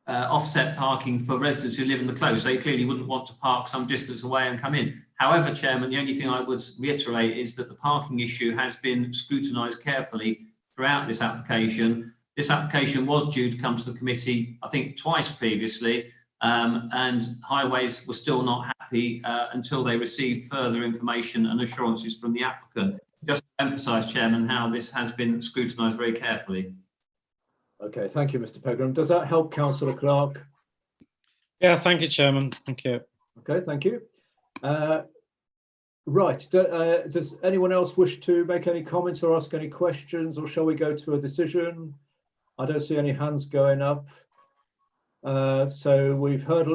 offset parking for residents who live in the close. They clearly wouldn't want to park some distance away and come in. However, Chairman, the only thing I would reiterate is that the parking issue has been scrutinised carefully throughout this application. This application was due to come to the committee, I think, twice previously, and Highways were still not happy until they received further information and assurances from the applicant. Just to emphasise, Chairman, how this has been scrutinised very carefully. Okay, thank you, Mr. Pegram. Does that help, Councillor Clark? Yeah, thank you, Chairman. Thank you. Okay, thank you. Right, does anyone else wish to make any comments or ask any questions, or shall we go to a decision? I don't see any hands going up. So we've had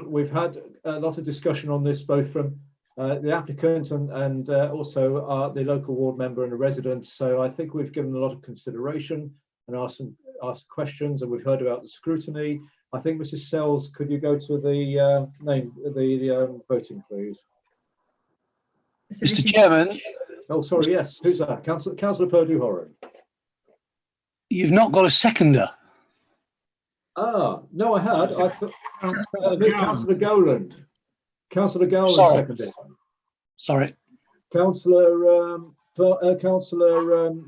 a lot of discussion on this, both from the applicant and also the local ward member and the residents. So I think we've given a lot of consideration and asked questions, and we've heard about the scrutiny. I think Mrs. Sells, could you go to the voting, please? Mr. Chairman. Oh, sorry, yes. Who's that? Councillor Purdue-Horan. You've not got a seconder. Ah, no, I had. I thought Councillor Gowland. Councillor Gowland Sorry. seconded. Sorry. Councillor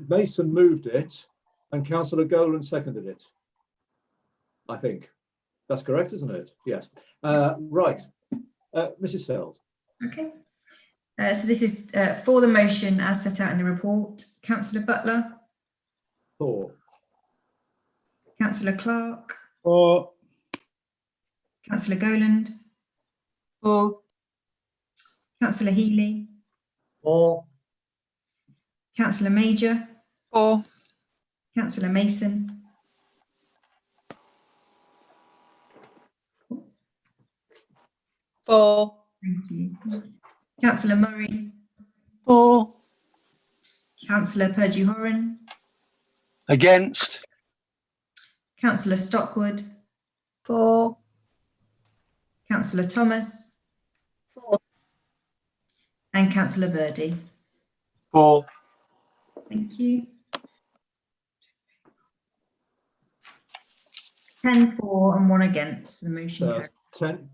Mason moved it, and Councillor Gowland seconded it. I think that's correct, isn't it? Yes. Right, Mrs. Sells. Okay. So this is for the motion as set out in the report. Councillor Butler. For. Councillor Clark. For. Councillor Gowland. For. Councillor Healy. For. Councillor Major. For. Councillor Mason. For. Thank you. Councillor Murray. For. Councillor Purdue-Horan. Against. Councillor Stockwood. For. Councillor Thomas. For. And Councillor Birdie. For. Thank you. 10 for and 1 against. The motion carries.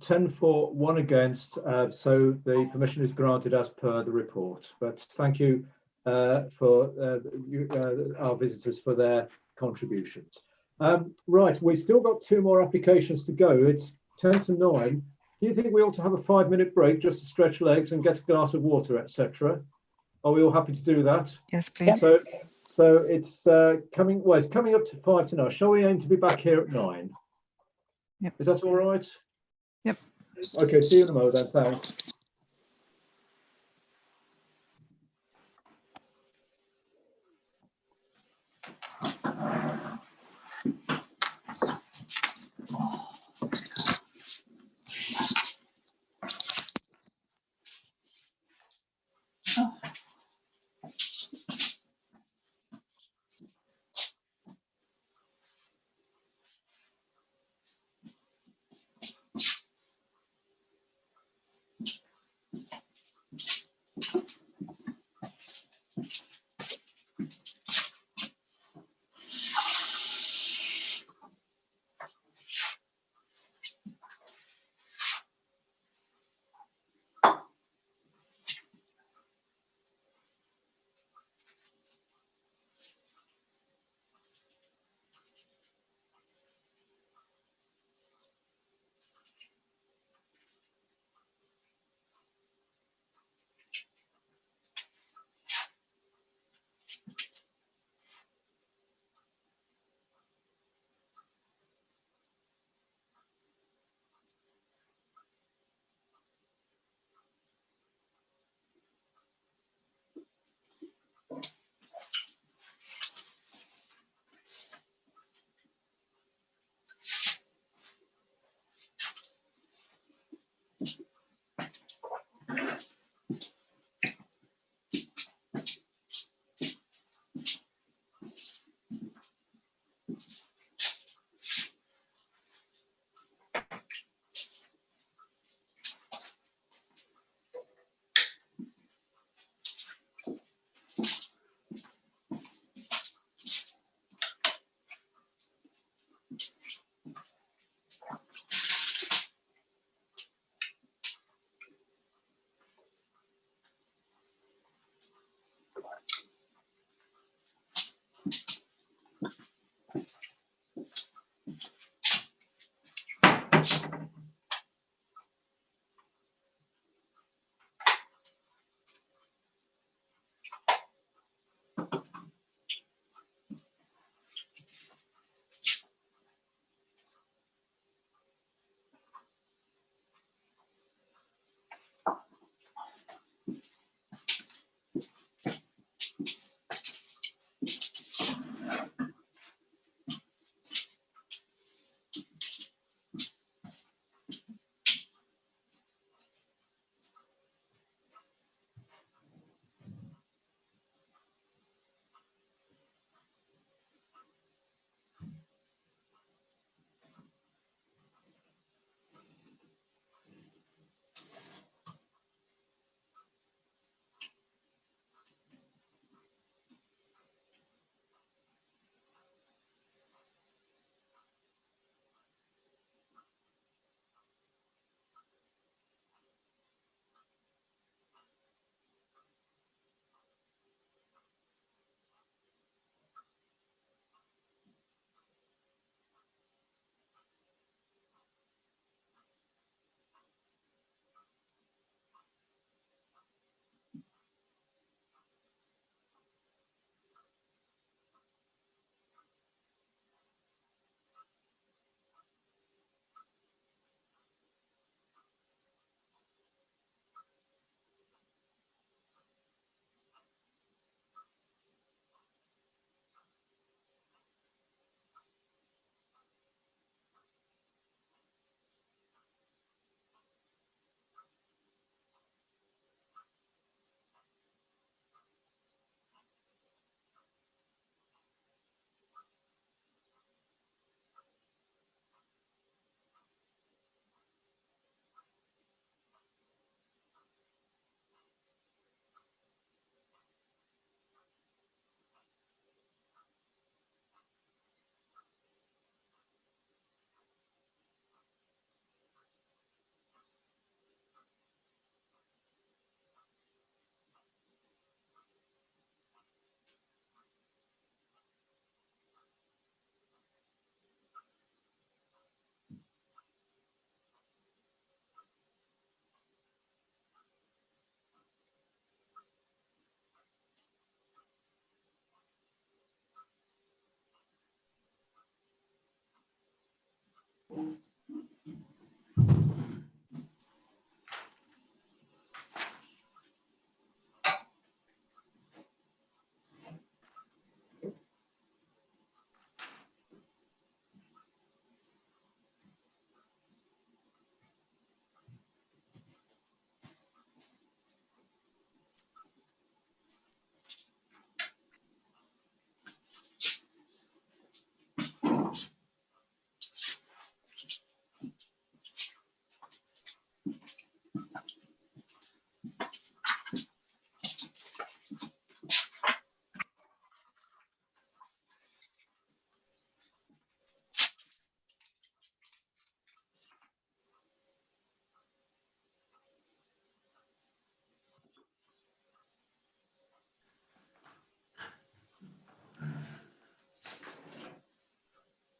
10 for, 1 against, so the permission is granted as per the report. But thank you for our visitors for their contributions. Right, we've still got 2 more applications to go. It's 10 to 9. Do you think we ought to have a 5-minute break just to stretch legs and get a glass of water, etc.? Are we all happy to do that? Yes, please. So it's coming. Well, it's coming up to 5 to 9. Shall we aim to be back here at 9? Yep. Is that all right? Yep. Okay, see you in a moment then, thanks.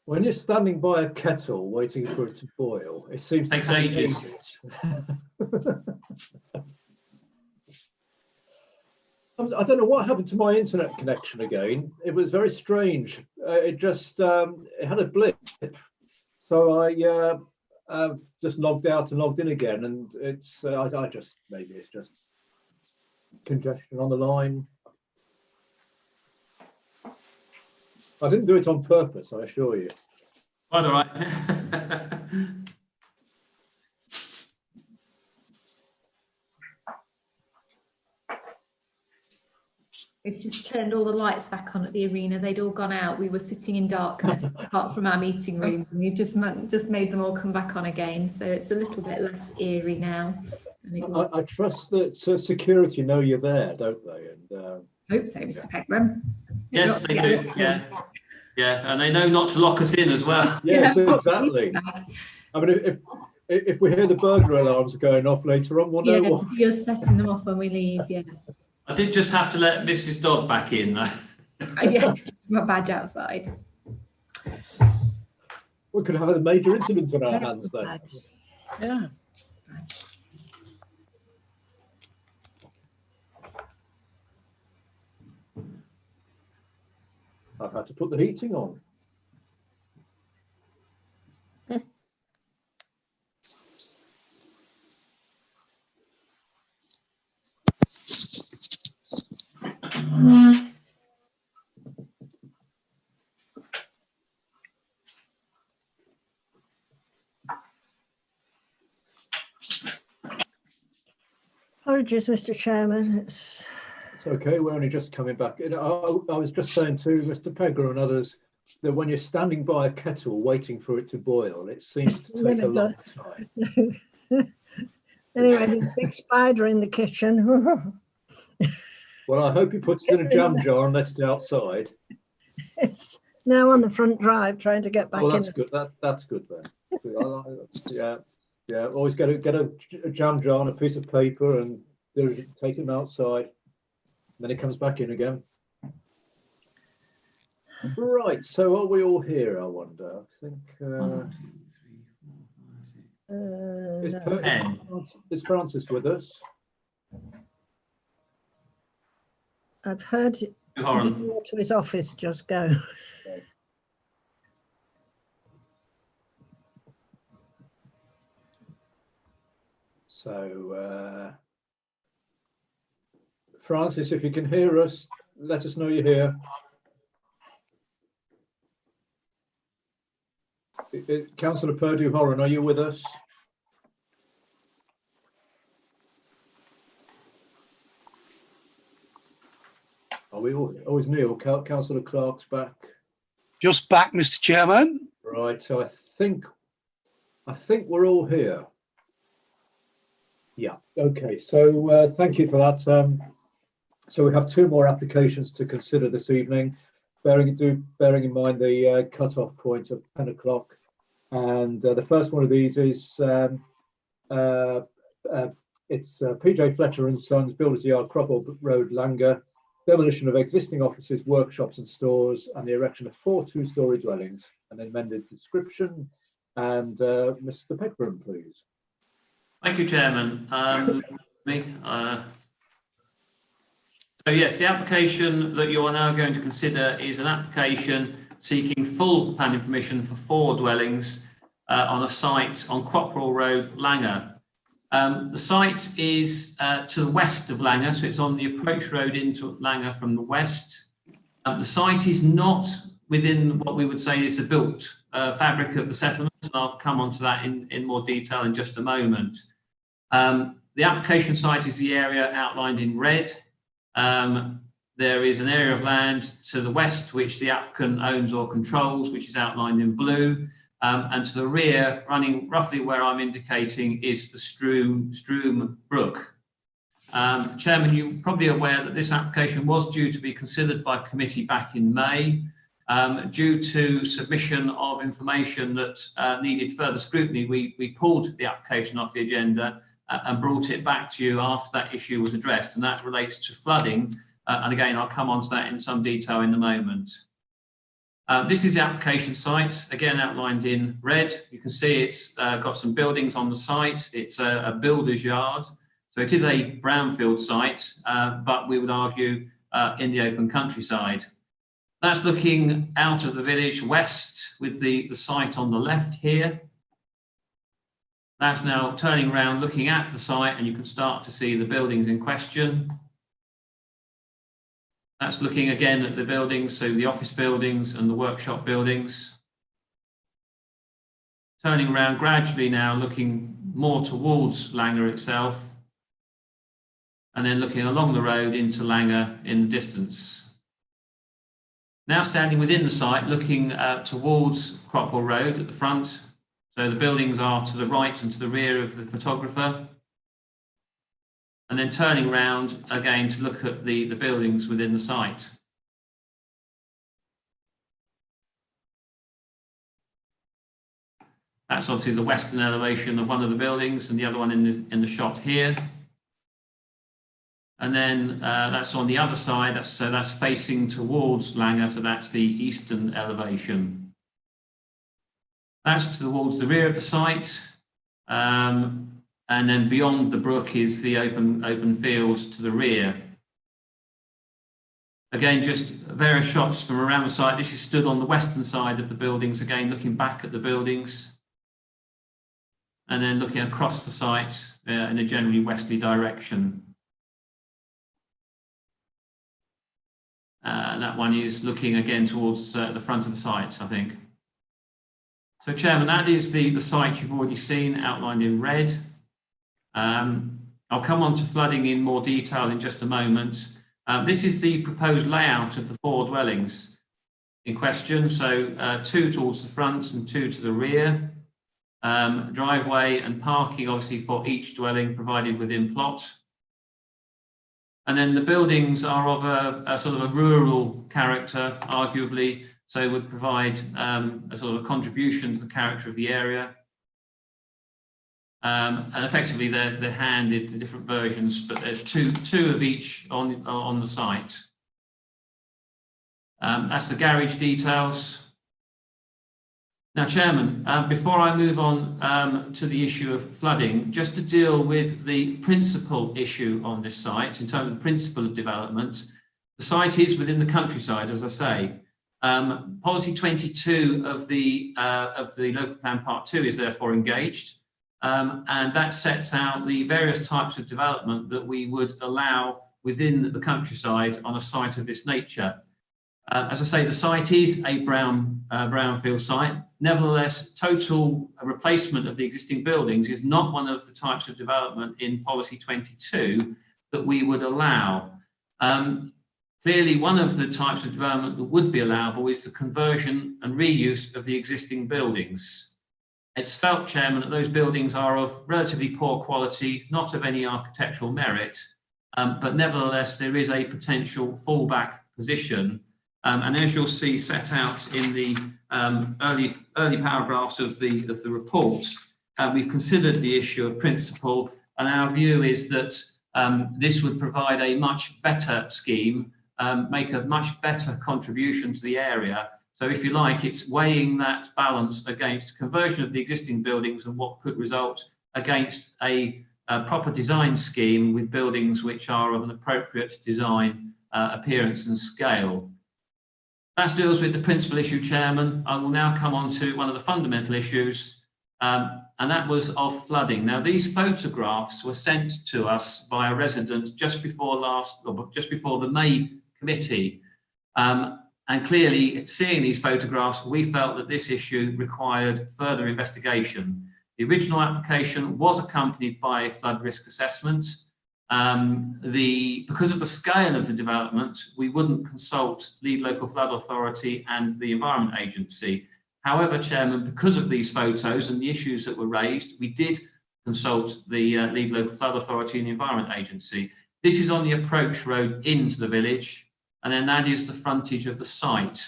When you're standing by a kettle waiting for it to boil, it seems to Takes take ages. I don't know what happened to my internet connection again. It was very strange. It just it had a blip, so I just logged out and logged in again, and it's I just maybe it's just congestion on the line. I didn't do it on purpose, I assure you. Quite all right. We've just turned all the lights back on at the arena. They'd all gone out. We were sitting in darkness apart from our meeting room. And we've just made them all come back on again. So it's a little bit less eerie now. I trust that security know you're there, don't they? And hope so, Mr. Pegram. Yes, they do. Yeah, yeah, and they know not to lock us in as well. Yes, exactly. I mean, if we hear the burglar alarms going off later on, we'll know what. You're setting them off when we leave. Yeah. I did just have to let Mrs. Dodd back in. Yeah, my badge outside. We could have a major incident on our hands then. Yeah. I've had to put the heating on. Apologies, Mr. Chairman. It's okay, we're only just coming back. I was just saying to Mr. Pegger and others that when you're standing by a kettle waiting for it to boil, it seems to take a long time. Anyway, there's a big spider in the kitchen. Well, I hope he puts it in a jam jar and lets it outside. It's now on the front drive trying to get back in. Oh, that's good. That's good then. Yeah. Always get a jam jar and a piece of paper and take him outside. Then he comes back in again. Right. So are we all here? I wonder. I think. Is Francis with us? I've heard you go to his office, just go. Okay. So, Francis, if you can hear us, let us know you're here. Councillor Purdue-Horan, are you with us? Are we all? Oh, is Neil? Councillor Clark's back. Just back, Mr. Chairman. Right. So I think we're all here. Yeah. Okay. So thank you for that. So we have two more applications to consider this evening, bearing in mind the cut-off point of 10 o'clock. And the first one of these is it's PJ Fletcher and Sons, Builders Yard, Cropwell Road, Langer. Demolition of existing offices, workshops and stores, and the erection of 4 two-storey dwellings. An amended description. And Mr. Peckram, please. Thank you, Chairman. So yes, the application that you are now going to consider is an application seeking full planning permission for 4 dwellings on a site on Cropwell Road, Langer. The site is to the west of Langer, so it's on the approach road into Langer from the west. The site is not within what we would say is the built fabric of the settlement, and I'll come on to that in more detail in just a moment. The application site is the area outlined in red. There is an area of land to the west which the applicant owns or controls, which is outlined in blue. And to the rear, running roughly where I'm indicating, is the Stroom Brook. Chairman, you're probably aware that this application was due to be considered by committee back in May. Due to submission of information that needed further scrutiny, we pulled the application off the agenda and brought it back to you after that issue was addressed, and that relates to flooding. And again, I'll come on to that in some detail in a moment. This is the application site, again outlined in red. You can see it's got some buildings on the site. It's a builder's yard. So it is a brownfield site, but we would argue in the open countryside. That's looking out of the village west with the site on the left here. That's now turning around, looking at the site, and you can start to see the buildings in question. That's looking again at the buildings, so the office buildings and the workshop buildings. Turning around gradually now, looking more towards Langer itself, and then looking along the road into Langer in the distance. Now standing within the site, looking towards Cropwell Road at the front. So the buildings are to the right and to the rear of the photographer. And then turning around again to look at the buildings within the site. That's obviously the western elevation of one of the buildings and the other one in the shot here. And then that's on the other side, that's facing towards Langer, so that's the eastern elevation. That's towards the rear of the site. And then beyond the brook is the open fields to the rear. Again, just various shots from around the site. This is stood on the western side of the buildings, again, looking back at the buildings. And then looking across the site in a generally westerly direction. That one is looking again towards the front of the site, I think. So, Chairman, that is the site you've already seen outlined in red. I'll come on to flooding in more detail in just a moment. This is the proposed layout of the 4 dwellings in question. So 2 towards the front and 2 to the rear. Driveway and parking, obviously, for each dwelling provided within plot. And then the buildings are of a sort of a rural character, arguably, so would provide a sort of a contribution to the character of the area. And effectively, they're handed the different versions, but there's two of each on the site. That's the garage details. Now, Chairman, before I move on to the issue of flooding, just to deal with the principal issue on this site, in terms of the principle of development, the site is within the countryside, as I say. Policy 22 of the Local Plan Part 2 is therefore engaged, and that sets out the various types of development that we would allow within the countryside on a site of this nature. As I say, the site is a brownfield site. Nevertheless, total replacement of the existing buildings is not one of the types of development in Policy 22 that we would allow. Clearly, one of the types of development that would be allowable is the conversion and reuse of the existing buildings. It's felt, Chairman, that those buildings are of relatively poor quality, not of any architectural merit, but nevertheless, there is a potential fallback position. And as you'll see set out in the early paragraphs of the report, we've considered the issue of principle, and our view is that this would provide a much better scheme, make a much better contribution to the area. So if you like, it's weighing that balance against conversion of the existing buildings and what could result against a proper design scheme with buildings which are of an appropriate design, appearance and scale. That deals with the principal issue, Chairman. I will now come on to one of the fundamental issues, and that was of flooding. Now, these photographs were sent to us by a resident just before the May committee. And clearly, seeing these photographs, we felt that this issue required further investigation. The original application was accompanied by a flood risk assessment. Because of the scale of the development, we wouldn't consult Lead Local Flood Authority and the Environment Agency. However, Chairman, because of these photos and the issues that were raised, we did consult the Lead Local Flood Authority and the Environment Agency. This is on the approach road into the village, and then that is the frontage of the site.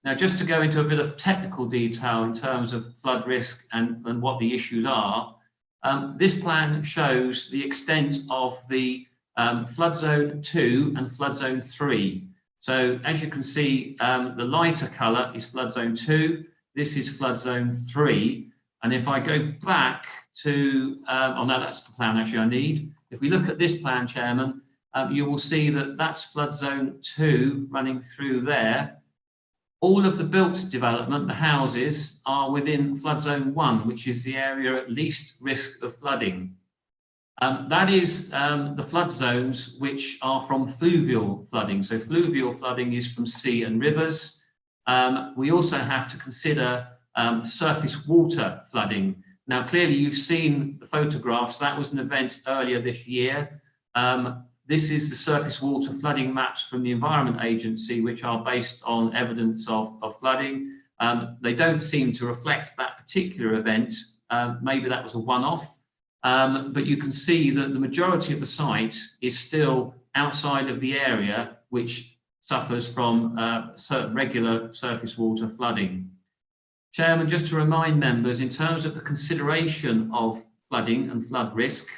Now, just to go into a bit of technical detail in terms of flood risk and what the issues are, this plan shows the extent of the flood zone 2 and flood zone 3. So as you can see, the lighter colour is flood zone 2. This is flood zone 3. And if I go back to, oh no, that's the plan actually I need. If we look at this plan, Chairman, you will see that that's flood zone 2 running through there. All of the built development, the houses, are within flood zone 1, which is the area at least risk of flooding. That is the flood zones which are from fluvial flooding. So fluvial flooding is from sea and rivers. We also have to consider surface water flooding. Now, clearly, you've seen the photographs. That was an event earlier this year. This is the surface water flooding maps from the Environment Agency, which are based on evidence of flooding. They don't seem to reflect that particular event. Maybe that was a one-off, but you can see that the majority of the site is still outside of the area which suffers from regular surface water flooding. Chairman, just to remind members, in terms of the consideration of flooding and flood risk,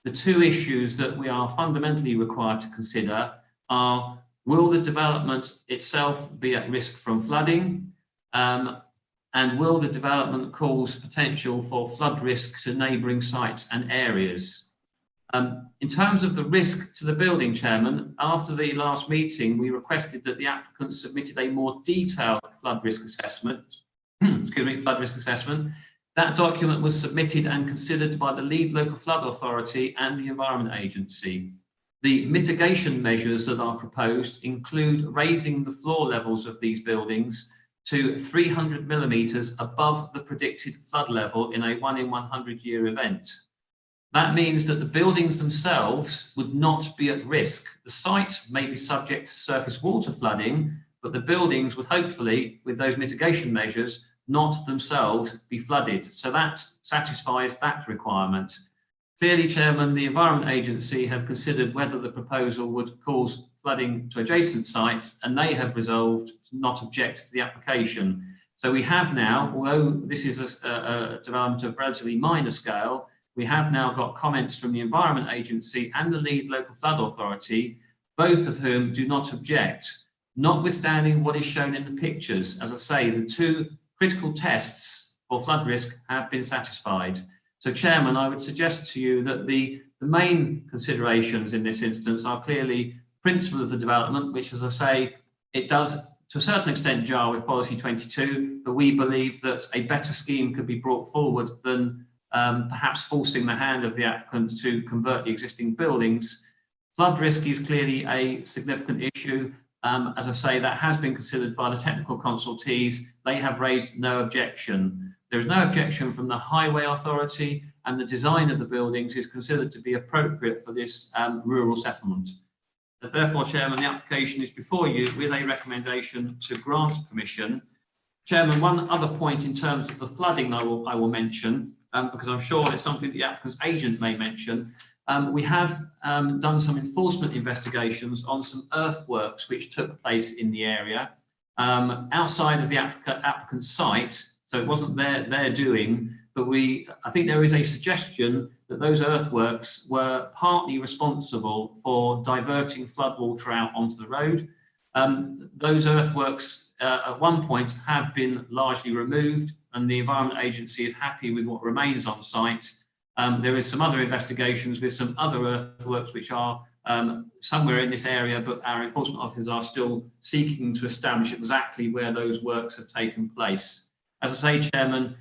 the two issues that we are fundamentally required to consider are, will the development itself be at risk from flooding? And will the development cause potential for flood risk to neighbouring sites and areas? In terms of the risk to the building, Chairman, after the last meeting, we requested that the applicant submitted a more detailed flood risk assessment. Flood risk assessment. That document was submitted and considered by the lead local flood authority and the Environment Agency. The mitigation measures that are proposed include raising the floor levels of these buildings to 300 millimetres above the predicted flood level in a 1 in 100 year event. That means that the buildings themselves would not be at risk. The site may be subject to surface water flooding, but the buildings would hopefully, with those mitigation measures, not themselves be flooded. So that satisfies that requirement. Clearly, Chairman, the Environment Agency have considered whether the proposal would cause flooding to adjacent sites, and they have resolved to not object to the application. So we have now, although this is a development of relatively minor scale, we have now got comments from the Environment Agency and the lead local flood authority, both of whom do not object, notwithstanding what is shown in the pictures. As I say, the two critical tests for flood risk have been satisfied. So, Chairman, I would suggest to you that the main considerations in this instance are clearly principle of the development, which, as I say, it does to a certain extent jar with policy 22, but we believe that a better scheme could be brought forward than perhaps forcing the hand of the applicant to convert the existing buildings. Flood risk is clearly a significant issue. As I say, that has been considered by the technical consultees. They have raised no objection. There is no objection from the Highway Authority, and the design of the buildings is considered to be appropriate for this rural settlement. Therefore, Chairman, the application is before you with a recommendation to grant permission. Chairman, one other point in terms of the flooding I will mention, because I'm sure it's something the applicant's agent may mention. We have done some enforcement investigations on some earthworks which took place in the area outside of the applicant's site. So it wasn't their doing, but I think there is a suggestion that those earthworks were partly responsible for diverting floodwater out onto the road. Those earthworks at one point have been largely removed, and the Environment Agency is happy with what remains on site. There is some other investigations with some other earthworks which are somewhere in this area, but our enforcement officers are still seeking to establish exactly where those works have taken place. As I say, Chairman,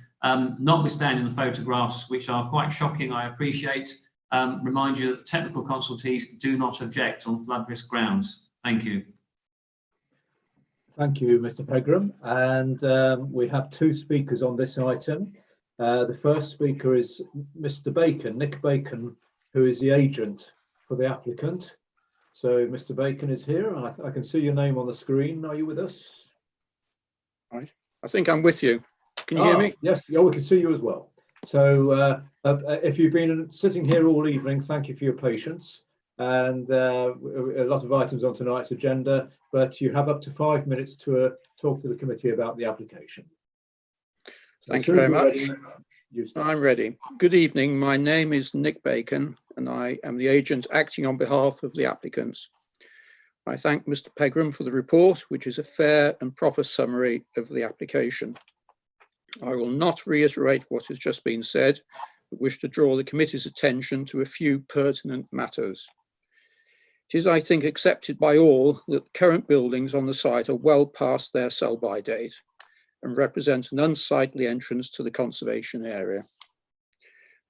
notwithstanding the photographs, which are quite shocking, I appreciate, remind you that technical consultees do not object on flood risk grounds. Thank you. Thank you, Mr. Pegram. And we have two speakers on this item. The first speaker is Mr. Bacon, Nick Bacon, who is the agent for the applicant. So Mr. Bacon is here. I can see your name on the screen. Are you with us? Right. I think I'm with you. Can you hear me? Yes, we can see you as well. So if you've been sitting here all evening, thank you for your patience. And a lot of items on tonight's agenda, but you have up to 5 minutes to talk to the committee about the application. So thank you very much. I'm ready. Good evening. My name is Nick Bacon, and I am the agent acting on behalf of the applicants. I thank Mr. Pegram for the report, which is a fair and proper summary of the application. I will not reiterate what has just been said, but wish to draw the committee's attention to a few pertinent matters. It is, I think, accepted by all that the current buildings on the site are well past their sell-by date and represent an unsightly entrance to the conservation area.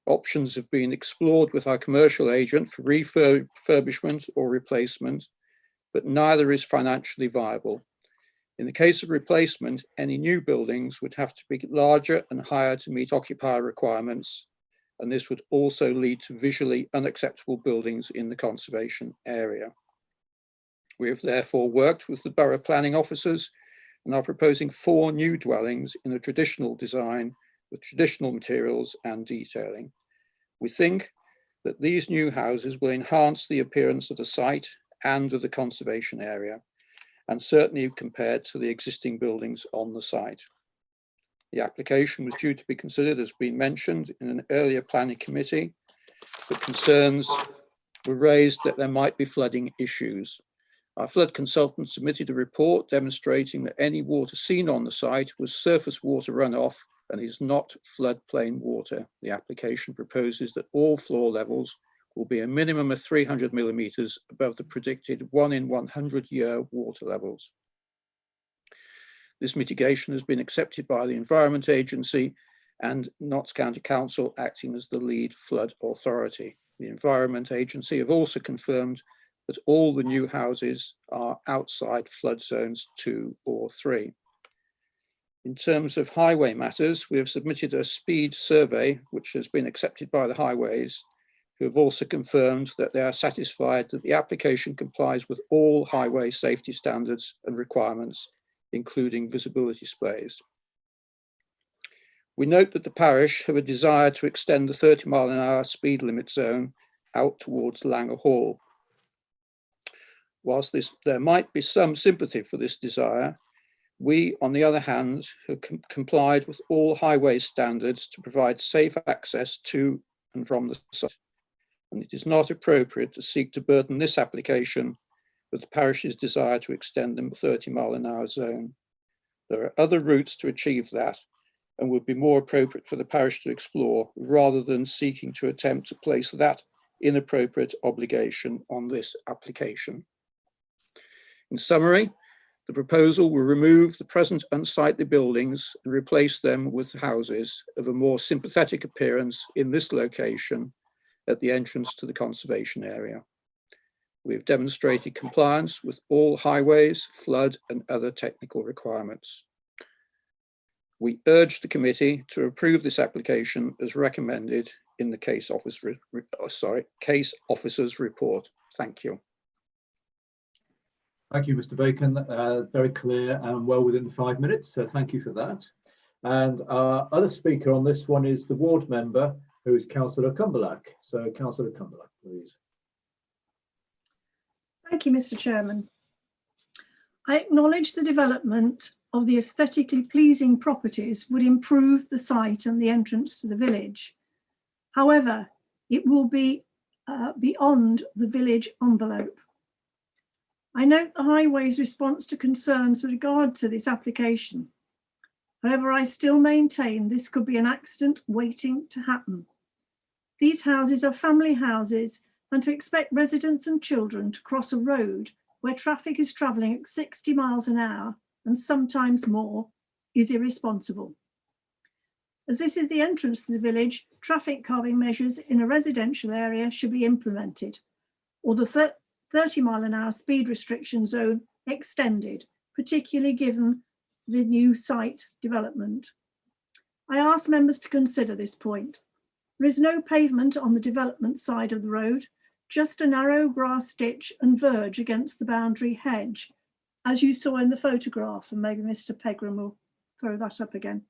Options have been explored with our commercial agent for refurbishment or replacement, but neither is financially viable. In the case of replacement, any new buildings would have to be larger and higher to meet occupier requirements, and this would also lead to visually unacceptable buildings in the conservation area. We have therefore worked with the borough planning officers and are proposing 4 new dwellings in a traditional design with traditional materials and detailing. We think that these new houses will enhance the appearance of the site and of the conservation area, and certainly compared to the existing buildings on the site. The application was due to be considered, as been mentioned, in an earlier planning committee, but concerns were raised that there might be flooding issues. Our flood consultant submitted a report demonstrating that any water seen on the site was surface water runoff and is not floodplain water. The application proposes that all floor levels will be a minimum of 300 millimetres above the predicted 1 in 100 year water levels. This mitigation has been accepted by the Environment Agency and Notts County Council acting as the lead flood authority. The Environment Agency have also confirmed that all the new houses are outside flood zones 2 or 3. In terms of highway matters, we have submitted a speed survey, which has been accepted by the highways, who have also confirmed that they are satisfied that the application complies with all highway safety standards and requirements, including visibility displays. We note that the parish have a desire to extend the 30-mile-an-hour speed limit zone out towards Langer Hall. Whilst there might be some sympathy for this desire, we, on the other hand, have complied with all highway standards to provide safe access to and from the site, and it is not appropriate to seek to burden this application with the parish's desire to extend the 30-mile-an-hour zone. There are other routes to achieve that and would be more appropriate for the parish to explore rather than seeking to attempt to place that inappropriate obligation on this application. In summary, the proposal will remove the present unsightly buildings and replace them with houses of a more sympathetic appearance in this location at the entrance to the conservation area. We have demonstrated compliance with all highways, flood and other technical requirements. We urge the committee to approve this application as recommended in the case officer's report. Thank you. Thank you, Mr. Bacon. Very clear and well within the 5 minutes, so thank you for that. And our other speaker on this one is the ward member, who is Councillor Cumberlack. So, Councillor Cumberlack, please. Thank you, Mr. Chairman. I acknowledge the development of the aesthetically pleasing properties would improve the site and the entrance to the village. However, it will be beyond the village envelope. I note the Highways' response to concerns with regard to this application. However, I still maintain this could be an accident waiting to happen. These houses are family houses, and to expect residents and children to cross a road where traffic is travelling at 60 miles an hour and sometimes more is irresponsible. As this is the entrance to the village, traffic calming measures in a residential area should be implemented, or the 30-mile-an-hour speed restriction zone extended, particularly given the new site development. I ask members to consider this point. There is no pavement on the development side of the road, just a narrow grass ditch and verge against the boundary hedge, as you saw in the photograph, and maybe Mr. Pegram will throw that up again.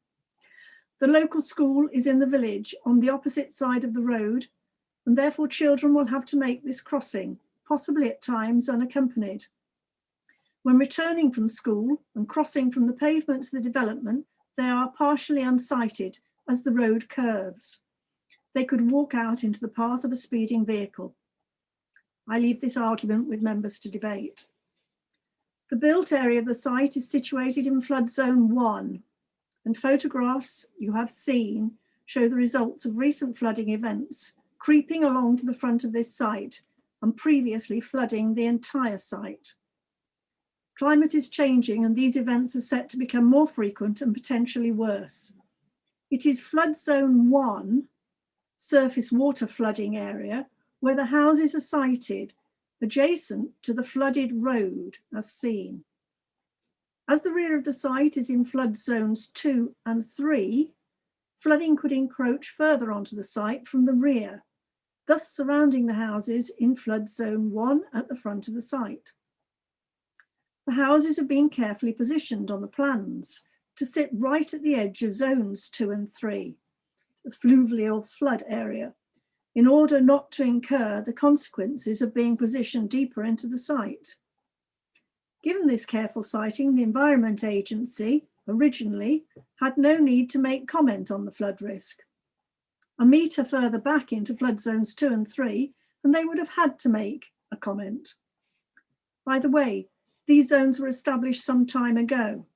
The local school is in the village on the opposite side of the road, and therefore children will have to make this crossing, possibly at times unaccompanied. When returning from school and crossing from the pavement to the development, they are partially unsighted as the road curves. They could walk out into the path of a speeding vehicle. I leave this argument with members to debate. The built area of the site is situated in flood zone 1, and photographs you have seen show the results of recent flooding events creeping along to the front of this site and previously flooding the entire site. Climate is changing and these events are set to become more frequent and potentially worse. It is flood zone 1, surface water flooding area, where the houses are sited adjacent to the flooded road as seen. As the rear of the site is in flood zones 2 and 3, flooding could encroach further onto the site from the rear, thus surrounding the houses in flood zone 1 at the front of the site. The houses have been carefully positioned on the plans to sit right at the edge of zones 2 and 3, the fluvial flood area, in order not to incur the consequences of being positioned deeper into the site. Given this careful siting, the Environment Agency originally had no need to make comment on the flood risk. a metre further back into flood zones 2 and 3, and they would have had to make a comment. By the way, these zones were established some time ago.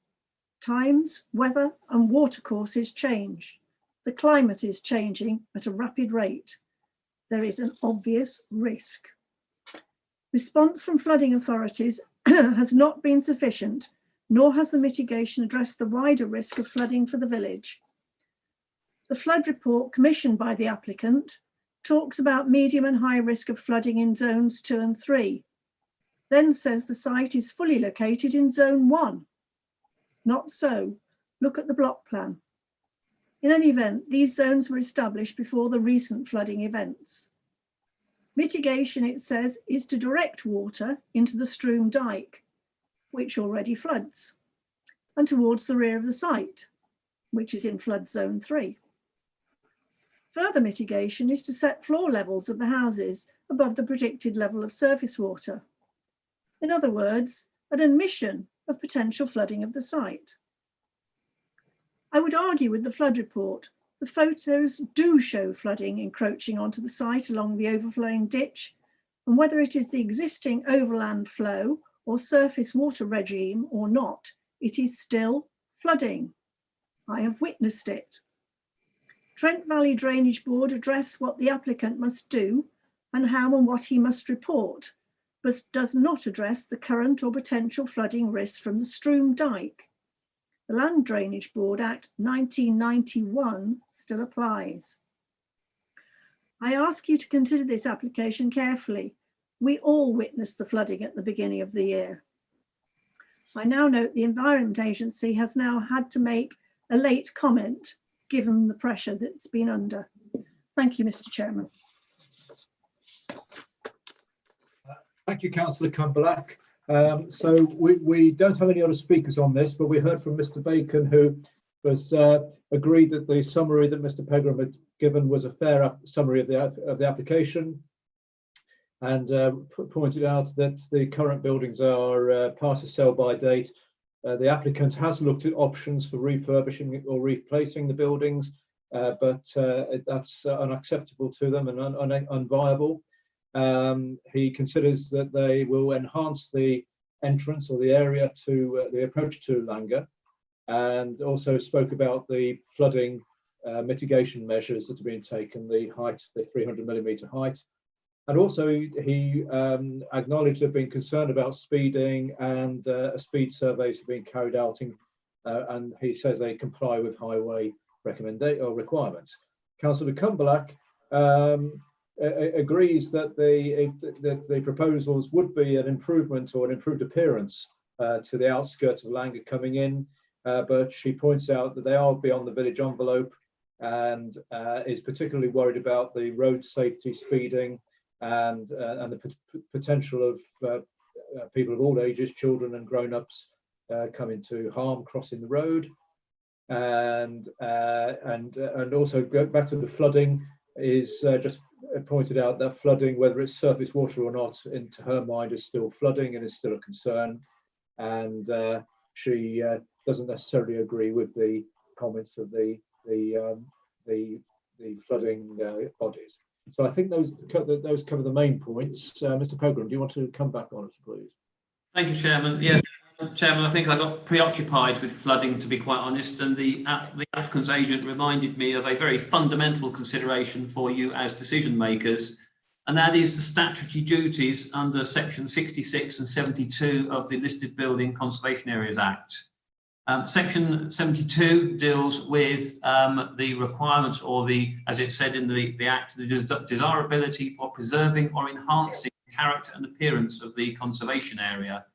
Times, weather and water courses change. The climate is changing at a rapid rate. There is an obvious risk. Response from flooding authorities has not been sufficient, nor has the mitigation addressed the wider risk of flooding for the village. The flood report commissioned by the applicant talks about medium and high risk of flooding in zones 2 and 3, then says the site is fully located in zone 1. Not so. Look at the block plan. In any event, these zones were established before the recent flooding events. Mitigation, it says, is to direct water into the Stroom Dyke, which already floods, and towards the rear of the site, which is in flood zone 3. Further mitigation is to set floor levels of the houses above the predicted level of surface water. In other words, an admission of potential flooding of the site. I would argue with the flood report. The photos do show flooding encroaching onto the site along the overflowing ditch, and whether it is the existing overland flow or surface water regime or not, it is still flooding. I have witnessed it. Trent Valley Drainage Board address what the applicant must do and how and what he must report, but does not address the current or potential flooding risks from the Stroom Dyke. The Land Drainage Board Act 1991 still applies. I ask you to consider this application carefully. We all witnessed the flooding at the beginning of the year. I now note the Environment Agency has now had to make a late comment given the pressure that it's been under. Thank you, Mr. Chairman. Thank you, Councillor Cumberlack. So we don't have any other speakers on this, but we heard from Mr. Bacon, who was agreed that the summary that Mr. Pegram had given was a fair summary of the application, and pointed out that the current buildings are past the sell-by date. The applicant has looked at options for refurbishing or replacing the buildings, but that's unacceptable to them and unviable. He considers that they will enhance the entrance or the area to the approach to Langer, and also spoke about the flooding mitigation measures that are being taken, the height, the 300mm height. And also he acknowledged they've been concerned about speeding, and speed surveys have been carried out, and he says they comply with highway requirements. Councillor Cumberlack agrees that the proposals would be an improvement or an improved appearance to the outskirts of Langer coming in, but she points out that they are beyond the village envelope, and is particularly worried about the road safety, speeding, and the potential of people of all ages, children and grown-ups, coming to harm crossing the road, and also go back to the flooding. Is just pointed out that flooding, whether it's surface water or not, into her mind is still flooding and is still a concern, and she doesn't necessarily agree with the comments of the flooding bodies. So I think those cover the main points. Mr. Pegram, do you want to come back on it, please? Thank you, Chairman. Yes, Chairman, I think I got preoccupied with flooding, to be quite honest, and the applicant's agent reminded me of a very fundamental consideration for you as decision makers, and that is the statutory duties under section 66 and 72 of the Listed Building Conservation Areas Act. Section 72 deals with the requirements, or the, as it said in the Act, the desirability for preserving or enhancing the character and appearance of the conservation area.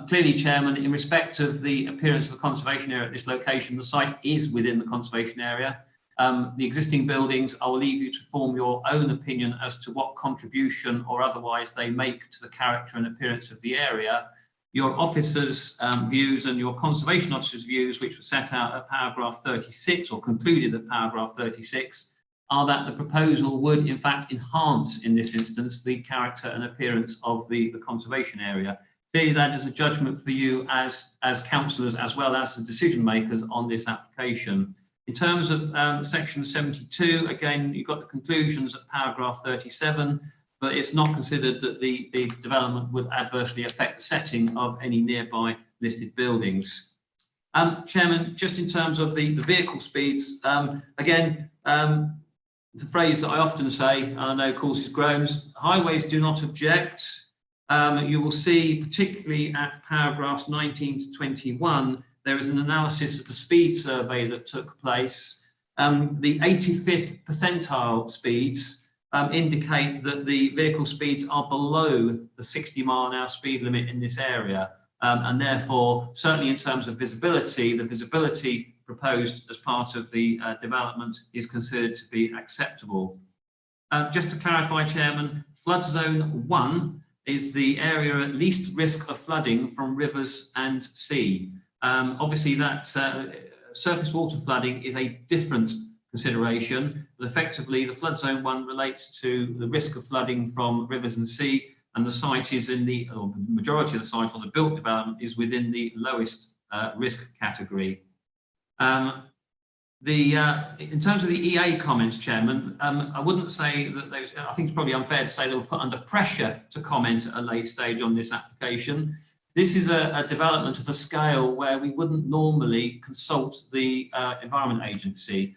Clearly, Chairman, in respect of the appearance of the conservation area at this location, the site is within the conservation area. The existing buildings, I will leave you to form your own opinion as to what contribution or otherwise they make to the character and appearance of the area. Your officers' views and your conservation officers' views, which were set out at paragraph 36 or concluded at paragraph 36, are that the proposal would in fact enhance, in this instance, the character and appearance of the conservation area. Clearly, that is a judgment for you as councillors as well as the decision makers on this application. In terms of section 72, again, you've got the conclusions at paragraph 37, but it's not considered that the development would adversely affect the setting of any nearby listed buildings. Chairman, just in terms of the vehicle speeds, again, the phrase that I often say, and I know causes groans, highways do not object. You will see, particularly at paragraphs 19 to 21, there is an analysis of the speed survey that took place. The 85th percentile speeds indicate that the vehicle speeds are below the 60-mile-an-hour speed limit in this area. And therefore, certainly in terms of visibility, the visibility proposed as part of the development is considered to be acceptable. Just to clarify, Chairman, flood zone 1 is the area at least risk of flooding from rivers and sea. Obviously, that surface water flooding is a different consideration, but effectively the flood zone 1 relates to the risk of flooding from rivers and sea, and the site is in the, or the majority of the site on the built development is within the lowest risk category. In terms of the EA comments, Chairman, I wouldn't say that those, I think it's probably unfair to say they were put under pressure to comment at a late stage on this application. This is a development of a scale where we wouldn't normally consult the Environment Agency.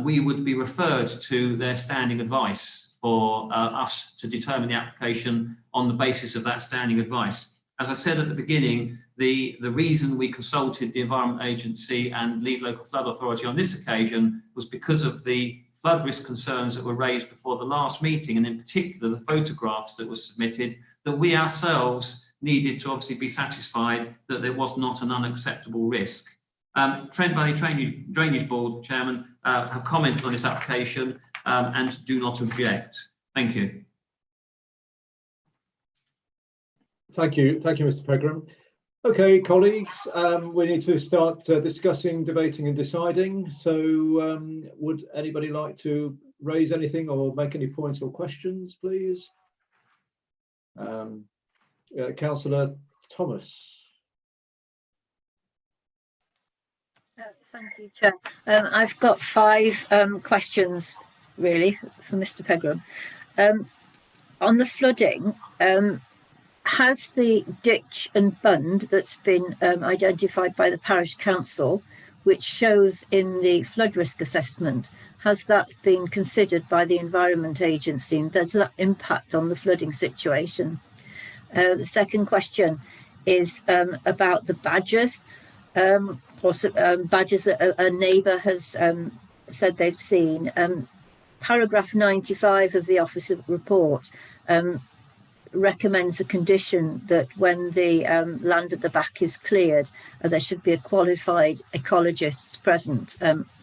We would be referred to their standing advice for us to determine the application on the basis of that standing advice. As I said at the beginning, the reason we consulted the Environment Agency and Lead Local Flood Authority on this occasion was because of the flood risk concerns that were raised before the last meeting, and in particular the photographs that were submitted, that we ourselves needed to obviously be satisfied that there was not an unacceptable risk. Trent Valley Drainage Board, Chairman, have commented on this application and do not object. Thank you. Thank you, Mr. Pegram. Okay, colleagues, we need to start discussing, debating and deciding. So would anybody like to raise anything or make any points or questions, please? Councillor Thomas. Thank you, Chair. I've got 5 questions, really, for Mr. Pegram. On the flooding, has the ditch and bund that's been identified by the parish council, which shows in the flood risk assessment, has that been considered by the Environment Agency, and does that impact on the flooding situation? The second question is about the badgers. Badgers that a neighbour has said they've seen. Paragraph 95 of the Office of Report recommends a condition that when the land at the back is cleared, there should be a qualified ecologist present.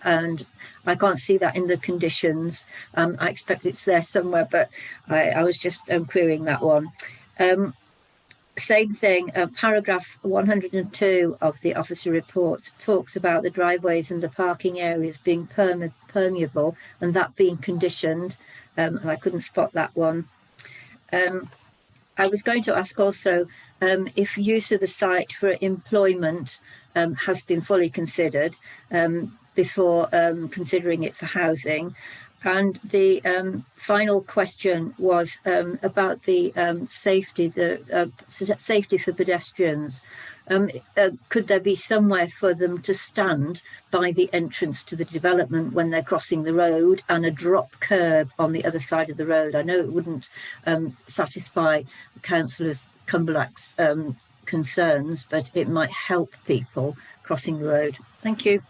And I can't see that in the conditions. I expect it's there somewhere, but I was just querying that one. Same thing, paragraph 102 of the officer report talks about the driveways and the parking areas being permeable and that being conditioned, and I couldn't spot that one. I was going to ask also if use of the site for employment has been fully considered before considering it for housing. And the final question was about the safety for pedestrians. Could there be somewhere for them to stand by the entrance to the development when they're crossing the road, and a drop curb on the other side of the road? I know it wouldn't satisfy Councillor Cumberlack's concerns, but it might help people crossing the road. Thank you.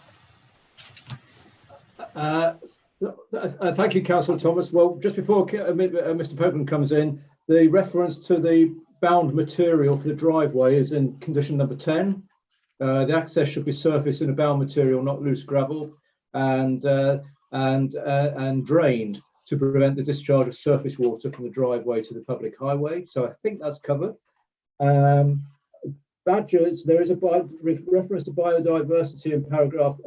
Thank you, Councillor Thomas. Well, just before Mr. Pegram comes in, the reference to the bound material for the driveway is in condition number 10. The access should be surface in a bound material, not loose gravel, and drained to prevent the discharge of surface water from the driveway to the public highway. So I think that's covered. Badgers, there is a reference to biodiversity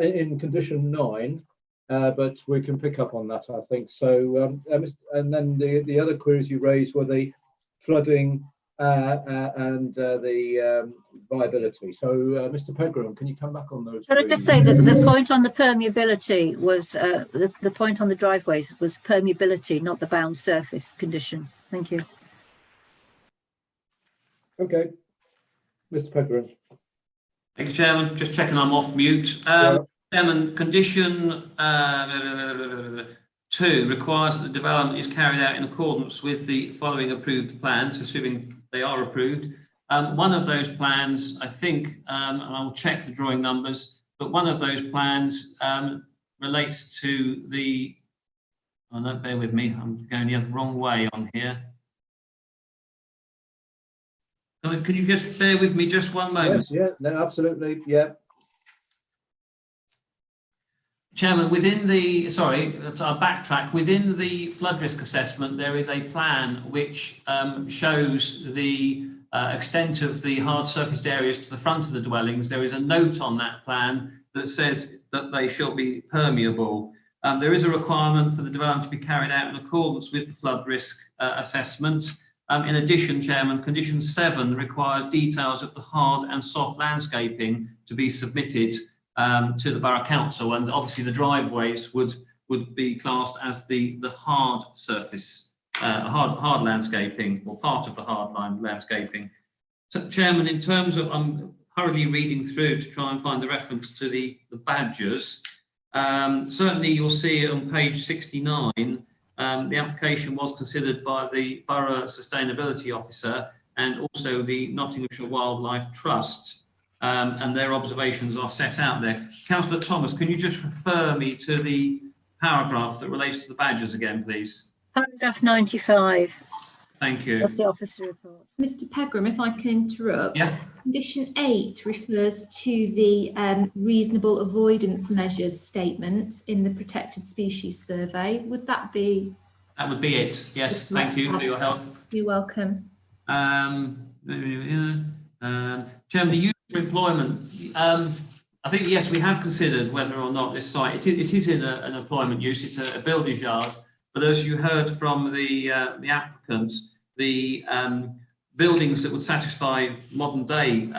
in condition 9. But we can pick up on that, I think. So, and then the other queries you raised were the flooding and the viability. So, Mr. Pegram, can you come back on those? Could I just say that the point on the permeability was, the point on the driveways was permeability, not the bound surface condition. Thank you. Okay. Mr. Pegram. Thank you, Chairman. Just checking I'm off mute. Chairman, condition 2 requires that the development is carried out in accordance with the following approved plans, assuming they are approved. One of those plans, I think, and I will check the drawing numbers, but one of those plans relates to the, oh no, bear with me, I'm going the wrong way on here. Could you just bear with me just one moment? Yes, yeah, no, absolutely, yeah. Chairman, within the, sorry, I'll backtrack. Within the flood risk assessment, there is a plan which shows the extent of the hard surfaced areas to the front of the dwellings. There is a note on that plan that says that they shall be permeable. There is a requirement for the development to be carried out in accordance with the flood risk assessment. In addition, Chairman, condition 7 requires details of the hard and soft landscaping to be submitted to the Borough Council, and obviously the driveways would be classed as the hard surface, hard landscaping, or part of the hard line landscaping. So, Chairman, in terms of, I'm hurriedly reading through to try and find the reference to the badgers. Certainly you'll see on page 69, the application was considered by the Borough Sustainability Officer and also the Nottinghamshire Wildlife Trust. And their observations are set out there. Councillor Thomas, can you just refer me to the paragraph that relates to the badgers again, please? Paragraph 95. Thank you. That's the officer report. Mr. Pegram, if I can interrupt. Yes. Condition 8 refers to the reasonable avoidance measures statement in the protected species survey. Would that be? That would be it. Yes. Thank you for your help. You're welcome. Chairman, the use for employment. I think, yes, we have considered whether or not this site, it is in an employment use, it's a builder's yard, but as you heard from the applicants, the buildings that would satisfy modern day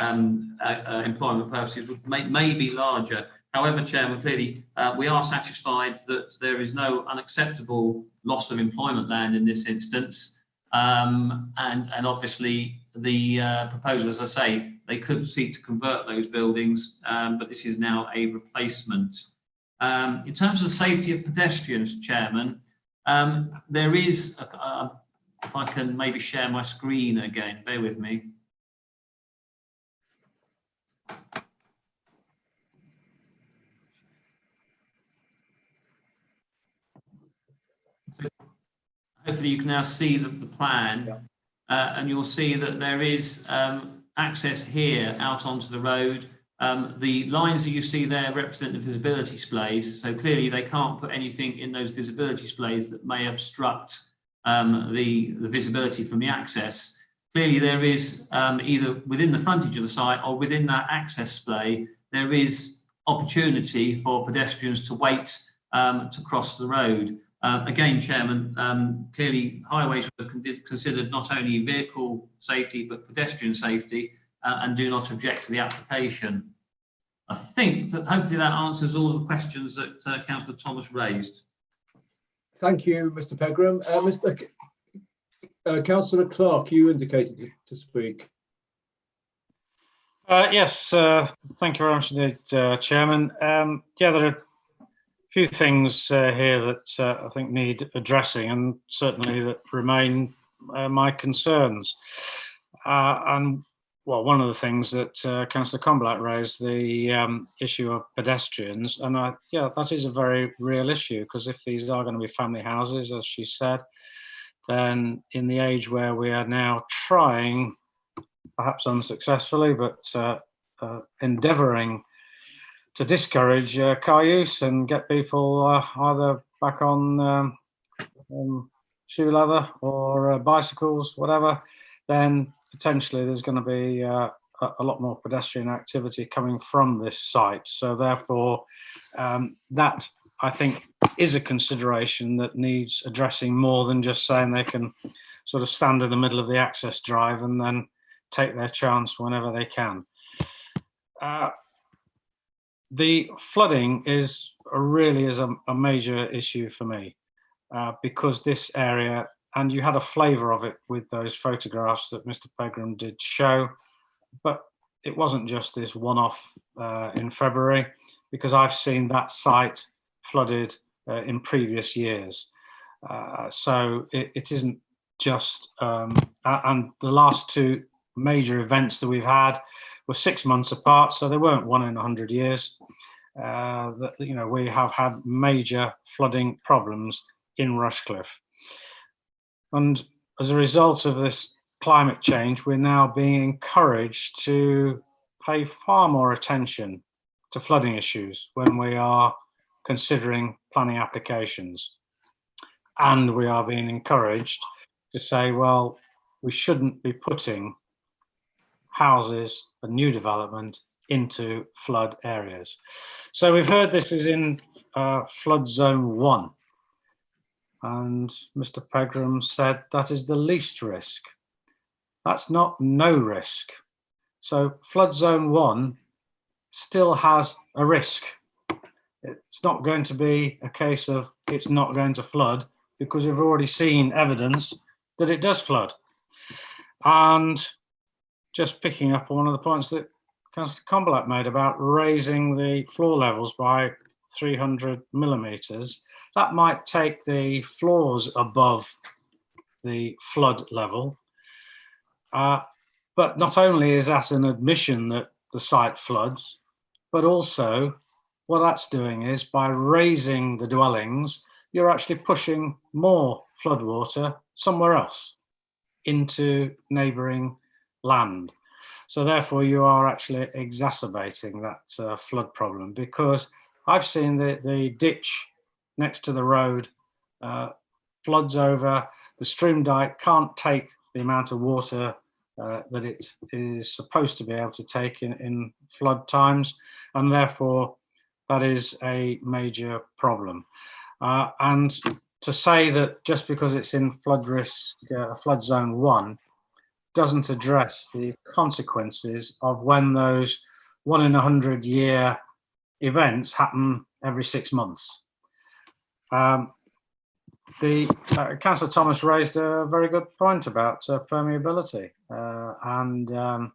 employment purposes may be larger. However, Chairman, clearly we are satisfied that there is no unacceptable loss of employment land in this instance. And obviously the proposal, as I say, they could seek to convert those buildings, but this is now a replacement. In terms of the safety of pedestrians, Chairman, there is, if I can maybe share my screen again, bear with me. Hopefully you can now see the plan, and you'll see that there is access here out onto the road. The lines that you see there represent the visibility displays, so clearly they can't put anything in those visibility displays that may obstruct the visibility from the access. Clearly there is either within the frontage of the site or within that access display, there is opportunity for pedestrians to wait to cross the road. Again, Chairman, clearly highways have considered not only vehicle safety but pedestrian safety and do not object to the application. I think that hopefully that answers all of the questions that Councillor Thomas raised. Thank you, Mr. Pegram. Councillor Clark, you indicated to speak. Yes, thank you very much indeed, Chairman. Yeah, there are few things here that I think need addressing, and certainly that remain my concerns. And well, one of the things that Councillor Comblatt raised, the issue of pedestrians, and yeah, that is a very real issue, because if these are going to be family houses, as she said, then in the age where we are now trying, perhaps unsuccessfully, but endeavouring to discourage car use and get people either back on shoe leather or bicycles, whatever, then potentially there's going to be a lot more pedestrian activity coming from this site. So therefore, that I think is a consideration that needs addressing more than just saying they can sort of stand in the middle of the access drive and then take their chance whenever they can. The flooding really is a major issue for me because this area, and you had a flavour of it with those photographs that Mr. Pegram did show, but it wasn't just this one-off in February, because I've seen that site flooded in previous years. So it isn't just, and the last two major events that we've had were 6 months apart, so they weren't 1 in 100 years. That, you know, we have had major flooding problems in Rushcliffe. And as a result of this climate change, we're now being encouraged to pay far more attention to flooding issues when we are considering planning applications. And we are being encouraged to say, well, we shouldn't be putting houses and new development into flood areas. So we've heard this is in flood zone 1. And Mr. Pegram said that is the least risk. That's not no risk. So flood zone 1 still has a risk. It's not going to be a case of it's not going to flood, because we've already seen evidence that it does flood. And just picking up on one of the points that Councillor Combalak made about raising the floor levels by 300 millimetres, that might take the floors above the flood level. But not only is that an admission that the site floods, but also what that's doing is by raising the dwellings, you're actually pushing more floodwater somewhere else into neighbouring land. So therefore you are actually exacerbating that flood problem, because I've seen the ditch next to the road floods over, the stream dike can't take the amount of water that it is supposed to be able to take in flood times, and therefore that is a major problem. And to say that just because it's in flood risk, flood zone 1, doesn't address the consequences of when those 1 in 100 year events happen every 6 months. Councillor Thomas raised a very good point about permeability, and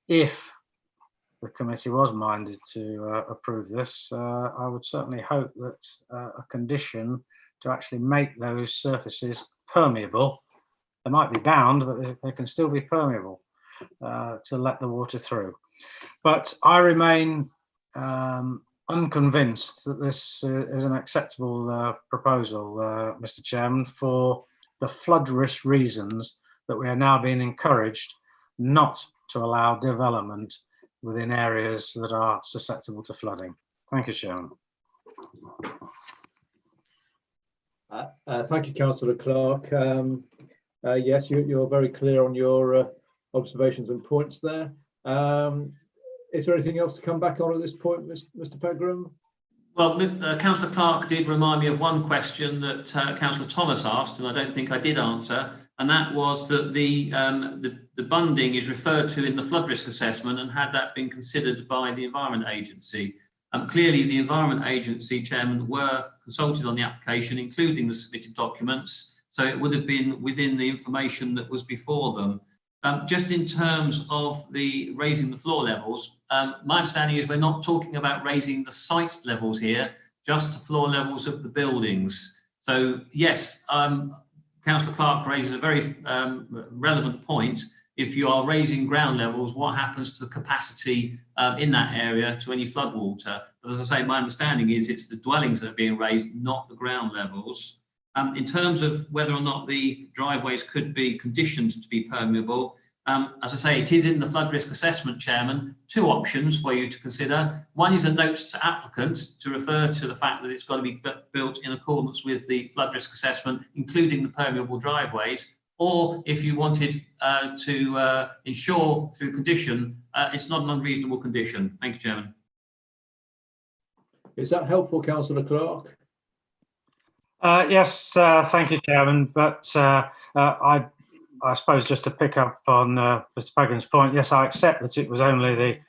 if the committee was minded to approve this, I would certainly hope that a condition to actually make those surfaces permeable. They might be bound, but they can still be permeable to let the water through. But I remain unconvinced that this is an acceptable proposal, Mr. Chairman, for the flood risk reasons that we are now being encouraged not to allow development within areas that are susceptible to flooding. Thank you, Chairman. Thank you, Councillor Clark. Yes, you're very clear on your observations and points there. Is there anything else to come back on at this point, Mr. Pegram? Well, Councillor Clark did remind me of one question that Councillor Thomas asked, and I don't think I did answer, and that was that the bunding is referred to in the flood risk assessment, and had that been considered by the Environment Agency. Clearly, the Environment Agency, Chairman, were consulted on the application, including the submitted documents, so it would have been within the information that was before them. Just in terms of the raising the floor levels, my understanding is we're not talking about raising the site levels here, just the floor levels of the buildings. So yes, Councillor Clark raises a very relevant point. If you are raising ground levels, what happens to the capacity in that area to any flood water? But as I say, my understanding is it's the dwellings that are being raised, not the ground levels. In terms of whether or not the driveways could be conditioned to be permeable, as I say, it is in the flood risk assessment, Chairman. 2 options for you to consider. One is a note to applicant to refer to the fact that it's got to be built in accordance with the flood risk assessment, including the permeable driveways. Or if you wanted to ensure through condition, it's not an unreasonable condition. Thank you, Chairman. Is that helpful, Councillor Clark? Yes, thank you, Chairman. But I suppose just to pick up on Mr. Pegram's point, yes, I accept that it was only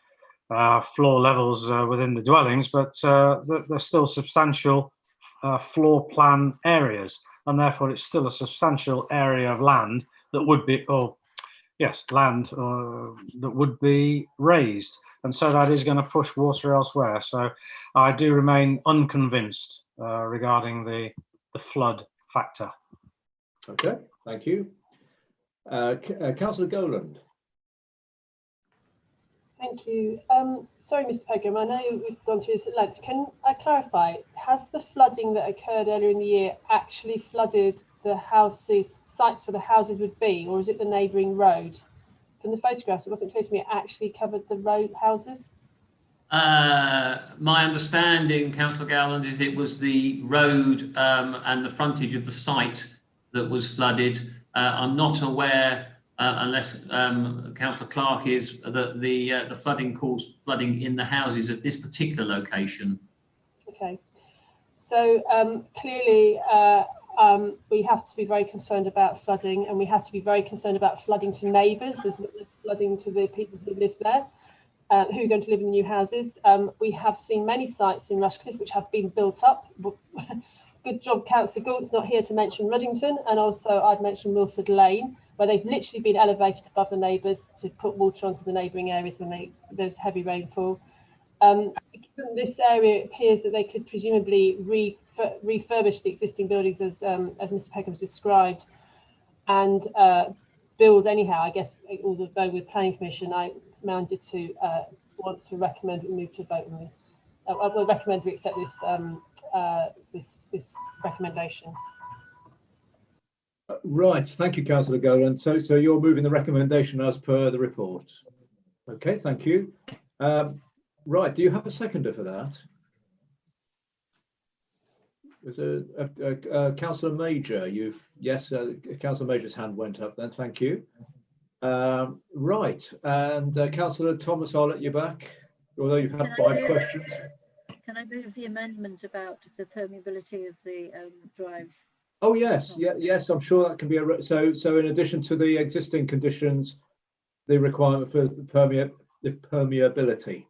floor levels within the dwellings, but they're still substantial floor plan areas, and therefore it's still a substantial area of land that would be, land that would be raised, and so that is going to push water elsewhere. So I do remain unconvinced regarding the flood factor. Okay, thank you. Councillor Goland. Thank you. Sorry, Mr. Pegram, I know we've gone through this at length. Can I clarify, has the flooding that occurred earlier in the year actually flooded the houses, sites where the houses would be, or is it the neighbouring road? From the photographs, it wasn't clear to me it actually covered the road houses. My understanding, Councillor Gowland, is it was the road and the frontage of the site that was flooded. I'm not aware, unless Councillor Clark is, that the flooding caused flooding in the houses at this particular location. Okay, so clearly we have to be very concerned about flooding, and we have to be very concerned about flooding to neighbours as well as flooding to the people who live there, who are going to live in the new houses. We have seen many sites in Rushcliffe which have been built up. Good job, Councillor Gault's not here to mention Ruddington, and also I'd mention Milford Lane, where they've literally been elevated above the neighbours to put water onto the neighbouring areas when there's heavy rainfall. Given this area, it appears that they could presumably refurbish the existing buildings as Mr. Peckham's described, and build anyhow. I guess, although with Planning Commission, I mandated to want to recommend we move to a vote on this. I will recommend we accept this this recommendation. Right, thank you, Councillor Goland. So you're moving the recommendation as per the report. Okay, thank you. Right, do you have a seconder for that? Was a Councillor Major? Yes, Councillor Major's hand went up then. Thank you. Right, and Councillor Thomas, I'll let you back. Although you've had 5 questions. Can I move the amendment about the permeability of the drives? Oh yes, yes, I'm sure that can be so in addition to the existing conditions, the requirement for the permeability.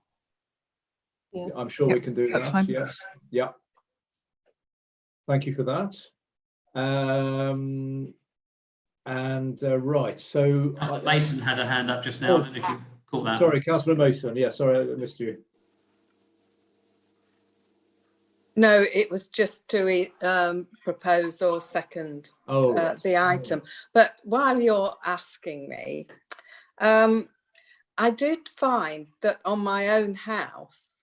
Yeah. I'm sure we can do that's that. fine. Yes. Yeah. Thank you for that. Right, so Mason had a hand up just now. I don't know if you caught that. Sorry, Councillor Mason. Yeah, sorry, I missed you. No, it was just to propose or second the item. But while you're asking me, I did find that on my own house,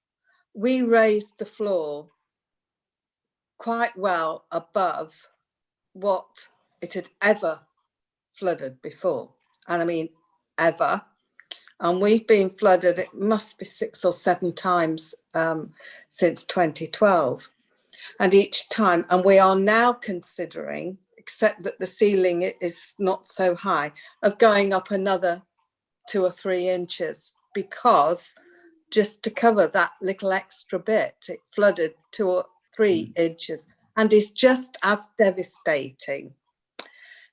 we raised the floor quite well above what it had ever flooded before. And I mean, ever. And we've been flooded, it must be 6 or 7 times since 2012. And each time, and we are now considering, except that the ceiling is not so high, of going up another 2 or 3 inches, because just to cover that little extra bit, it flooded 2 or 3 inches and is just as devastating.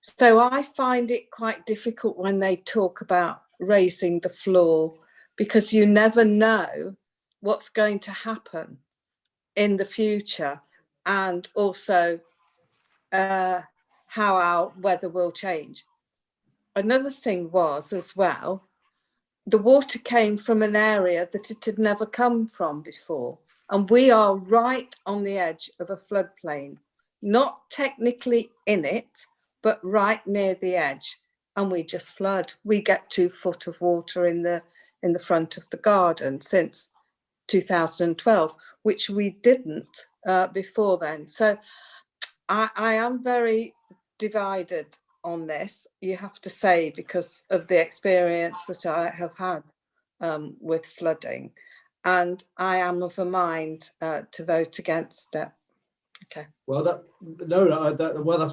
So I find it quite difficult when they talk about raising the floor, because you never know what's going to happen in the future, and also how our weather will change. Another thing was as well, the water came from an area that it had never come from before. And we are right on the edge of a floodplain, not technically in it, but right near the edge. And we just flood. We get 2 foot of water in the front of the garden since 2012, which we didn't before then. So I am very divided on this, you have to say, because of the experience that I have had with flooding. And I am of a mind to vote against it. Okay. Well, that's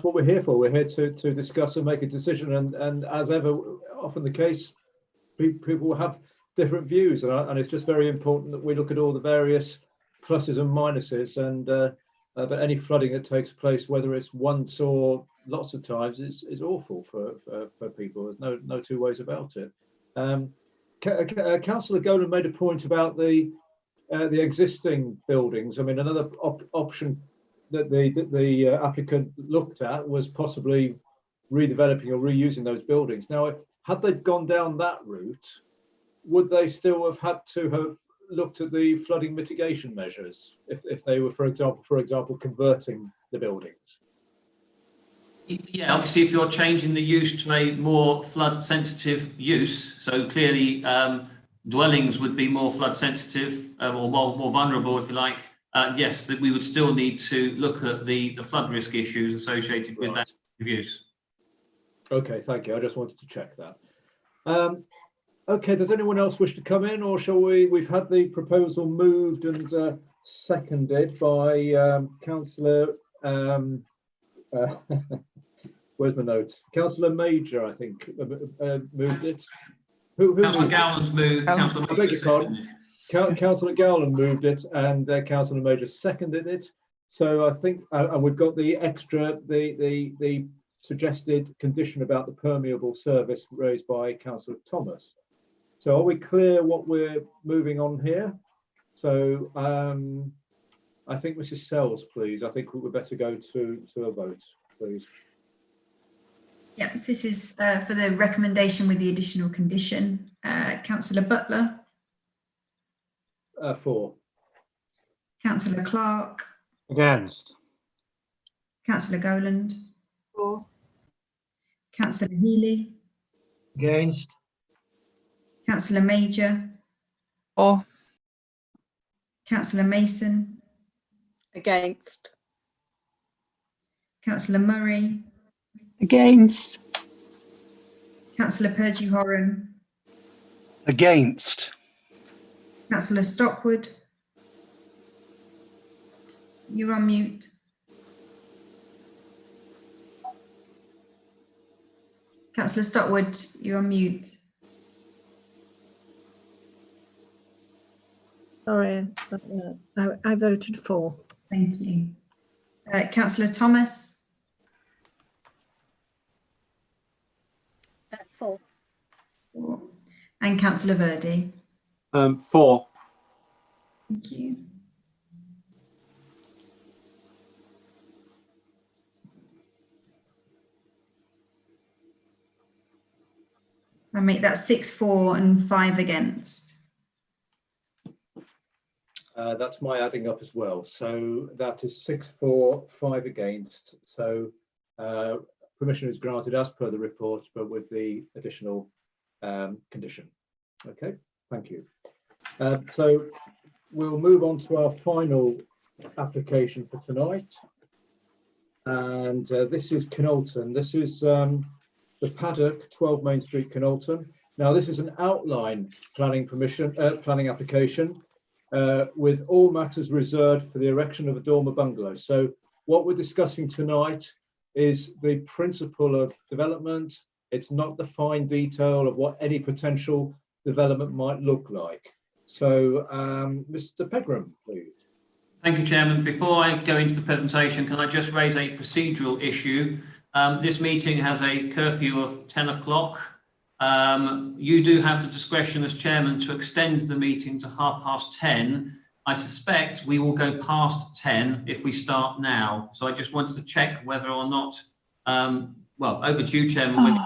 what we're here for. We're here to discuss and make a decision. And as ever, often the case, people will have different views, and it's just very important that we look at all the various pluses and minuses. And but any flooding that takes place, whether it's once or lots of times, is awful for people. There's no 2 ways about it. Councillor Golan made a point about the existing buildings. I mean, another option that the applicant looked at was possibly redeveloping or reusing those buildings. Now, had they gone down that route, would they still have had to have looked at the flooding mitigation measures if they were, for example, converting the buildings? Yeah, obviously, if you're changing the use to a more flood sensitive use, so clearly dwellings would be more flood sensitive or more vulnerable, if you like. Yes, that we would still need to look at the flood risk issues associated with that use. Okay, thank you. I just wanted to check that. Okay, does anyone else wish to come in, or shall we? We've had the proposal moved and seconded by Councillor. Where's my notes? Councillor Major, I think, moved it. Who Councillor Gowland moved. Councillor Major seconded. Councillor Gowland moved it, and Councillor Major seconded it. So I think, and we've got the extra, the suggested condition about the permeable service raised by Councillor Thomas. So are we clear what we're moving on here? So I think Mrs. Sells, please. I think we better go to a vote, please. Yep, so this is for the recommendation with the additional condition. Councillor Butler. For. Councillor Clark. Against. Councillor Gowland. For. Councillor Healy. Against. Councillor Major. For. Councillor Mason. Against. Councillor Murray. Against. Councillor Purdew-Horan. Against. Councillor Stockwood. You're on mute. Councillor Stockwood, you're on mute. Sorry, I voted for. Thank you. Councillor Thomas. For. And Councillor Verdi. For. Thank you. I make that 6 for and 5 against. That's my adding up as well. So that is 6 for, 5 against. So permission is granted as per the report, but with the additional condition. Okay, thank you. So we'll move on to our final application for tonight. And this is Kinolton. This is the Paddock, 12 Main Street, Kinolton. Now, this is an outline planning planning application with all matters reserved for the erection of a dormer bungalow. So what we're discussing tonight is the principle of development. It's not the fine detail of what any potential development might look like. So Mr. Pegram, please. Thank you, Chairman. Before I go into the presentation, can I just raise a procedural issue? This meeting has a curfew of 10 o'clock. You do have the discretion as Chairman to extend the meeting to 10:30. I suspect we will go past 10 if we start now. So I just wanted to check whether or not, well, over to you, Chairman.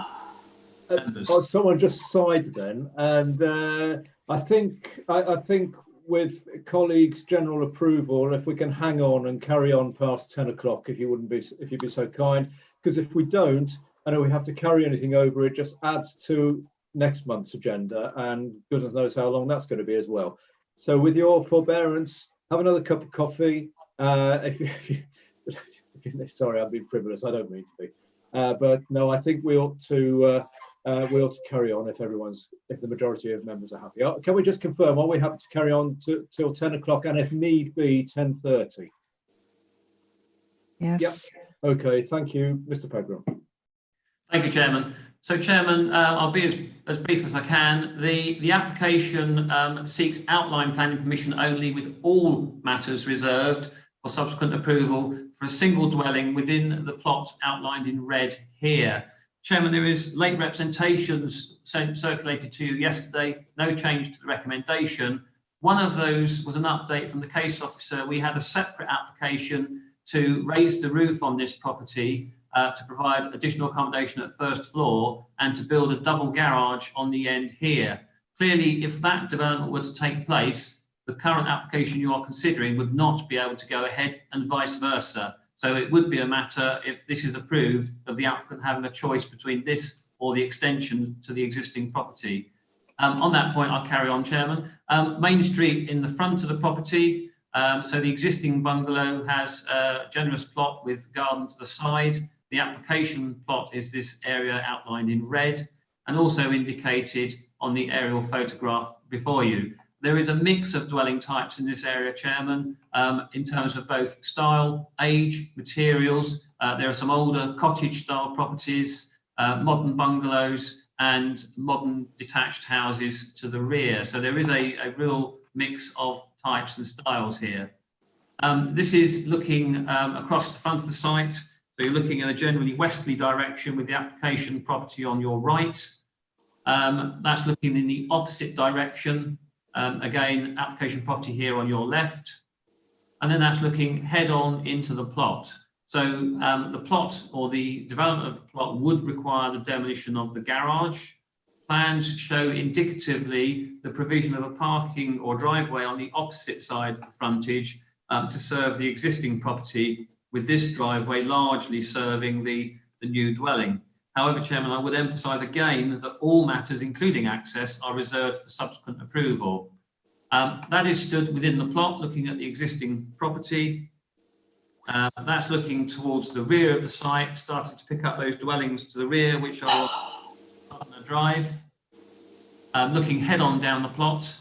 Someone just sighed then, and I think with colleagues' general approval, if we can hang on and carry on past 10 o'clock, if you'd be so kind, because if we don't, I know we have to carry anything over, it just adds to next month's agenda, and goodness knows how long that's going to be as well. So with your forbearance, have another cup of coffee. Sorry, I'm being frivolous. I don't mean to be, but no, I think we ought to carry on if the majority of members are happy. Can we just confirm? Are we happy to carry on till 10 o'clock, and if need be, 10:30? Yes. Yep. Okay. Thank you, Mr. Pegram. Thank you, Chairman. So, Chairman, I'll be as brief as I can. The application seeks outline planning permission only, with all matters reserved for subsequent approval for a single dwelling within the plot outlined in red here. Chairman, there is late representations circulated to you yesterday, no change to the recommendation. One of those was an update from the case officer. We had a separate application to raise the roof on this property to provide additional accommodation at first floor and to build a double garage on the end here. Clearly, if that development were to take place, the current application you are considering would not be able to go ahead and vice versa. So it would be a matter, if this is approved, of the applicant having a choice between this or the extension to the existing property. On that point, I'll carry on, Chairman. Main Street in the front of the property. So the existing bungalow has a generous plot with garden to the side. The application plot is this area outlined in red and also indicated on the aerial photograph before you. There is a mix of dwelling types in this area, Chairman, in terms of both style, age, materials. There are some older cottage style properties, modern bungalows and modern detached houses to the rear. So there is a real mix of types and styles here. This is looking across the front of the site. So you're looking in a generally westerly direction with the application property on your right. That's looking in the opposite direction. Again, application property here on your left. And then that's looking head on into the plot. So the plot or the development of the plot would require the demolition of the garage. Plans show indicatively the provision of a parking or driveway on the opposite side of the frontage to serve the existing property, with this driveway largely serving the new dwelling. However, Chairman, I would emphasise again that all matters, including access, are reserved for subsequent approval. That is stood within the plot, looking at the existing property. That's looking towards the rear of the site, starting to pick up those dwellings to the rear, which are on the drive. Looking head on down the plot.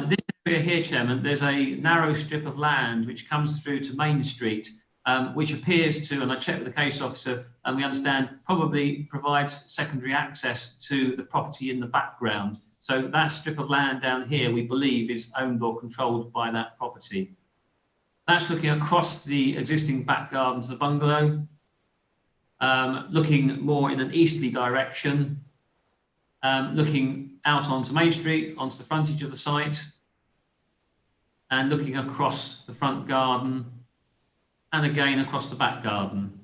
This area here, Chairman, there's a narrow strip of land which comes through to Main Street, which appears to, and I checked with the case officer, and we understand probably provides secondary access to the property in the background. So that strip of land down here, we believe, is owned or controlled by that property. That's looking across the existing back garden to the bungalow, looking more in an easterly direction, looking out onto Main Street, onto the frontage of the site, and looking across the front garden, and again across the back garden.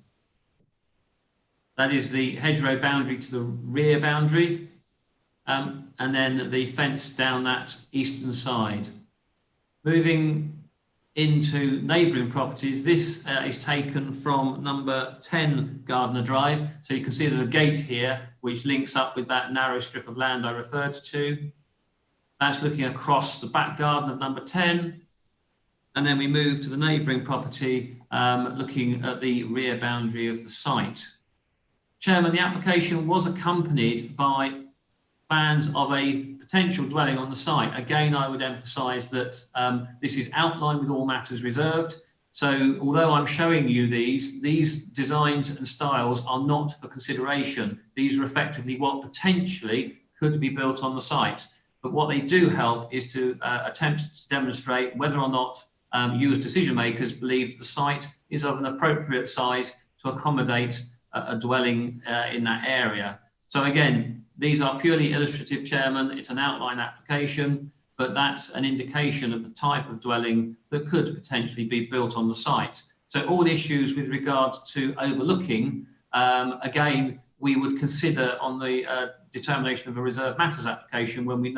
That is the hedgerow boundary to the rear boundary, and then the fence down that eastern side. Moving into neighbouring properties, this is taken from number 10 Gardner Drive. So you can see there's a gate here which links up with that narrow strip of land I referred to. That's looking across the back garden of number 10. And then we move to the neighbouring property, looking at the rear boundary of the site. Chairman, the application was accompanied by plans of a potential dwelling on the site. Again, I would emphasise that this is outlined with all matters reserved. So although I'm showing you these designs and styles are not for consideration. These are effectively what potentially could be built on the site. But what they do help is to attempt to demonstrate whether or not you as decision makers believe that the site is of an appropriate size to accommodate a dwelling in that area. So again, these are purely illustrative, Chairman. It's an outline application, but that's an indication of the type of dwelling that could potentially be built on the site. So all issues with regards to overlooking, again, we would consider on the determination of a reserved matters application when we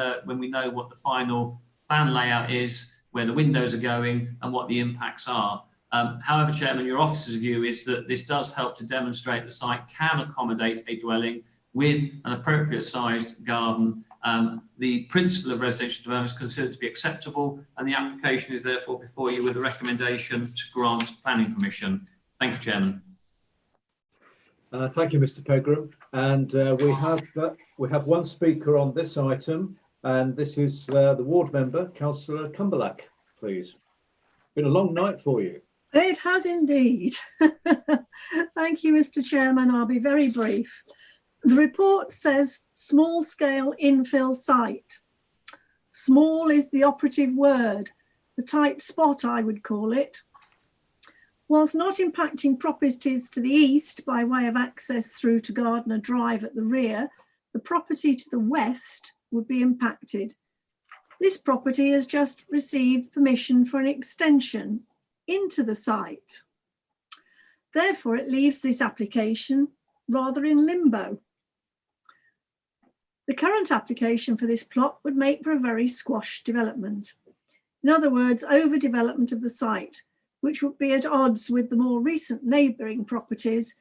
know what the final plan layout is, where the windows are going and what the impacts are. However, Chairman, your officer's view is that this does help to demonstrate the site can accommodate a dwelling with an appropriate sized garden. The principle of residential development is considered to be acceptable, and the application is therefore before you with a recommendation to grant planning permission. Thank you, Chairman. Thank you, Mr. Pegram. And we have one speaker on this item, and this is the ward member, Councillor Cumberlack, please. Been a long night for you. It has indeed. Thank you, Mr. Chairman. I'll be very brief. The report says small scale infill site. Small is the operative word, the tight spot I would call it. Whilst not impacting properties to the east by way of access through to Gardner Drive at the rear, the property to the west would be impacted. This property has just received permission for an extension into the site. Therefore, it leaves this application rather in limbo. The current application for this plot would make for a very squashed development. In other words, overdevelopment of the site, which would be at odds with the more recent neighbouring properties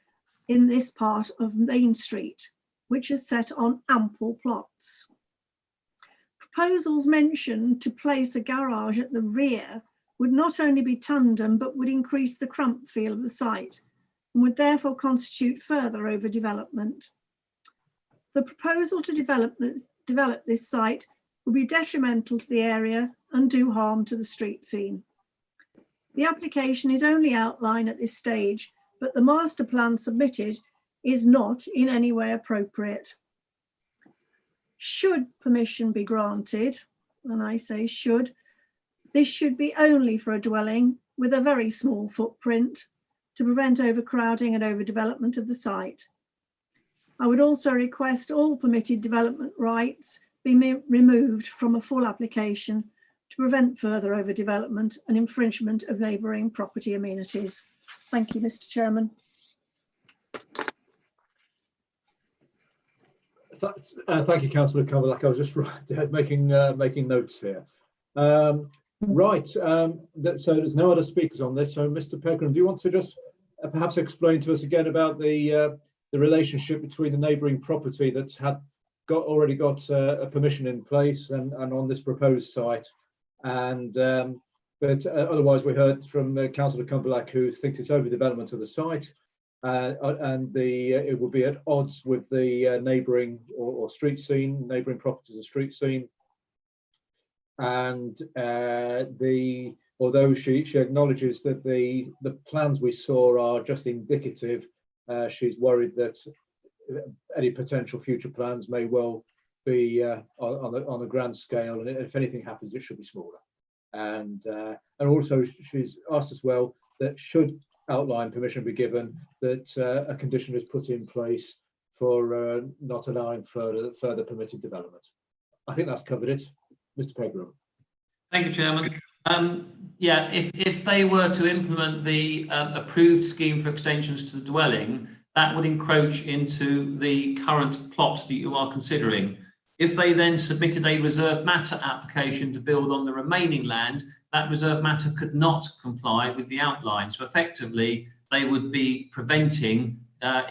in this part of Main Street, which is set on ample plots. Proposals mentioned to place a garage at the rear would not only be tandem, but would increase the cramped feel of the site and would therefore constitute further overdevelopment. The proposal to develop this site would be detrimental to the area and do harm to the street scene. The application is only outlined at this stage, but the master plan submitted is not in any way appropriate. Should permission be granted, and I say should, this should be only for a dwelling with a very small footprint to prevent overcrowding and overdevelopment of the site. I would also request all permitted development rights be removed from a full application to prevent further overdevelopment and infringement of neighbouring property amenities. Thank you, Mr. Chairman. Thank you, Councillor Cumberlack. I was just making notes here. Right, so there's no other speakers on this. So, Mr. Pegram, do you want to just perhaps explain to us again about the relationship between the neighbouring property that's already got a permission in place and on this proposed site, and but otherwise we heard from Councillor Cumberlack, who thinks it's overdevelopment of the site, and it will be at odds with the neighbouring or street scene, neighbouring properties and street scene. And although she acknowledges that the plans we saw are just indicative, she's worried that any potential future plans may well be on a grand scale, and if anything happens, it should be smaller. And also she's asked as well that should outline permission be given, that a condition is put in place for not allowing further permitted development. I think that's covered it. Mr. Pegram. Thank you, Chairman. Yeah, if they were to implement the approved scheme for extensions to the dwelling, that would encroach into the current plots that you are considering. If they then submitted a reserved matter application to build on the remaining land, that reserved matter could not comply with the outline. So effectively, they would be preventing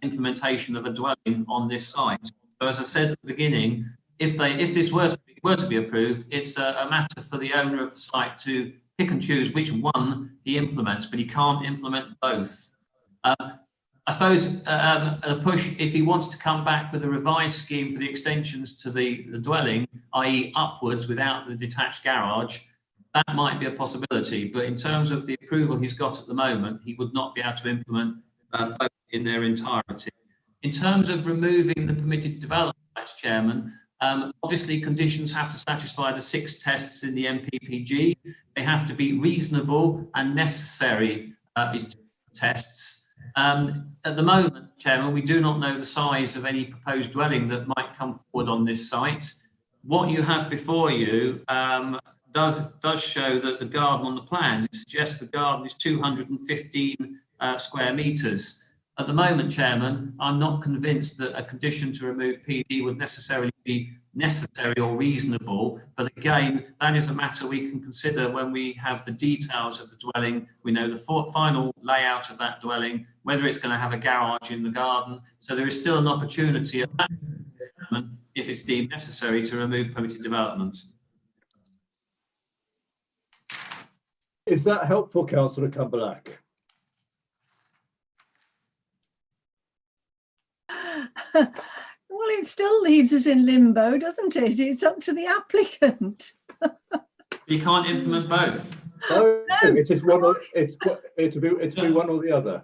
implementation of a dwelling on this site. So as I said at the beginning, if this were to be approved, it's a matter for the owner of the site to pick and choose which one he implements, but he can't implement both. I suppose a push, if he wants to come back with a revised scheme for the extensions to the dwelling, i.e. upwards without the detached garage, that might be a possibility. But in terms of the approval he's got at the moment, he would not be able to implement both in their entirety. In terms of removing the permitted development, Chairman, obviously conditions have to satisfy the 6 tests in the MPPG. They have to be reasonable and necessary tests. At the moment, Chairman, we do not know the size of any proposed dwelling that might come forward on this site. What you have before you does show that the garden on the plans, it suggests the garden is 215 square metres. At the moment, Chairman, I'm not convinced that a condition to remove PD would necessarily be necessary or reasonable. But again, that is a matter we can consider when we have the details of the dwelling. We know the final layout of that dwelling, whether it's going to have a garage in the garden. So there is still an opportunity at that moment, if it's deemed necessary, to remove permitted development. Is that helpful, Councillor Cumberlack? Well, it still leaves us in limbo, doesn't it? It's up to the applicant. You can't implement both. No, it is one. It's be one or the other.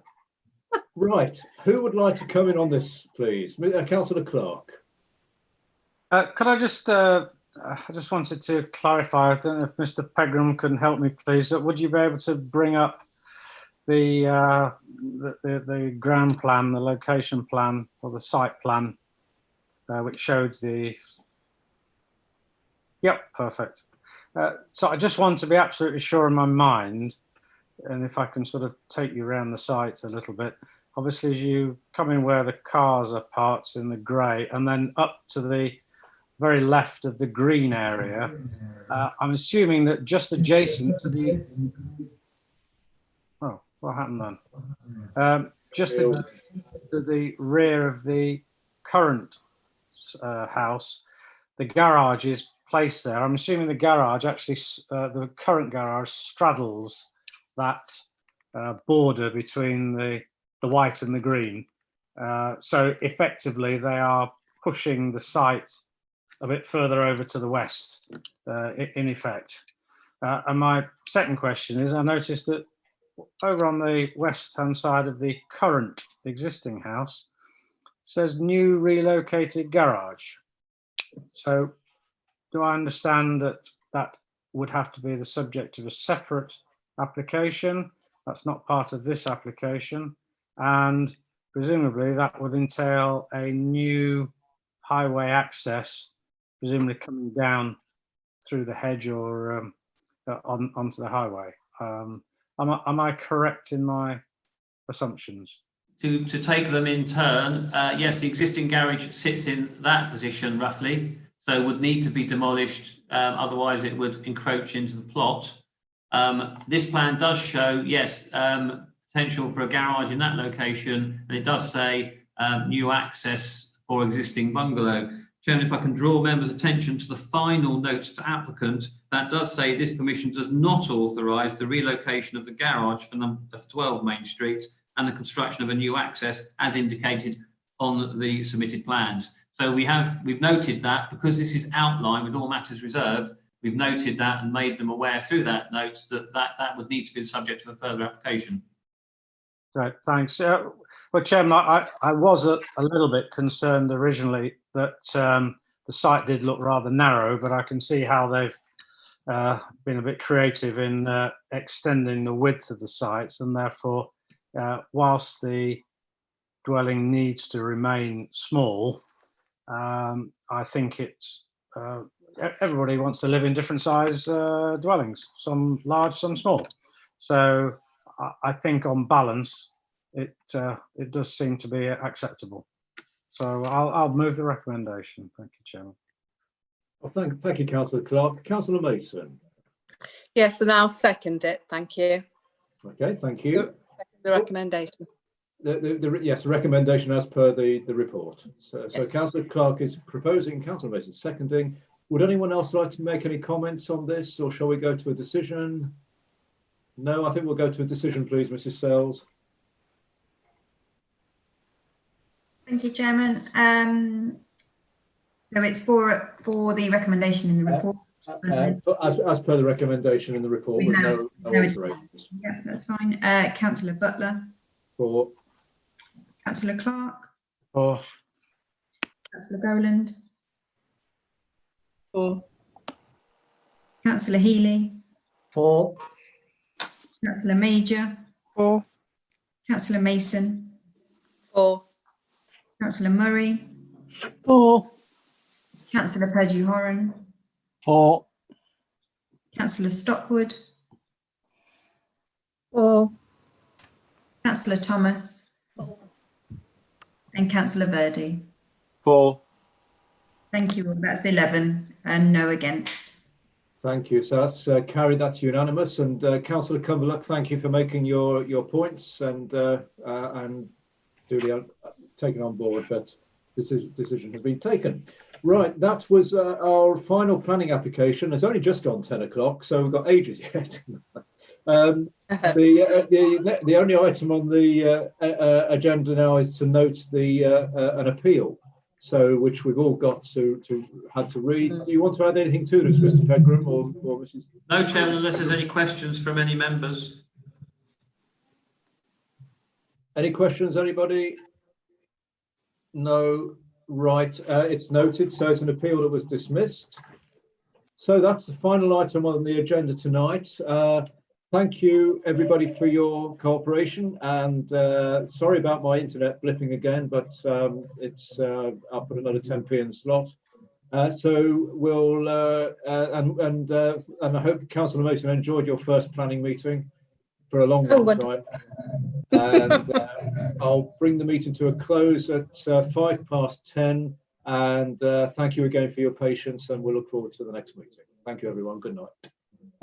Right. Who would like to come in on this, please? Councillor Clark. Could I just? I just wanted to clarify. I don't know if Mr. Pegram can help me, please. Would you be able to bring up the ground plan, the location plan, or the site plan, which showed the. Yep, perfect. So I just want to be absolutely sure in my mind, and if I can sort of take you around the site a little bit. Obviously, as you come in where the cars are parked in the grey, and then up to the very left of the green area, I'm assuming that just adjacent to the. Oh, what happened then? Just to the rear of the current house, the garage is placed there. I'm assuming the garage actually, the current garage straddles that border between the white and the green. So effectively, they are pushing the site a bit further over to the west, in effect. And my second question is, I noticed that over on the west-hand side of the current existing house says new relocated garage. So do I understand that that would have to be the subject of a separate application? That's not part of this application. And presumably that would entail a new highway access, presumably coming down through the hedge or onto the highway. Am I correct in my assumptions? To take them in turn, yes, the existing garage sits in that position roughly, so would need to be demolished, otherwise it would encroach into the plot. This plan does show, yes, potential for a garage in that location, and it does say new access for existing bungalow. Chairman, if I can draw members' attention to the final notes to applicant, that does say this permission does not authorise the relocation of the garage for number 12 Main Street and the construction of a new access as indicated on the submitted plans. So we've noted that because this is outlined with all matters reserved, we've noted that and made them aware through that note that would need to be the subject of a further application. Right, thanks. Well, Chairman, I was a little bit concerned originally that the site did look rather narrow, but I can see how they've been a bit creative in extending the width of the sites, and therefore, whilst the dwelling needs to remain small, I think it's everybody wants to live in different size dwellings, some large, some small. So I think on balance, it does seem to be acceptable. So I'll move the recommendation. Thank you, Chairman. Well, thank you, Councillor Clark. Councillor Mason. Yes, and I'll second it. Thank you. Okay, thank you. Second the recommendation. Yes, the recommendation as per the report. So Yes. Councillor Clark is proposing, Councillor Mason seconding. Would anyone else like to make any comments on this, or shall we go to a decision? No, I think we'll go to a decision, please, Mrs. Sales. Thank you, Chairman. So it's for the recommendation in the report. As per the recommendation in the report, with no alterations. Yeah, that's fine. Councillor Butler. For. Councillor Clark. For. Councillor Gowland. For. Councillor Healy. For. Councillor Major. For. Councillor Mason. For. Councillor Murray. For. Councillor Perdue-Horan. For. Councillor Stockwood. For. Councillor Thomas. And Councillor Verdi. For. Thank you all. That's 11 and no against. Thank you. So that's carried. That's unanimous. And Councillor Cumberluck, thank you for making your points and duly taken on board. But this decision has been taken. Right, that was our final planning application. It's only just gone 10 o'clock, so we've got ages yet. The only item on the agenda now is to note an appeal, so which we've all got had to read. Do you want to add anything to this, Mr. Pegram or Mrs. No, Chairman, unless there's any questions from any members. Any questions, anybody? No. Right, it's noted. So it's an appeal that was dismissed. So that's the final item on the agenda tonight. Thank you, everybody, for your cooperation, and sorry about my internet blipping again, but it's I'll put another 10p in the slot. So we'll and I hope Councillor Mason enjoyed your first planning meeting for a long time. And I'll bring the meeting to a close at 10:05, and thank you again for your patience, and we'll look forward to the next meeting. Thank you, everyone. Good night.